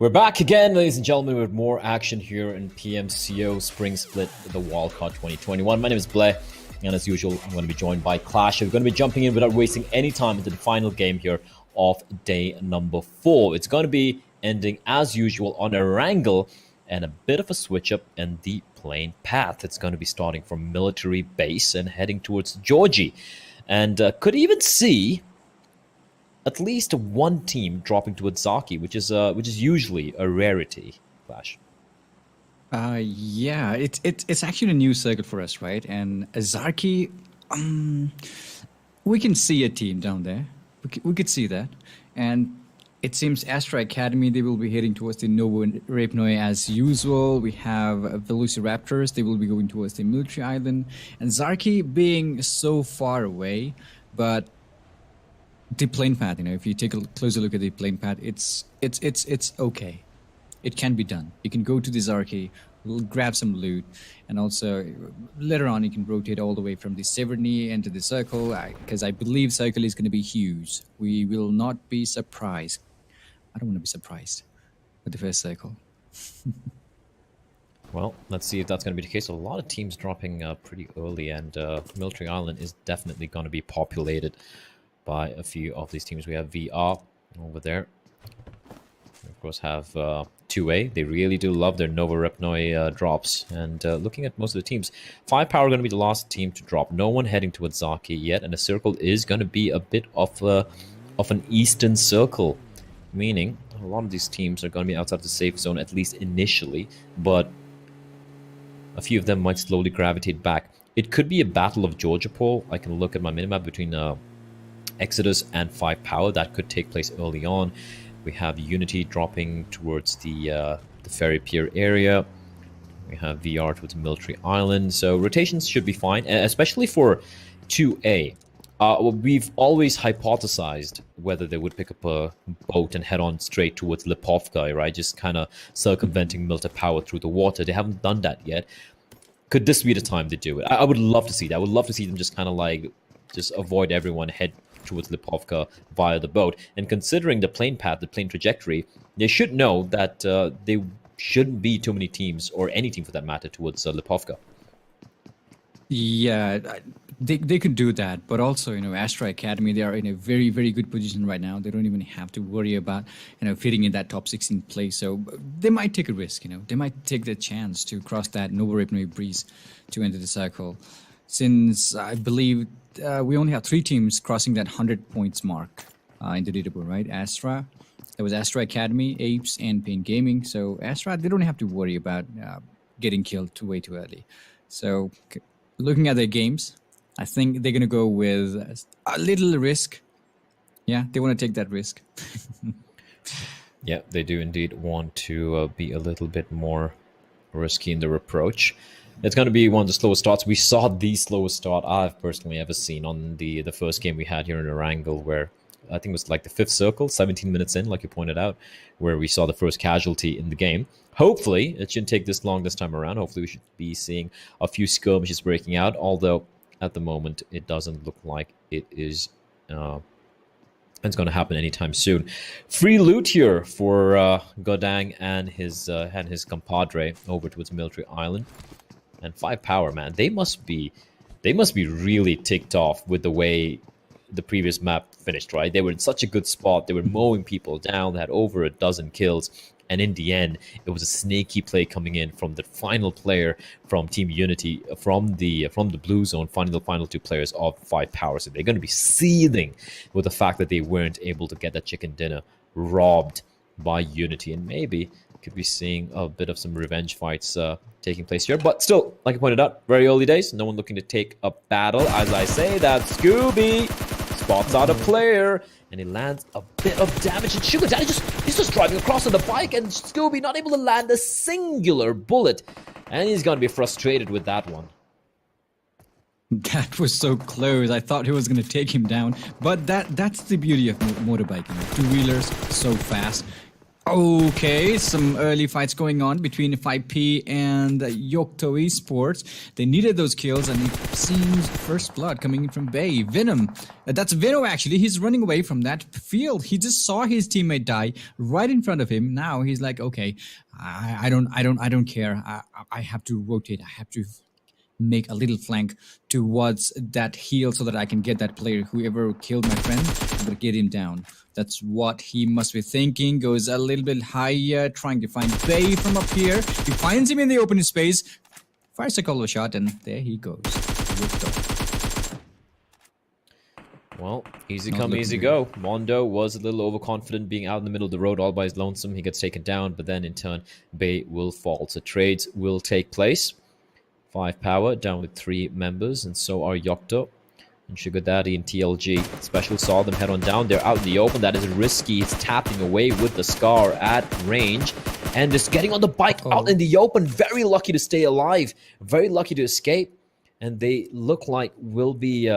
We're back again, ladies and gentlemen, with more action here in PMCO Spring Split, the Wildcard 2021. My name is Blair, and as usual, I'm going to be joined by Clash. We're going to be jumping in without wasting any time into the final game here of day number 4. It's going to be ending, as usual, on Erangel, and a bit of a switch up in the plane path. It's going to be starting from military base and heading towards Georgie, and could even see at least one team dropping towards Zaki, which is usually a rarity. Clash. Yeah, it's actually a new circle for us, right? And Zarki, we can see a team down there. We could see that, and it seems Astra Academy, they will be heading towards the Novo Rapnoi as usual. We have VelociRaptors, they will be going towards the military island, and Zarki being so far away, but the plane path, if you take a closer look at the plane path, it's okay. It can be done. You can go to the Zarki, grab some loot, and also later on you can rotate all the way from the Severny into the circle, because I believe circle is going to be huge. We will not be surprised. I don't want to be surprised with the first circle. Well, let's see if that's going to be the case. A lot of teams dropping pretty early, and Military Island is definitely going to be populated by a few of these teams. We have VR over there. We, of course, have 2A. They really do love their Nova Repnoi drops. And looking at most of the teams, 5 Power are going to be the last team to drop. No one heading towards Zaki yet, and the circle is going to be a bit of an eastern circle, meaning a lot of these teams are going to be outside the safe zone, at least initially, but a few of them might slowly gravitate back. It could be a battle of Georgia Pole. I can look at my minimap between Exodus and 5 Power. That could take place early on. We have Unity dropping towards the ferry pier area. We have VR towards Military Island. So rotations should be fine, especially for 2A. We've always hypothesized whether they would pick up a boat and head on straight towards Lipovka, right? Just kind of circumventing Military Power through the water. They haven't done that yet. Could this be the time to do it? I would love to see that. I would love to see them just kind of just avoid everyone, head towards Lipovka via the boat. And considering the plane path, the plane trajectory, they should know that there shouldn't be too many teams, or any team for that matter, towards Lipovka. Yeah, they could do that, but also, Astra Academy, they are in a very, very good position right now. They don't even have to worry about, fitting in that top 16 place. So they might take a risk, They might take the chance to cross that Nova Rapnoi breeze to enter the circle. Since I believe we only have 3 teams crossing that 100 points mark in the leaderboard, right? Astra, there was Astra Academy, APES, and Pain Gaming. So Astra, they don't have to worry about getting killed way too early. So looking at their games, I think they're going to go with a little risk. Yeah, they want to take that risk. Yeah, they do indeed want to be a little bit more risky in their approach. It's going to be one of the slowest starts. We saw the slowest start I've personally ever seen on the first game we had here in Erangel, where I think it was like the 5th circle, 17 minutes in, like you pointed out, where we saw the first casualty in the game. Hopefully, it shouldn't take this long this time around. Hopefully, we should be seeing a few skirmishes breaking out, although at the moment, it doesn't look like it is. It's going to happen anytime soon. Free loot here for Godang and his compadre over towards Military Island. And 5 Power, man, they must be really ticked off with the way the previous map finished, right? They were in such a good spot. They were mowing people down. They had over a dozen kills. And in the end, it was a snaky play coming in from the final player from Team Unity, from the blue zone, finding the final 2 players of 5 Power. So they're going to be seething with the fact that they weren't able to get that chicken dinner robbed by Unity. And maybe could be seeing a bit of some revenge fights taking place here. But still, like I pointed out, very early days. No one looking to take a battle. As I say that, Scooby spots out a player, and he lands a bit of damage. And Sugar Daddy he's just driving across on the bike, and Scooby not able to land a singular bullet. And he's going to be frustrated with that one. That was so close. I thought he was going to take him down. But that's the beauty of motorbiking. 2-wheelers, so fast. Okay, some early fights going on between 5P and Yocto E-Sports. They needed those kills, and it seems first blood coming in from Bay. Venom, that's Venom actually. He's running away from that field. He just saw his teammate die right in front of him. Now he's like, okay, I don't care. I have to rotate. I have to make a little flank towards that heel so that I can get that player. Whoever killed my friend, I'm gonna get him down. That's what he must be thinking. Goes a little bit higher, trying to find Bay from up here. He finds him in the open space, fires a color shot, and there he goes. Well, easy come, easy go. Mondo was a little overconfident being out in the middle of the road all by his lonesome. He gets taken down, but then in turn, Bay will fall. So trades will take place. 5 power down with 3 members, and so are Yocto and Sugar Daddy and TLG. Special saw them head on down. They're out in the open. That is risky. It's tapping away with the Scar at range. And just getting on the bike out in the open. Very lucky to stay alive. Very lucky to escape. And they look like we'll be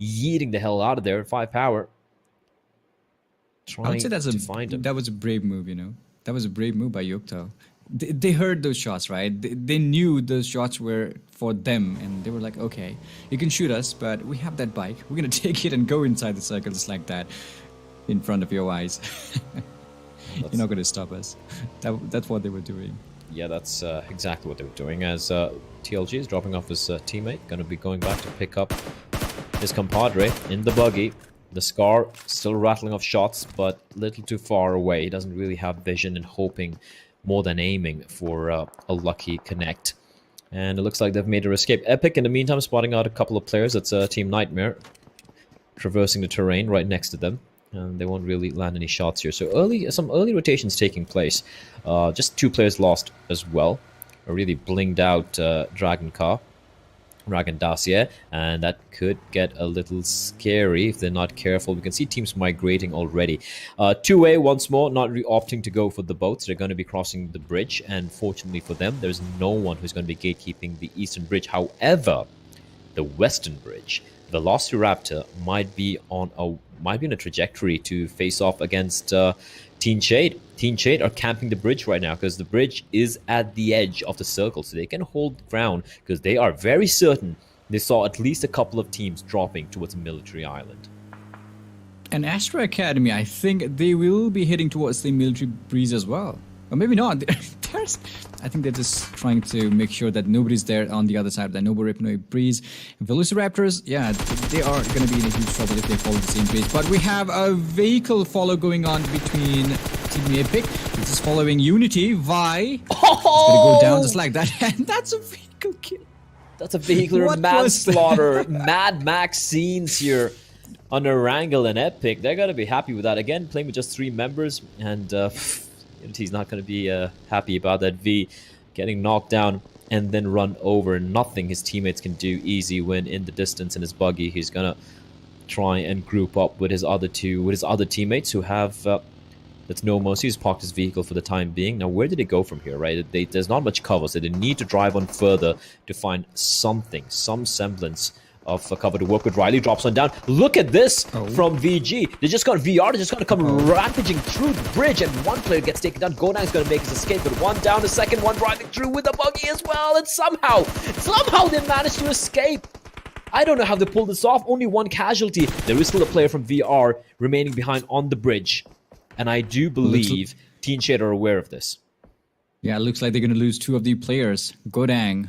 yeeting the hell out of there. 5 power. I would say that was a brave move, you know. That was a brave move by Yocto. They heard those shots, right? They knew those shots were for them, and they were like, okay, you can shoot us, but we have that bike. We're going to take it and go inside the circle just like that in front of your eyes. You're not going to stop us. That's what they were doing. Yeah, that's exactly what they were doing. As TLG is dropping off his teammate, going to be going back to pick up his compadre in the buggy. The Scar still rattling off shots, but a little too far away. He doesn't really have vision and hoping more than aiming for a lucky connect. And it looks like they've made their escape. Epic, in the meantime, spotting out a couple of players. That's Team Nightmare traversing the terrain right next to them. And they won't really land any shots here. So some early rotations taking place. Just 2 players lost as well. A really blinged out Dragon Dacia, and that could get a little scary if they're not careful. We can see teams migrating already. 2A once more, not opting to go for the boats. They're going to be crossing the bridge, and fortunately for them, there's no one who's going to be gatekeeping the eastern bridge. However, the western bridge, VelociRaptor might be on a trajectory to face off against Teen Shade. Teen Shade are camping the bridge right now because the bridge is at the edge of the circle, so they can hold ground because they are very certain they saw at least a couple of teams dropping towards a military island. And Astra Academy, I think they will be heading towards the military breeze as well. Or maybe not. I think they're just trying to make sure that nobody's there on the other side of that Noble Rip, no breeze. VelociRaptors, yeah, they are going to be in a huge trouble if they follow the same breeze. But we have a vehicle follow going on between Team Epic, which is following Unity. Vi, it's going to go down just like that. And that's a vehicle kill. That's a vehicular manslaughter. Mad Max scenes here on Erangel and Epic. They're going to be happy with that. Again, playing with just 3 members, and Unity's not going to be happy about that. V getting knocked down and then run over. Nothing his teammates can do. Easy win in the distance in his buggy. He's going to try and group up with his other teammates who have that's no mercy. He's parked his vehicle for the time being. Now, where did they go from here, right? There's not much cover, so they need to drive on further to find something, some semblance of cover to work with. Riley drops one down. Look at this from VG. They just got VR. They're just going to come rampaging through the bridge, and one player gets taken down. Godang's going to make his escape, but one down, the second one driving through with a buggy as well, and somehow they managed to escape. I don't know how they pulled this off. Only 1 casualty. There is still a player from VR remaining behind on the bridge, and I do believe Teen Shade are aware of this. Yeah, it looks like they're going to lose 2 of the players. Godang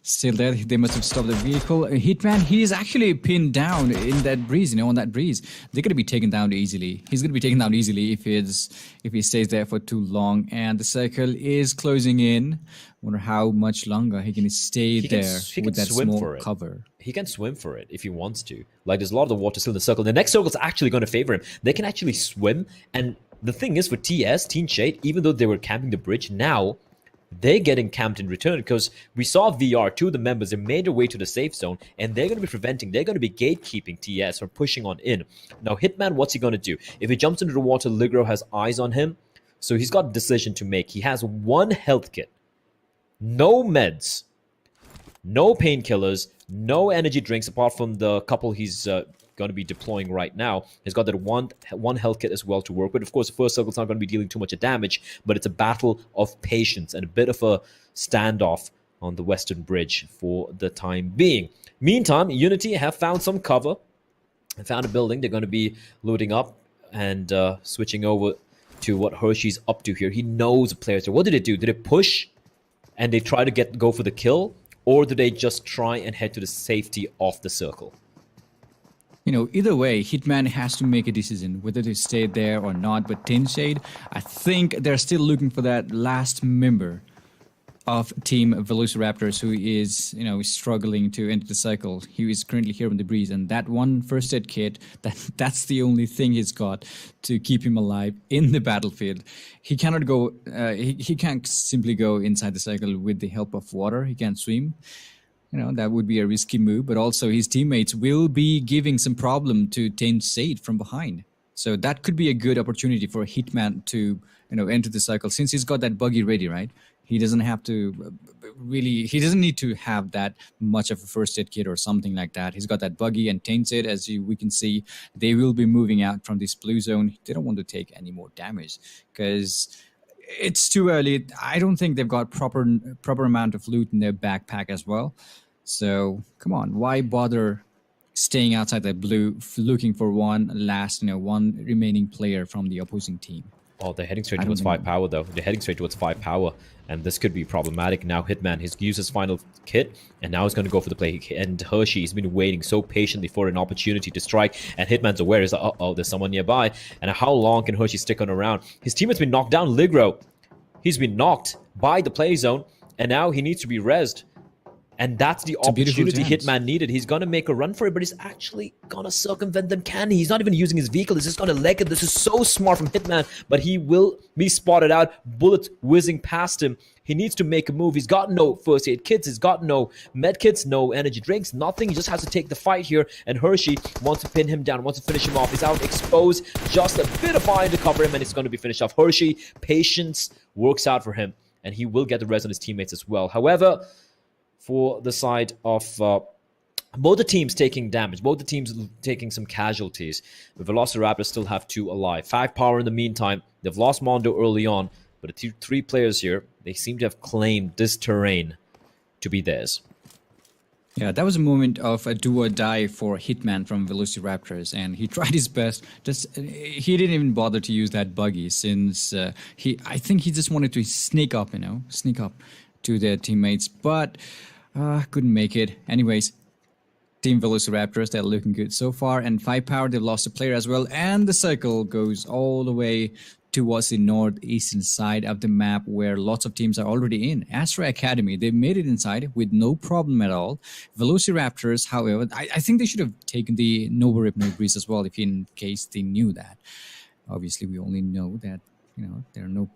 still there. They must have stopped the vehicle. Hitman, he is actually pinned down in that breeze, on that breeze. They're going to be taken down easily. He's going to be taken down easily if he stays there for too long. And the circle is closing in. Wonder how much longer he can stay there with that small cover. He can swim for it if he wants to. Like, there's a lot of the water still in the circle. The next circle is actually going to favor him. They can actually swim. And the thing is, for Teen Shade, even though they were camping the bridge, now they're getting camped in return because we saw VR, 2 of the members, they made their way to the safe zone, and they're going to be they're going to be gatekeeping TS from pushing on in. Now, Hitman, what's he going to do? If he jumps into the water, Ligro has eyes on him, so he's got a decision to make. He has 1 health kit, no meds, no painkillers, no energy drinks apart from the couple he's going to be deploying right now. He's got that one health kit as well to work with. Of course, the first circle's not going to be dealing too much of damage, but it's a battle of patience and a bit of a standoff on the Western Bridge for the time being. Meantime, Unity have found some cover and found a building. They're going to be loading up and switching over to what Hershey's up to here. He knows the players there. What did they do? Did they push and they try to go for the kill? Or do they just try and head to the safety of the circle? You know, either way, Hitman has to make a decision whether to stay there or not. But Tinshade, I think they're still looking for that last member of Team VelociRaptors who is, you know, struggling to enter the cycle. He is currently here on the breeze, and that one first aid kit, that's the only thing he's got to keep him alive in the battlefield. He cannot go, he can't simply go inside the cycle with the help of water. He can't swim. You know, that would be a risky move, but also his teammates will be giving some problem to Tinshade from behind. So that could be a good opportunity for Hitman to, you know, enter the cycle since he's got that buggy ready, right? He doesn't have to he doesn't need to have that much of a first aid kit or something like that. He's got that buggy and Tainted, as we can see, they will be moving out from this blue zone. They don't want to take any more damage because it's too early. I don't think they've got proper amount of loot in their backpack as well. So come on, why bother staying outside the blue, looking for one remaining player from the opposing team? Oh, they're heading straight towards 5 power, though. They're heading straight towards 5 power, and this could be problematic. Now, Hitman, he's used his final kit, and now he's going to go for the play. And Hershey, he's been waiting so patiently for an opportunity to strike, and Hitman's aware. He's like, uh-oh, there's someone nearby. And how long can Hershey stick on around? His teammate's been knocked down. Ligro, he's been knocked by the play zone, and now he needs to be rezzed. And that's the opportunity Hitman needed. He's going to make a run for it, but he's actually going to circumvent them, can he? He's not even using his vehicle. He's just going to leg it. This is so smart from Hitman, but he will be spotted out. Bullets whizzing past him. He needs to make a move. He's got no first aid kits. He's got no med kits, no energy drinks, nothing. He just has to take the fight here, and Hershey wants to pin him down, wants to finish him off. He's out exposed. Just a bit of fire to cover him, and it's going to be finished off. Hershey, patience works out for him, and he will get the rest on his teammates as well. However, for the side of both the teams taking damage, both the teams taking some casualties. The VelociRaptors still have 2 alive. 5 power in the meantime. They've lost Mondo early on, but the 3 players here, they seem to have claimed this terrain to be theirs. Yeah, that was a moment of a do or die for Hitman from VelociRaptors, and he tried his best. He didn't even bother to use that buggy since I think he just wanted to sneak up to their teammates, but couldn't make it. Anyways, Team VelociRaptors, they're looking good so far, and 5 power, they've lost a player as well, and the cycle goes all the way towards the northeastern side of the map where lots of teams are already in. Astra Academy, they made it inside with no problem at all. VelociRaptors, however, I think they should have taken the Nova Ripno Breeze as well, if in case they knew that. Obviously, we only know that, you know, there were no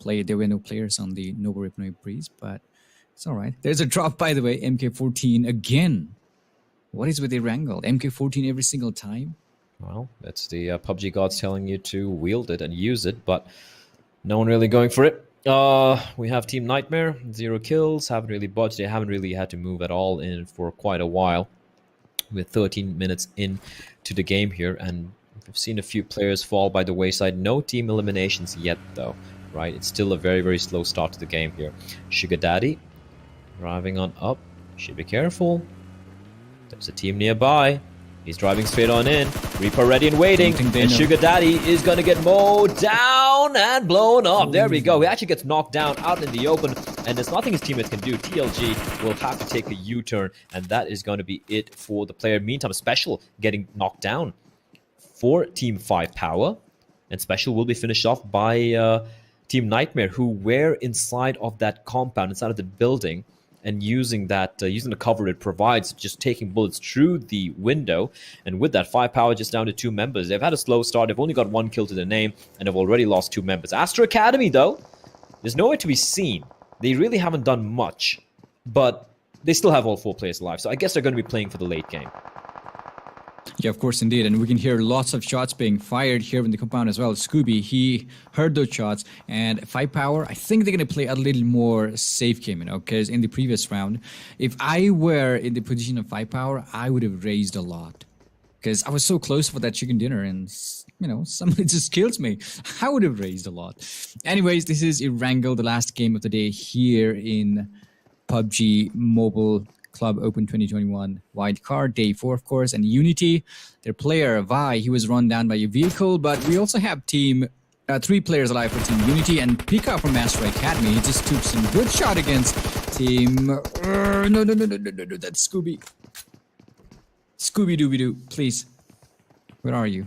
players on the Nova Ripno Breeze, but it's all right. There's a drop, by the way. MK14 again. What is with Erangel? MK14 every single time? Well, that's the PUBG gods telling you to wield it and use it, but no one really going for it. We have Team Nightmare, 0 kills, haven't really budged. They haven't really had to move at all in for quite a while. We're 13 minutes into the game here, and we've seen a few players fall by the wayside. No team eliminations yet, though, right? It's still a very, very slow start to the game here. Sugar Daddy driving on up. Should be careful. There's a team nearby. He's driving straight on in. Reaper ready and waiting. And Sugar Daddy is going to get mowed down and blown up. There we go. He actually gets knocked down out in the open. And there's nothing his teammates can do. TLG will have to take a U-turn. And that is going to be it for the player. Meantime, Special getting knocked down for Team 5 Power. And Special will be finished off by Team Nightmare, who were inside of that compound, inside of the building, and using the cover it provides, just taking bullets through the window. And with that, 5 power just down to 2 members. They've had a slow start. They've only got 1 kill to their name, and have already lost 2 members. Astra Academy, though, there's nowhere to be seen. They really haven't done much, but they still have all 4 players alive. So I guess they're going to be playing for the late game. Yeah, of course, indeed. And we can hear lots of shots being fired here in the compound as well. Scooby, he heard those shots. And 5 power, I think they're going to play a little more safe game, you know, because in the previous round, if I were in the position of 5 power, I would have raised a lot. because I was so close for that chicken dinner and, you know, somebody just kills me. I would have raised a lot. Anyways, this is Erangel, the last game of the day here in PUBG Mobile Club Open 2021 Wildcard, day 4, of course, and Unity. Their player, Vi, he was run down by a vehicle, but we also have 3 players alive for Team Unity, and Pika from Master Academy, he just took some good shot against Team... No, that's Scooby. Scooby-Dooby-Doo, please. Where are you?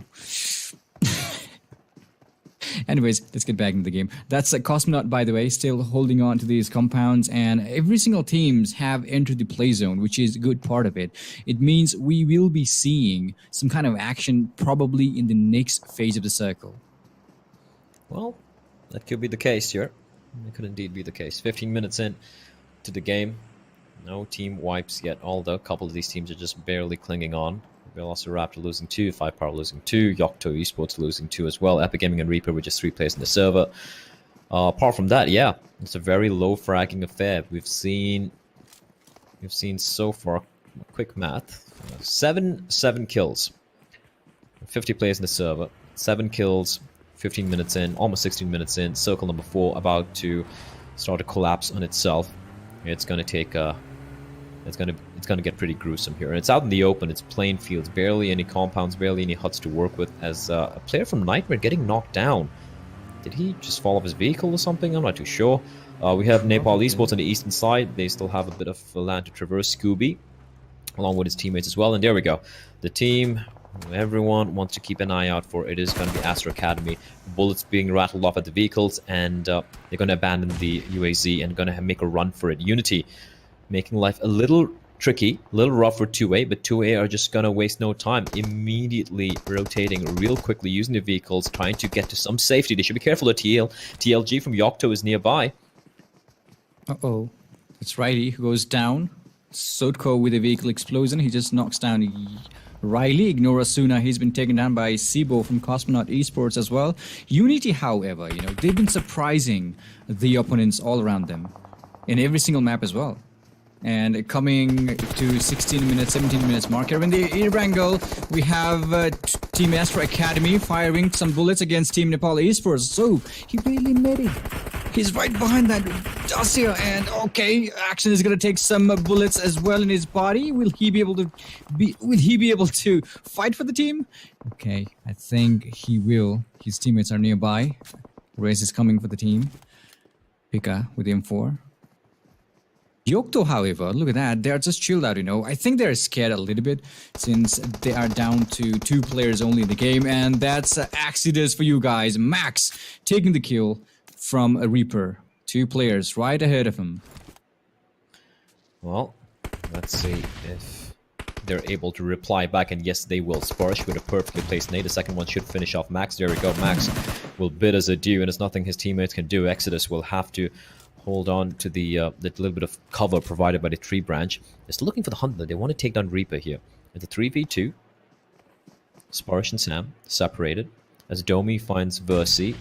Anyways, let's get back into the game. That's a Cosmonaut, by the way, still holding on to these compounds, and every single teams have entered the play zone, which is a good part of it. It means we will be seeing some kind of action probably in the next phase of the circle. Well, that could be the case here. It could indeed be the case. 15 minutes in to the game. No team wipes yet, although a couple of these teams are just barely clinging on. VelociRaptor losing 2, 5Power losing 2, Yocto E-Sports losing 2 as well. EpicGaming and Reaper with just 3 players in the server. Apart from that, yeah, it's a very low fragging affair. We've seen so far, quick math, 7 kills. 50 players in the server, 7 kills, 15 minutes in, almost 16 minutes in. Circle number 4 about to start to collapse on itself. It's going to take it's going to get pretty gruesome here. And it's out in the open. It's plain fields, barely any compounds, barely any huts to work with. As a player from Nightmare getting knocked down. Did he just fall off his vehicle or something? I'm not too sure. We have Nepal Esports on the eastern side. They still have a bit of land to traverse. Scooby, along with his teammates as well. And there we go. The team everyone wants to keep an eye out for, it is going to be Astra Academy. Bullets being rattled off at the vehicles, and they're going to abandon the UAZ and going to make a run for it. Unity making life a little tricky, a little rough for 2A, but 2A are just going to waste no time, immediately rotating real quickly, using the vehicles, trying to get to some safety. They should be careful that TLG from Yocto is nearby. Uh-oh. It's Riley who goes down. Sotko with a vehicle explosion. He just knocks down Riley. Ignore Asuna. He's been taken down by Sibo from Cosmonaut Esports as well. Unity, however, you know, they've been surprising the opponents all around them in every single map as well. And coming to 16 minutes, 17 minutes mark here in the Erangel, we have Team Astra Academy firing some bullets against Team Nepal Esports. So he really made it. He's right behind that Dacia, and okay, Action is gonna take some bullets as well in his body. Will he be able to fight for the team? Okay, I think he will. His teammates are nearby. Race is coming for the team. Pika with the M4. Yocto, however, look at that. They are just chilled out, you know. I think they're scared a little bit since they are down to 2 players only in the game. And that's Exodus for you guys. Max taking the kill from a Reaper. 2 players right ahead of him. Well, let's see if they're able to reply back. And yes, they will. Sparsh with a perfectly placed nade. The second one should finish off Max. There we go. Max will bid as adieu, and there's nothing his teammates can do. Exodus will have to hold on to the little bit of cover provided by the tree branch. They're still looking for the Hunter. They want to take down Reaper here. It's a 3v2. Sparsh and Sam separated. As Domi finds Versi,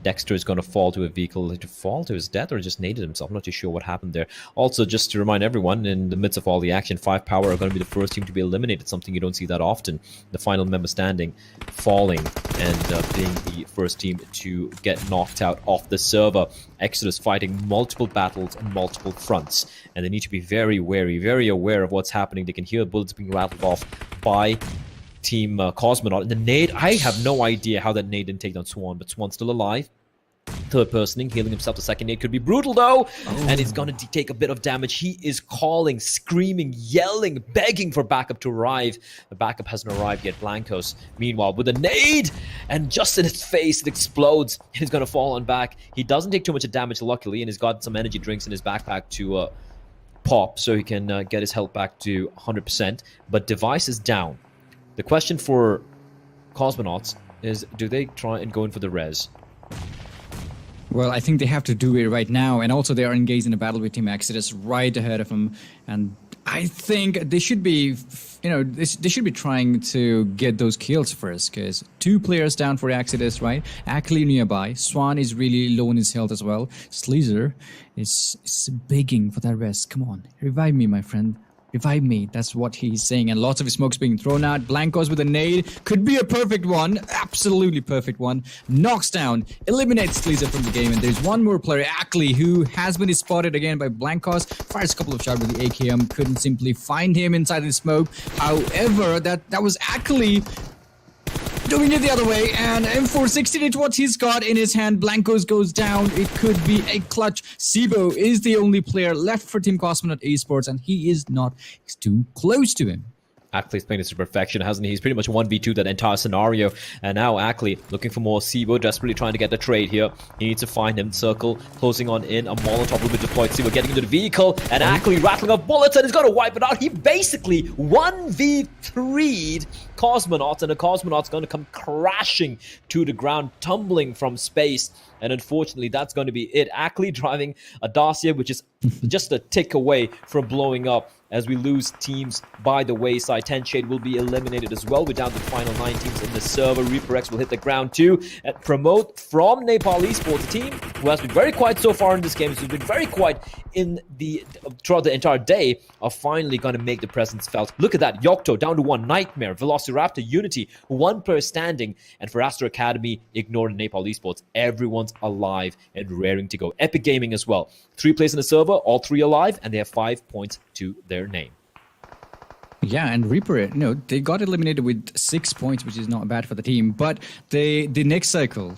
Dexter is going to fall to a vehicle, to fall to his death, or just naded himself. I'm not too sure what happened there. Also, just to remind everyone, in the midst of all the action, 5Power are going to be the first team to be eliminated, something you don't see that often. The final member standing, falling, and being the first team to get knocked out off the server. Exodus fighting multiple battles on multiple fronts, and they need to be very wary, very aware of what's happening. They can hear bullets being rattled off by Team Cosmonaut. And the nade, I have no idea how that nade didn't take down Swan, but Swan's still alive. Third personing, healing himself. The second nade could be brutal though, and he's gonna take a bit of damage. He is calling, screaming, yelling, begging for backup to arrive. The backup hasn't arrived yet. Blancos, meanwhile, with a nade, and just in his face, it explodes. He's gonna fall on back. He doesn't take too much damage, luckily, and he's got some energy drinks in his backpack to pop, so he can get his health back to 100%. But device is down. The question for Cosmonauts is, do they try and go in for the res? Well, I think they have to do it right now, and also they are engaged in a battle with Team Exodus right ahead of him, and I think they should be, you know, they should be trying to get those kills first, because 2 players down for Exodus, right? Ackley nearby. Swan is really low in his health as well. Sleazer is begging for that rest. Come on, revive me, my friend. Revive me. That's what he's saying. And lots of smokes being thrown out. Blancos with a nade. Could be a perfect one. Absolutely perfect one. Knocks down. Eliminates Sleazer from the game. And there's one more player, Ackley, who has been spotted again by Blancos. Fires a couple of shots with the AKM. Couldn't simply find him inside the smoke. However, that was Ackley doing it the other way, and M416 is what he's got in his hand. Blancos goes down. It could be a clutch. Sibo is the only player left for Team Cosmonaut Esports, and he is not too close to him. Ackley's playing this to perfection, hasn't he? He's pretty much 1v2 that entire scenario. And now Ackley looking for more. Sibo desperately trying to get the trade here. He needs to find him. Circle closing on in. A Molotov will be deployed. Sibo getting into the vehicle. And Ackley rattling off bullets and he's got to wipe it out. He basically 1v3'd Cosmonauts. And the Cosmonauts going to come crashing to the ground, tumbling from space. And unfortunately, that's going to be it. Ackley driving a Dacia, which is just a tick away from blowing up as we lose teams by the wayside. 10 Shade will be eliminated as well. We're down to the final 9 teams in the server. Reaper X will hit the ground too. And Promote from Nepal Esports, a team who has been very quiet so far in this game, who's been very quiet in throughout the entire day, are finally going to make the presence felt. Look at that. Yocto down to 1. Nightmare, VelociRaptor, Unity, 1 player standing. And for Astro Academy, ignored Nepal Esports. Everyone's alive and raring to go. EpicGaming as well. 3 players in the server, all 3 alive, and they have 5 points to their name. Yeah, and Reaper, they got eliminated with 6 points, which is not bad for the team. But the next cycle,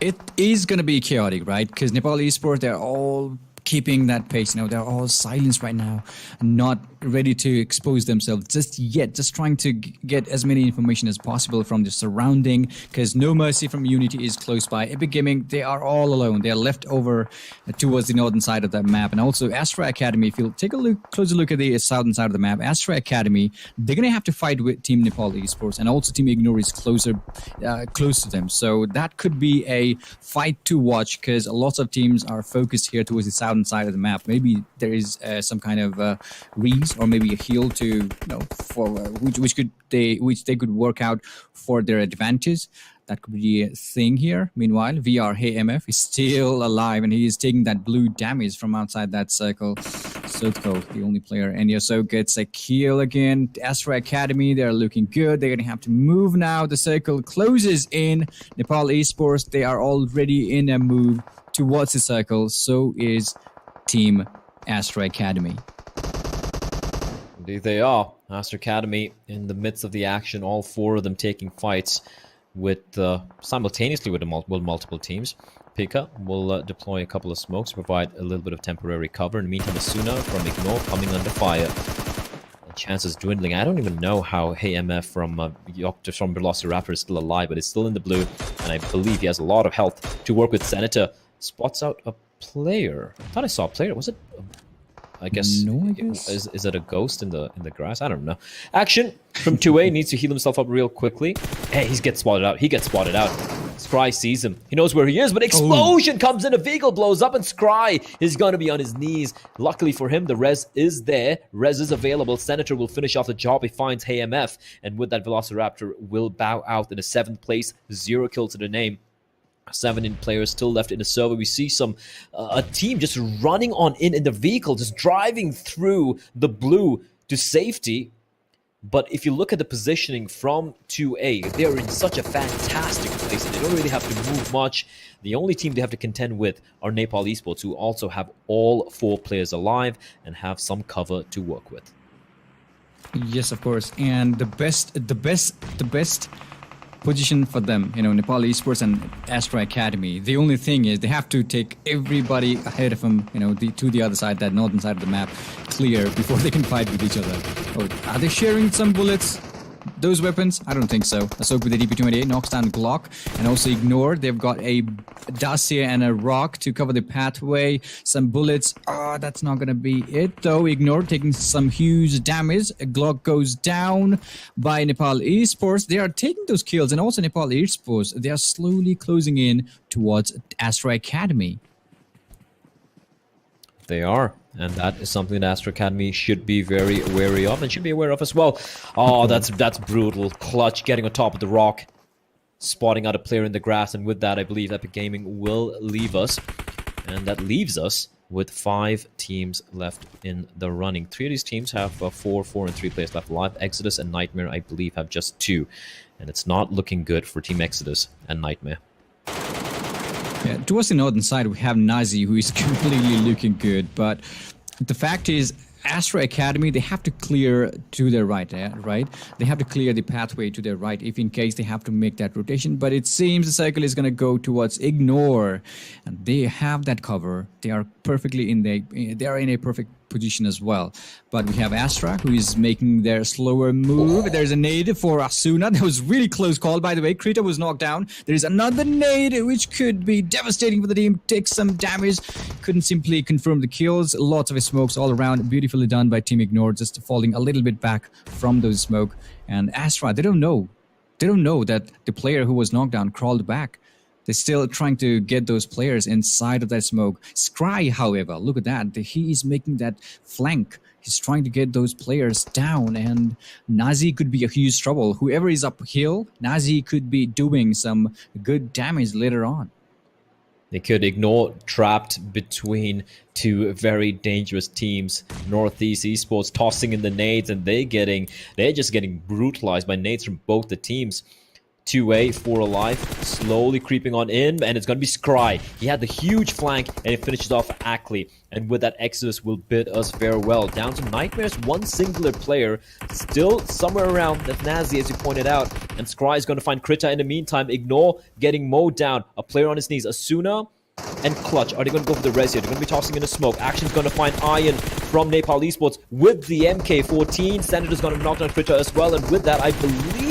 it is going to be chaotic, right? Because Nepal Esports, they're all keeping that pace. They're all silenced right now, not ready to expose themselves just yet, just trying to get as many information as possible from the surrounding, because No Mercy from Unity is close by. EpicGaming, they are all alone. They are left over towards the northern side of the map. And also Astra Academy, if you take a closer look at the southern side of the map, Astra Academy, they're going to have to fight with Team Nepal Esports, and also Team Ignore is close to them. So that could be a fight to watch, because lots of teams are focused here towards the southern side of the map. Maybe there is some kind of reason or maybe a heal to for which they could work out for their advantage. That could be a thing here. Meanwhile, VR Hey MF is still alive and he is taking that blue damage from outside that circle. Sotko, the only player, and Yosoko gets a kill again. Astra Academy, they're looking good. They're gonna have to move now. The circle closes in. Nepal Esports, they are already in a move towards the circle. So is Team Astra Academy. Indeed they are. Astra Academy in the midst of the action, all 4 of them taking fights with simultaneously with multiple teams. Pika will deploy a couple of smokes to provide a little bit of temporary cover. In the meantime, Asuna from Ignore coming under fire. The chances dwindling. I don't even know how Hey MF from Yocto from VelociRaptor is still alive, but it's still in the blue, and I believe he has a lot of health to work with. Senator spots out a player. I thought I saw a player. Was it? I guess. No, I guess. Is it a ghost in the grass? I don't know. Action from 2A needs to heal himself up real quickly. Hey, he gets spotted out. He gets spotted out. Scry sees him. He knows where he is, but explosion comes in. A vehicle blows up, and Scry is going to be on his knees. Luckily for him, the res is there. Res is available. Senator will finish off the job. He finds Hey MF, and with that, VelociRaptor will bow out in a 7th place. 0 kills to the name. 7 players still left in the server. We see a team just running on in the vehicle, just driving through the blue to safety. But if you look at the positioning from 2A, they're in such a fantastic place and they don't really have to move much. The only team they have to contend with are Nepal Esports, who also have all 4 players alive and have some cover to work with. Yes, of course. And the best position for them, Nepal Esports and Astra Academy. The only thing is they have to take everybody ahead of them, to the other side, that northern side of the map, clear before they can fight with each other. Oh, are they sharing some bullets? Those weapons? I don't think so. Ahsoka with the DP-28 knocks down Glock, and also Ignore. They've got a Dacia and a rock to cover the pathway. Some bullets. That's not going to be it, though. Ignore taking some huge damage. A Glock goes down by Nepal Esports. They are taking those kills, and also Nepal Esports, they are slowly closing in towards Astra Academy. They are. And that is something that Astra Academy should be very wary of and should be aware of as well. Oh, that's brutal. Clutch getting on top of the rock. Spotting out a player in the grass. And with that, I believe EpicGaming will leave us. And that leaves us with 5 teams left in the running. 3 of these teams have 4, 4, and 3 players left alive. Exodus and Nightmare, I believe, have just 2. And it's not looking good for Team Exodus and Nightmare. Yeah, towards the northern side, we have Nazi, who is completely looking good. But the fact is, Astra Academy, they have to clear to their right, right? They have to clear the pathway to their right if in case they have to make that rotation. But it seems the cycle is going to go towards Ignore. And they have that cover. They are perfectly they are in a perfect position as well. But we have Astra, who is making their slower move. There's a nade for Asuna. That was really close call, by the way. Krita was knocked down. There's another nade, which could be devastating for the team. Takes some damage. Couldn't simply confirm the kills. Lots of smokes all around. Beautifully done by Team Ignore, just falling a little bit back from those smoke. And Astra, they don't know. They don't know that the player who was knocked down crawled back. They're still trying to get those players inside of that smoke. Scry, however, look at that. He is making that flank. He's trying to get those players down, and Nazi could be a huge trouble. Whoever is uphill, Nazi could be doing some good damage later on. They could Ignore trapped between 2 very dangerous teams. Northeast Esports tossing in the nades, and they're just getting brutalized by nades from both the teams. 2A, 4 alive, slowly creeping on in, and it's going to be Scry. He had the huge flank, and it finishes off Ackley. And with that, Exodus will bid us farewell. Down to Nightmare's one singular player, still somewhere around that Nazi, as you pointed out. And Scry is going to find Krita in the meantime. Ignore getting mowed down. A player on his knees. Asuna and Clutch, are they going to go for the res here? They're going to be tossing in the smoke. Action's going to find Iron from Nepal Esports with the MK14. Senator's going to knock down Krita as well. And with that, I believe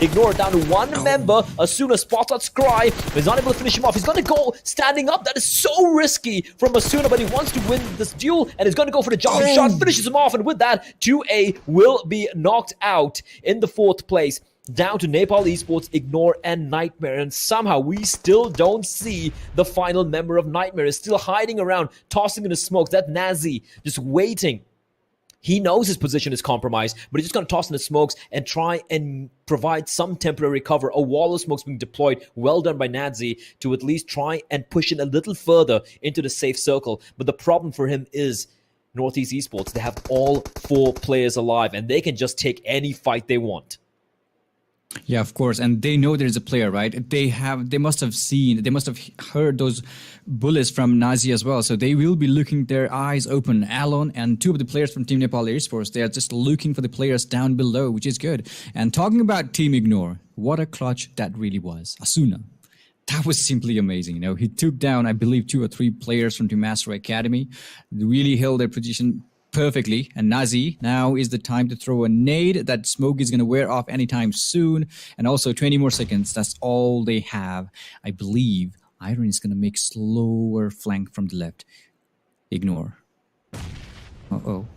Ignore down to 1 member. Asuna spots out Scry, but he's not able to finish him off. He's going to go standing up. That is so risky from Asuna, but he wants to win this duel, and he's going to go for the jumping shot, finishes him off, and with that, 2A will be knocked out in the 4th place. Down to Nepal Esports, Ignore, and Nightmare, and somehow we still don't see the final member of Nightmare. Is still hiding around, tossing in the smoke. That Nazi just waiting. He knows his position is compromised, but he's just going to toss in the smokes and try and provide some temporary cover. A wall of smokes being deployed. Well done by Nazi to at least try and push it a little further into the safe circle. But the problem for him is Northeast Esports. They have all 4 players alive, and they can just take any fight they want. Yeah, of course, and they know there's a player, right? They must have heard those bullets from Nazi as well, so they will be looking their eyes open. Alon and 2 of the players from Team Nepal Esports, they are just looking for the players down below, which is good. And talking about Team Ignore, what a clutch that really was. Asuna, that was simply amazing. You know, he took down, I believe, 2 or 3 players from Team Astra Academy, really held their position perfectly. And Nazi, now is the time to throw a nade. That smoke is going to wear off anytime soon. And also 20 more seconds. That's all they have. I believe Iron is going to make slower flank from the left. Ignore. Uh-oh.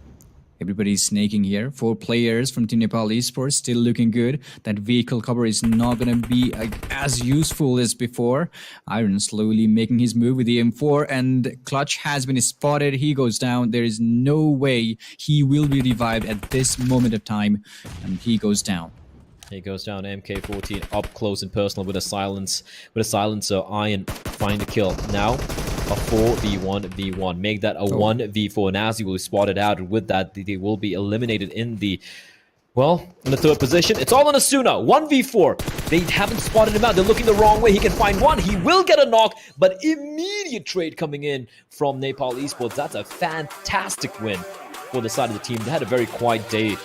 Everybody's snaking here. 4 players from Team Nepal Esports still looking good. That vehicle cover is not going to be as useful as before. Iron slowly making his move with the M4, and Clutch has been spotted. He goes down. There is no way he will be revived at this moment of time, and he goes down. He goes down. MK14 up close and personal with a silencer. Iron find a kill. Now a 4v1v1. Make that a 1v4. Nazi will be spotted out, and with that, they will be eliminated in the 3rd position. It's all on Asuna. 1v4. They haven't spotted him out. They're looking the wrong way. He can find one. He will get a knock, but immediate trade coming in from Nepal Esports. That's a fantastic win for the side of the team. They had a very quiet day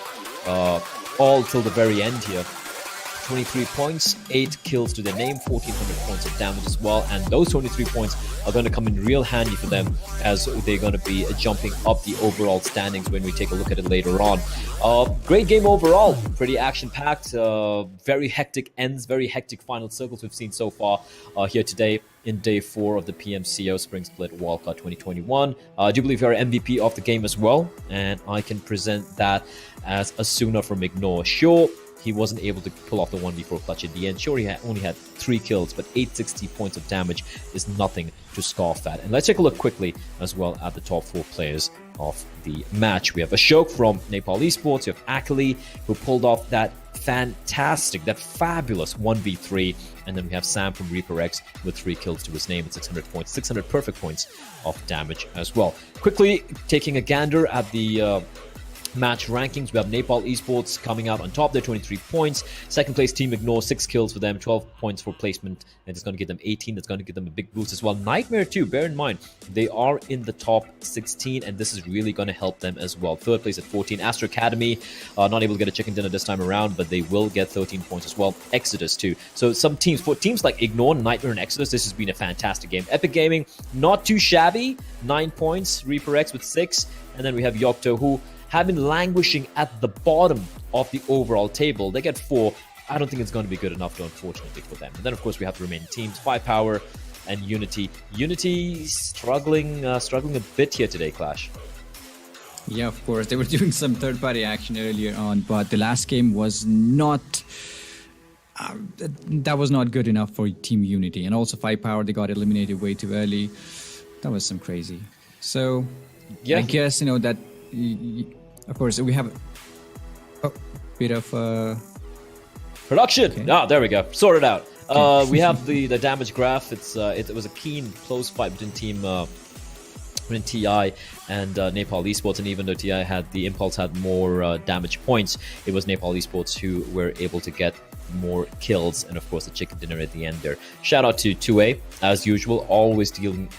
all till the very end here. 23 points, 8 kills to their name, 1,400 points of damage as well, and those 23 points are going to come in real handy for them as they're going to be jumping up the overall standings when we take a look at it later on. Great game overall, pretty action-packed, very hectic ends, very hectic final circles we've seen so far here today in day 4 of the PMCO Spring Split Wildcard 2021. I do believe you're MVP of the game as well, and I can present that as Asuna from Ignore. Sure, he wasn't able to pull off the 1v4 clutch at the end. Sure, he only had 3 kills, but 860 points of damage is nothing to scoff at. And let's take a look quickly as well at the top 4 players of the match. We have Ashok from Nepal Esports. You have Akali, who pulled off that fantastic, that fabulous 1v3. And then we have Sam from Reaper X with 3 kills to his name and 600 points, 600 perfect points of damage as well. Quickly taking a gander at the match rankings, we have Nepal Esports coming out on top. They're 23 points. Second place Team Ignore, 6 kills for them, 12 points for placement, and it's going to give them 18. That's going to give them a big boost as well. Nightmare too, bear in mind, they are in the top 16, and this is really going to help them as well. Third place at 14. Astro Academy, not able to get a chicken dinner this time around, but they will get 13 points as well. Exodus too. So some teams, for teams like Ignore, Nightmare, and Exodus, this has been a fantastic game. EpicGaming, not too shabby, 9 points. Reaper X with 6, and then we have Yocto, who have been languishing at the bottom of the overall table. They get 4. I don't think it's going to be good enough, though, unfortunately, for them. And then, of course, we have the remaining teams, Firepower and Unity. Unity struggling a bit here today, Clash. Yeah, of course. They were doing some third-party action earlier on, but the last game was not... that was not good enough for Team Unity. And also Firepower, they got eliminated way too early. That was some crazy. So, yeah. I guess, that... Of course, we have a bit of production. Okay. Ah, there we go. Sorted out. We have the damage graph. It was a keen, close fight between TI and Nepal Esports, and even though TI had the Impulse had more damage points, it was Nepal Esports who were able to get more kills, and of course the chicken dinner at the end there. Shout out to 2A as usual, always dealing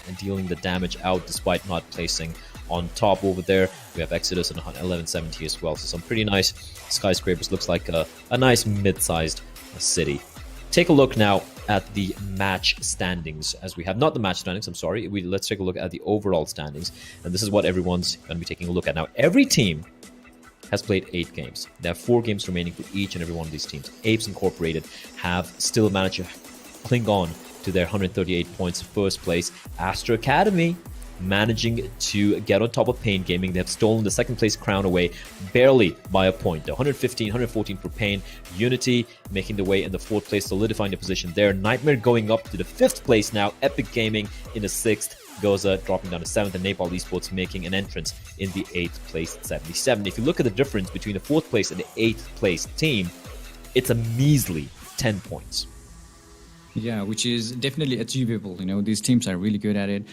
the damage out despite not placing on top over there. We have Exodus and 1170 as well, so some pretty nice skyscrapers. Looks like a nice mid-sized city. Take a look now at the match standings, as we have not the match standings, I'm sorry. Let's take a look at the overall standings, and this is what everyone's going to be taking a look at. Now, every team has played 8 games. There are 4 games remaining for each and every one of these teams. APES Incorporated have still managed to cling on to their 138 points first place. Astro Academy managing to get on top of Pain Gaming. They have stolen the second place crown away barely by a point. 115, 114 for Pain. Unity making the way in the 4th place, solidifying the position there. Nightmare going up to the 5th place now. EpicGaming in the 6th. Goza dropping down to 7th, and Nepal Esports making an entrance in the 8th place at 77. If you look at the difference between the 4th place and the 8th place team, it's a measly 10 points. Yeah, which is definitely achievable. These teams are really good at it.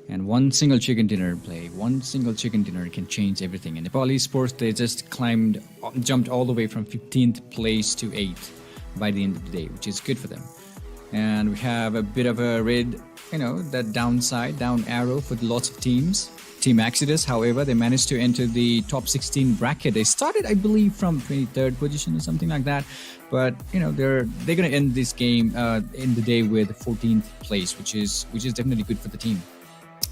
And one single chicken dinner play, one single chicken dinner can change everything. And Nepal Esports, they just jumped all the way from 15th place to 8th by the end of the day, which is good for them. And we have a bit of a red, that down arrow for lots of teams. Team Exodus, however, they managed to enter the top 16 bracket. They started, I believe, from 23rd position or something like that. But, they're going to end this game in the day with 14th place, which is definitely good for the team.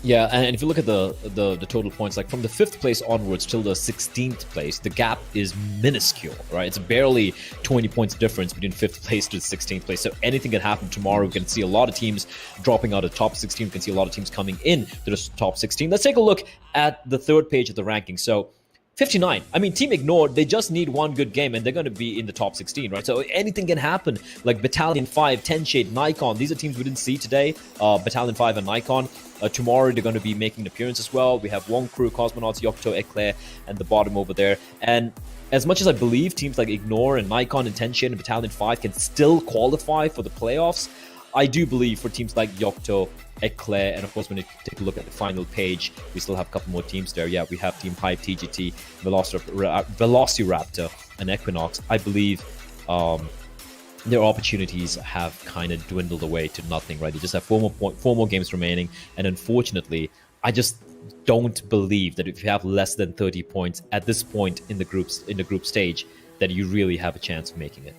Yeah, and if you look at the total points, like from the 5th place onwards till the 16th place, the gap is minuscule, right? It's barely 20 points difference between 5th place to the 16th place. So anything can happen tomorrow. We can see a lot of teams dropping out of top 16. We can see a lot of teams coming in to the top 16. Let's take a look at the 3rd page of the ranking. So 59. I mean, Team Ignore, they just need one good game and they're going to be in the top 16, right? So anything can happen. Like Battalion 5, 10 Shade, Nikon. These are teams we didn't see today. Battalion 5 and Nikon. Tomorrow, they're going to be making an appearance as well. We have Wonkru, Cosmonauts, Yocto, Eclair, and the bottom over there. And as much as I believe teams like Ignore and Nikon and 10 Shade and Battalion 5 can still qualify for the playoffs, I do believe for teams like Yocto, Eclair, and of course when you take a look at the final page, we still have a couple more teams there. Yeah, we have Team Hype, TGT, VelociRaptor, and Equinox. I believe their opportunities have kind of dwindled away to nothing, right? They just have 4 more games remaining, and unfortunately, I just don't believe that if you have less than 30 points at this point in the group stage, that you really have a chance of making it.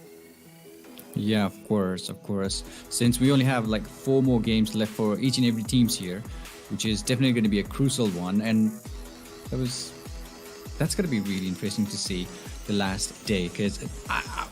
Yeah, of course. Since we only have like 4 more games left for each and every teams here, which is definitely going to be a crucial one, and that's going to be really interesting to see the last day, because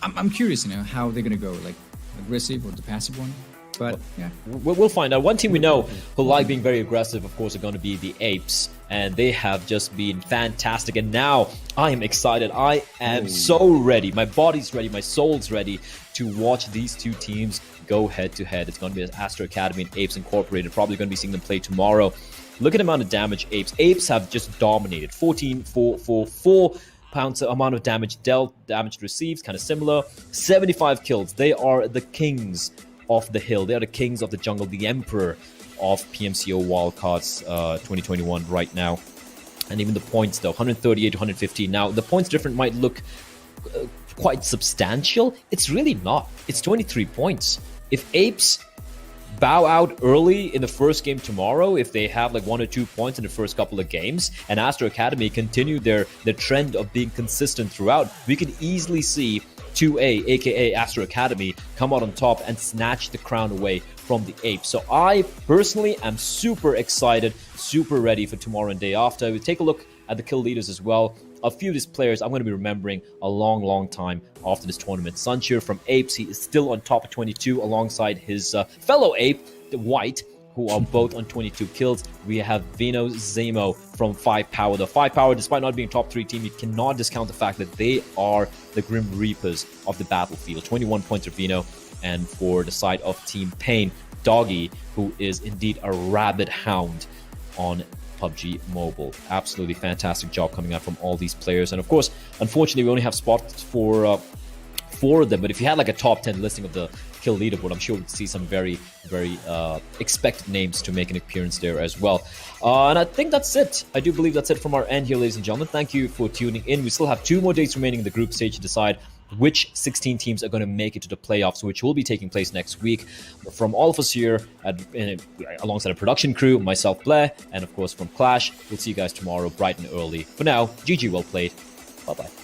I'm curious, how they're going to go, like aggressive or the passive one. But yeah, we'll find out. One team we know who like being very aggressive, of course, are going to be the APES, and they have just been fantastic. And now I am excited. I am so ready. My body's ready. My soul's ready to watch these two teams go head to head. It's going to be Astro Academy and APES Incorporated. Probably going to be seeing them play tomorrow. Look at the amount of damage APES have just dominated. 14, 4, 4, 4. amount of damage dealt, damage received, kind of similar. 75 kills. They are the kings of the hill. They are the kings of the jungle, the emperor of PMCO Wildcards 2021 right now. And even the points, though, 138 to 115. Now, the points difference might look quite substantial. It's really not. It's 23 points. If Apes bow out early in the first game tomorrow, if they have like 1 or 2 points in the first couple of games, and Astro Academy continue their trend of being consistent throughout, we could easily see 2A, aka Astro Academy, come out on top and snatch the crown away from the Apes. So I personally am super excited, super ready for tomorrow and day after. We take a look at the kill leaders as well. A few of these players I'm going to be remembering a long time after this tournament. Suncheer from Apes, he is still on top of 22 alongside his fellow Ape, the White, who are both on 22 kills. We have Vino Zemo from 5 Power. The 5 Power, despite not being top 3 team, you cannot discount the fact that they are the Grim Reapers of the battlefield. 21 points for Vino. And for the side of Team Pain, Doggy, who is indeed a rabid hound on PUBG Mobile. Absolutely fantastic job coming out from all these players. And of course, unfortunately, we only have spots for 4 of them. But if you had like a top 10 listing of the kill leaderboard, I'm sure we'd see some very expected names to make an appearance there as well. And I think that's it. I do believe that's it from our end here, ladies and gentlemen. Thank you for tuning in. We still have 2 more days remaining in the group stage to decide which 16 teams are going to make it to the playoffs, which will be taking place next week. From all of us here, alongside a production crew, myself, Blair, and of course from Clash, we'll see you guys tomorrow bright and early. For now, GG, well played. Bye-bye.